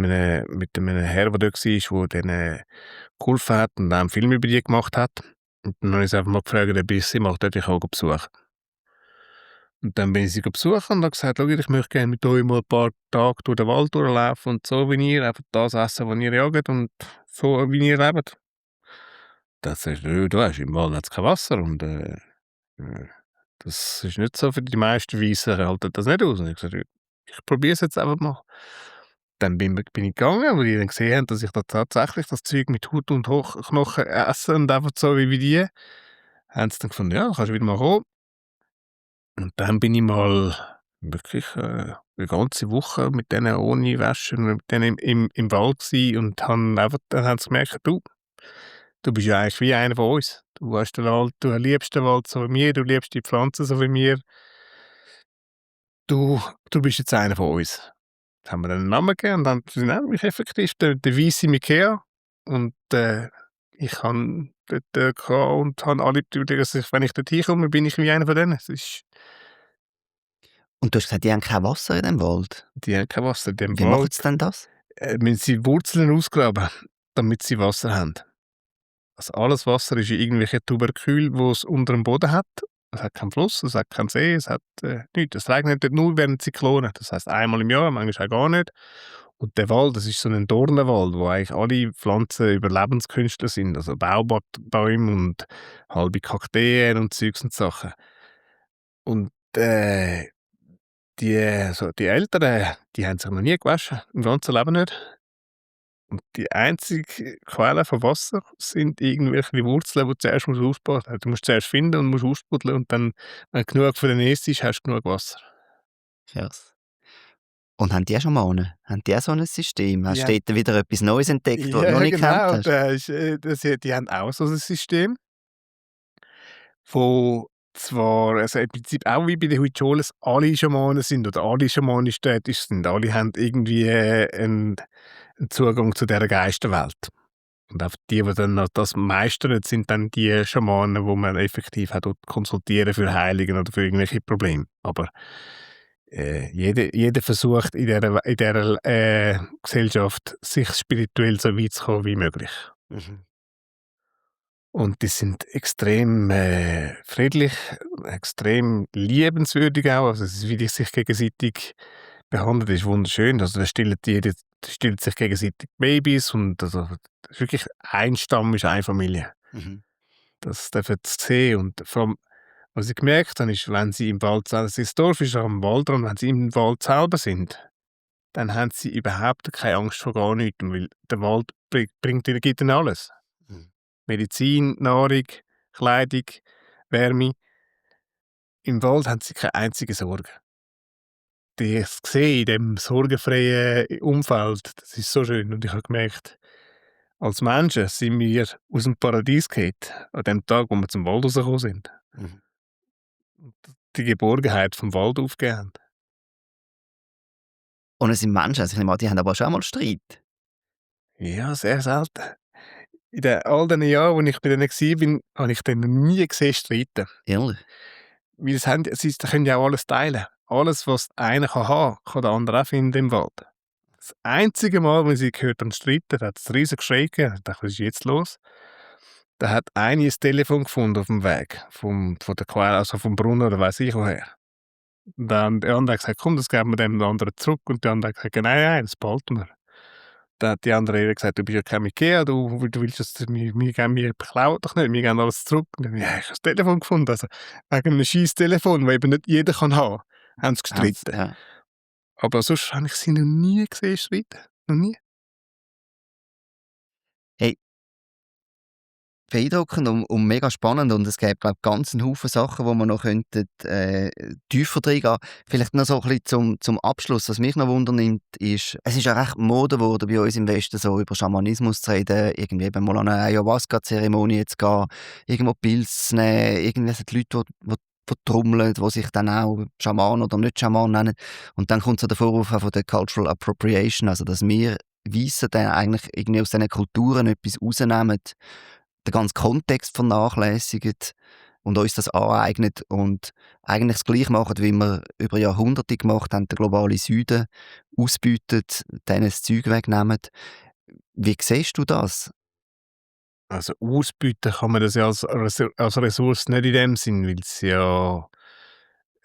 einem Herr, der dort war, der denen geholfen hat und auch einen Film über die gemacht hat. Und dann habe ich sie einfach mal gefragt, ob ich sie mal dort besuchen. Und dann bin ich sie besuchen und habe gesagt: «Schau, ich möchte gerne mit euch mal ein paar Tage durch den Wald durchlaufen und so wie ihr, einfach das essen, was ihr jagt und so, wie ihr lebt.» Dann sagt sie: «Du weisst, im Wald hat's kein Wasser und, das ist nicht so für die meisten Weisen halten das nicht aus.» Und ich gesagt: «Ich probiere es jetzt einfach mal.» Dann bin ich gegangen, wo die dann gesehen haben, dass ich da tatsächlich das Zeug mit Haut und Knochen esse und einfach so wie die, haben sie dann gefunden: «Ja, kannst wieder mal kommen.» Und dann bin ich mal wirklich, 'ne ganze Woche mit denen ohne Waschen, mit denen im Wald gsi und habe einfach dann haben sie gemerkt: Du bist ja eigentlich wie einer von uns. Du hast den Wald, du liebst den Wald so wie wir, du liebst die Pflanzen so wie wir. Du bist jetzt einer von uns.» Jetzt haben wir dann 'n Namen gegeben und dann sie nennen mich effektiv der weisse Mikea und, ich habe dort, gehabt und habe alle dass ich, wenn ich dort hinkomme, bin ich wie einer von denen. Und du hast gesagt, die haben kein Wasser in dem Wald. Die haben kein Wasser in dem Wie machen Wald. sie denn das? Müssen sie Wurzeln ausgraben, damit sie Wasser haben. Also alles Wasser ist in irgendwelchen Tuberkülen, die es unter dem Boden hat. Es hat keinen Fluss, es hat keinen See, es hat, nichts. Es regnet dort nur während Zyklonen. Das heisst einmal im Jahr, manchmal auch gar nicht. Und der Wald, das ist so ein Dornenwald, wo eigentlich alle Pflanzen Überlebenskünstler sind, also Baobab-Bäume und halbe Kakteen und Zeugs und Sachen. Und, die Älteren, die haben sich noch nie gewaschen, im ganzen Leben nicht. Und die einzige Quelle von Wasser sind irgendwelche Wurzeln, die du zuerst ausbaden musst. Du musst zuerst finden und musst ausbuddeln und dann, wenn du genug von denen isst, hast du genug Wasser. Krass. Und haben die auch Schamanen? Haben die auch so ein System? Hast Die du haben dort wieder etwas Neues entdeckt, was du noch ja nicht gekannt genau, hast? die haben auch so ein System, wo zwar also im Prinzip auch wie bei den Huicholes alle Schamanen sind oder alle schamanisch tätig sind. Alle haben irgendwie, 'n Zugang zu dieser Geisterwelt. Und einfach die dann noch das meistern, sind dann die Schamanen, wo man effektiv auch dort konsultieren für Heilungen oder für irgendwelche Probleme. Aber, jeder versucht in dieser Gesellschaft, sich spirituell so weit zu kommen wie möglich. Mhm. Und die sind extrem, friedlich, extrem liebenswürdig auch. Also, es ist wie die sich gegenseitig behandelt, ist wunderschön. Also, da stillt sich gegenseitig Babys und also, das ist wirklich ein Stamm ist eine Familie. Mhm. Das dürfen sie sehen und vor allem, was ich gemerkt habe, ist, wenn sie im Wald das Dorf ist am Waldrand, wenn sie im Wald selber sind, dann haben sie überhaupt keine Angst vor gar nichts, weil der Wald bringt ihnen gibt ihnen alles. Mhm. Medizin, Nahrung, Kleidung, Wärme. Im Wald haben sie keine einzige Sorge. Das sehen in dem sorgenfreien Umfeld, das ist so schön und ich habe gemerkt, als Menschen sind wir aus dem Paradies gefallen, an dem Tag, wo wir zum Wald rausgekommen sind Mhm. und die Geborgenheit vom Wald aufgegeben haben. Und es sind Menschen, also ich nehme an, die haben aber schon mal Streit. Ja, sehr selten. All diesen Jahren, wo ich bei denen war, habe ich denen nie gesehen streiten. Ehrlich? Weil sie können ja auch alles teilen. Alles, was einer haben kann der andere auch finden im Wald. Das einzige Mal, wenn sie gehört haben streiten, hat es riesig Geschrei gegeben. Ich dachte, was ist jetzt los? Da hat eine das Telefon gefunden auf dem Weg von der Quelle, also vom Brunnen oder weiss ich woher. Dann der andere hat gesagt: „Komm, das geben wir dem anderen zurück.“ Und der andere hat gesagt: „Nein, nein, das behalten wir.“ Dann hat die andere ihr gesagt: „Du bist ja kein Ikea, du willst das wir klauen doch nicht, wir geben alles zurück.“ Und dann: „Ja, ich habe das Telefon gefunden.“ Also, wegen einem scheiß Telefon, das eben nicht jeder kann haben, haben sie Haben's, gestritten. ja. Aber sonst habe ich sie noch nie gesehen streiten. Noch nie. Hey, beeindruckend und mega spannend und es gäbe, glaube ich, ganz 'n Haufen Sachen, wo wir noch könnten, tiefer reingehen. Vielleicht noch so ein bisschen zum Abschluss. Was mich noch wundernimmt, ist, es ist ja recht Mode geworden bei uns im Westen, so über Schamanismus zu reden, irgendwie eben mal an eine Ayahuasca-Zeremonie zu gehen, irgendwo Pilze zu nehmen, irgendwie sind die Leute, die trommeln, die sich dann auch Schaman oder nicht Schaman nennen. Und dann kommt so der Vorwurf auch von der Cultural Appropriation, also dass wir Weissen dann eigentlich irgendwie aus diesen Kulturen etwas rausnehmen, den ganzen Kontext vernachlässigen und uns das aneignen und eigentlich das Gleiche machen, wie wir über Jahrhunderte gemacht haben, den globalen Süden ausbeutet, denen das Zeug wegnehmen. Wie siehst du das? Also, ausbieten kann man das ja als Ressource nicht in dem Sinn, weil es ja,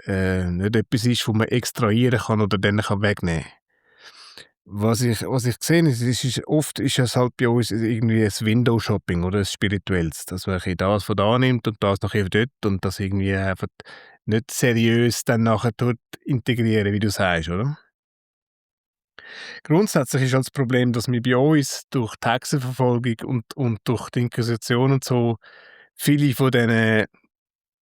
nicht etwas ist, das man extrahieren kann oder dann wegnehmen kann. Was ich sehe, ist es halt bei uns irgendwie ein Window-Shopping oder ein spirituelles, dass man ein bisschen das von da nimmt und das nachher dort und das irgendwie einfach nicht seriös dann nachher dort integrieren, wie du sagst, oder? Grundsätzlich ist halt das Problem, dass wir bei uns durch die Hexenverfolgung und durch die Inquisition und so viele von diesen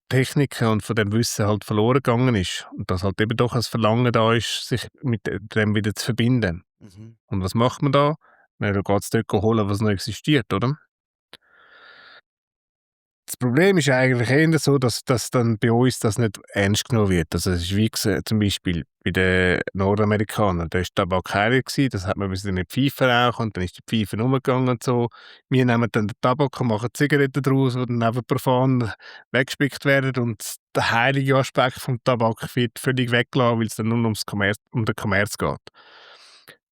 Techniken und von dem Wissen halt verloren gegangen ist und dass halt eben doch ein Verlangen da ist, sich mit dem wieder zu verbinden. Mhm. Und was macht man da? Na, da geht's dort holen, was noch existiert, oder? Das Problem ist eigentlich eher so, dass dann bei uns das nicht ernst genommen wird. Also, es ist wie zum Beispiel bei den Nordamerikanern, da ist Tabak heilig gewesen, das hat man müssen in die Pfeife rauchen und dann ist die Pfeife rumgegangen und so. Wir nehmen dann den Tabak und machen Zigaretten daraus, die dann einfach profan weggespickt werden und der heilige Aspekt vom Tabak wird völlig weggelassen, weil es dann nur um den Kommerz geht.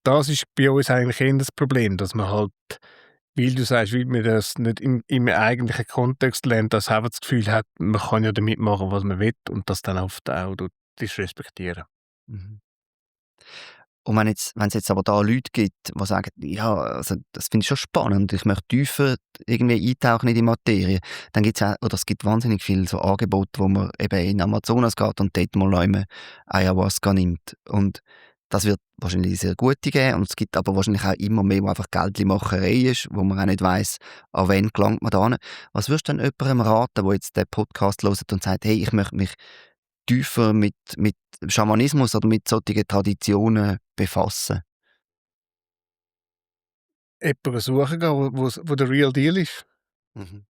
Das ist bei uns eigentlich eher das Problem, dass man halt, weil du sagst, weil man das nicht im eigentlichen Kontext lernt, dass man einfach das Gefühl hat, man kann ja damit machen, was man will und das dann oft auch respektieren. Mhm. Und wenn es jetzt aber da Leute gibt, die sagen: „Ja, also das finde ich schon spannend, ich möchte tiefer irgendwie eintauchen in die Materie“, dann gibt's ja oder es gibt wahnsinnig viele so Angebote, wo man eben in Amazonas geht und dort mal Ayahuasca nimmt. Und das wird wahrscheinlich sehr gute geben und es gibt aber wahrscheinlich auch immer mehr, wo einfach Geldlimacherei ist, wo man auch nicht weiss, an wen gelangt man da hin. Was würdest du denn jemandem raten, der jetzt den Podcast hört und sagt: „Hey, ich möchte mich tiefer mit Schamanismus oder mit solchen Traditionen befassen?“ Jemanden suchen gehen, wo der Real Deal ist. Mhm.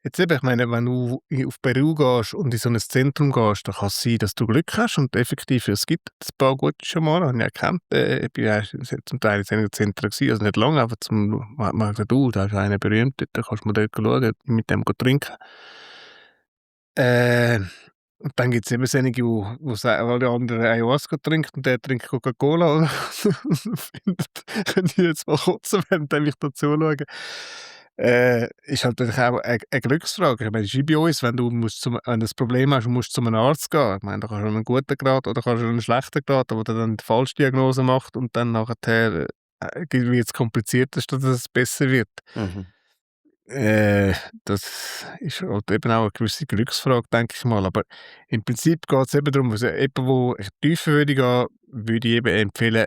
Jetzt eben, ich meine, wenn du auf Peru gehst und in so ein Zentrum gehst, dann kann es sein, dass du Glück hast und effektiv es gibt ein paar gute Schamanen, habe ich erkannt. Ich bin ja zum Teil in solchen Zentren gewesen, also nicht lange, aber man hat mir gesagt: „Du, da ist einer berühmt, da kannst du mal dort schauen, mit dem trinken.“ Äh, und dann gibt es eben solche, wo weil der andere Ayahuasca trinkt und der trinkt Coca-Cola, oder? Findet: „Könnt ihr jetzt mal kotzen, während ich da zuschaue?“ ist halt natürlich auch eine Glücksfrage. Ich meine, es ist wie bei uns, wenn du wenn du ein Problem hast und musst zu einem Arzt gehen. Ich meine, da kannst du einen guten Grad oder kannst du einen schlechten Grad, der dann die Falschdiagnose macht und dann nachher wird es komplizierter, statt dass es besser wird. Mhm. Äh, Das ist halt eben auch eine gewisse Glücksfrage, denke ich mal. Aber im Prinzip geht es eben darum, also jemand, wo ich tiefer würde gehen, würde ich eben empfehlen,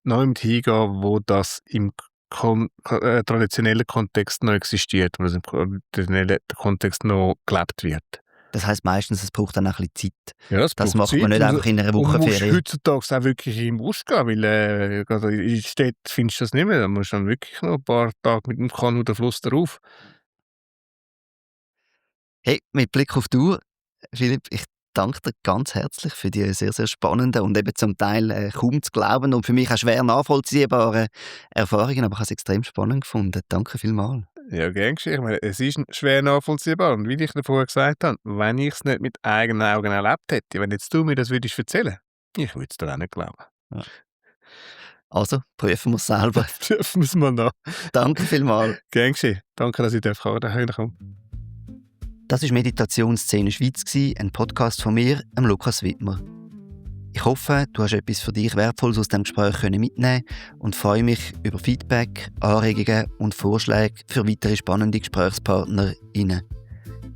noch jemand hingehen, wo das im traditionellen Kontext noch existiert, wo das im traditionellen Kontext noch gelebt wird. Das heisst meistens, es braucht dann auch ein bisschen Zeit. Ja, es Das braucht macht man Zeit nicht einfach in einer und musst Wochenferie. heutzutage auch wirklich in den Busch gehen, weil gerade in Städten findest du das nicht mehr. Da musst du dann wirklich noch ein paar Tage mit dem Kanu den Fluss darauf. Hey, mit Blick auf die Uhr, Philipp, ich danke dir ganz herzlich für die sehr, sehr spannenden und eben zum Teil kaum zu glauben und für mich auch schwer nachvollziehbaren Erfahrungen, aber ich habe es extrem spannend gefunden. Danke vielmals. Ja, gern geschehen. Ich meine, es ist schwer nachvollziehbar. Und wie ich dir vorher gesagt habe, wenn ich es nicht mit eigenen Augen erlebt hätte, wenn jetzt du mir das würdest erzählen, ich würde es dir auch nicht glauben. Ja. Also, prüfen wir es selber. Dürfen wir es mal noch. Danke vielmals. Gern geschehen. Danke, dass ich dahin kommen. Das war Meditationsszene Schweiz, ein Podcast von mir, Lukas Wittmer. Ich hoffe, du hast etwas für dich Wertvolles aus dem Gespräch mitnehmen und freue mich über Feedback, Anregungen und Vorschläge für weitere spannende GesprächspartnerInnen.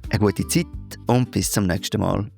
Eine gute Zeit und bis zum nächsten Mal.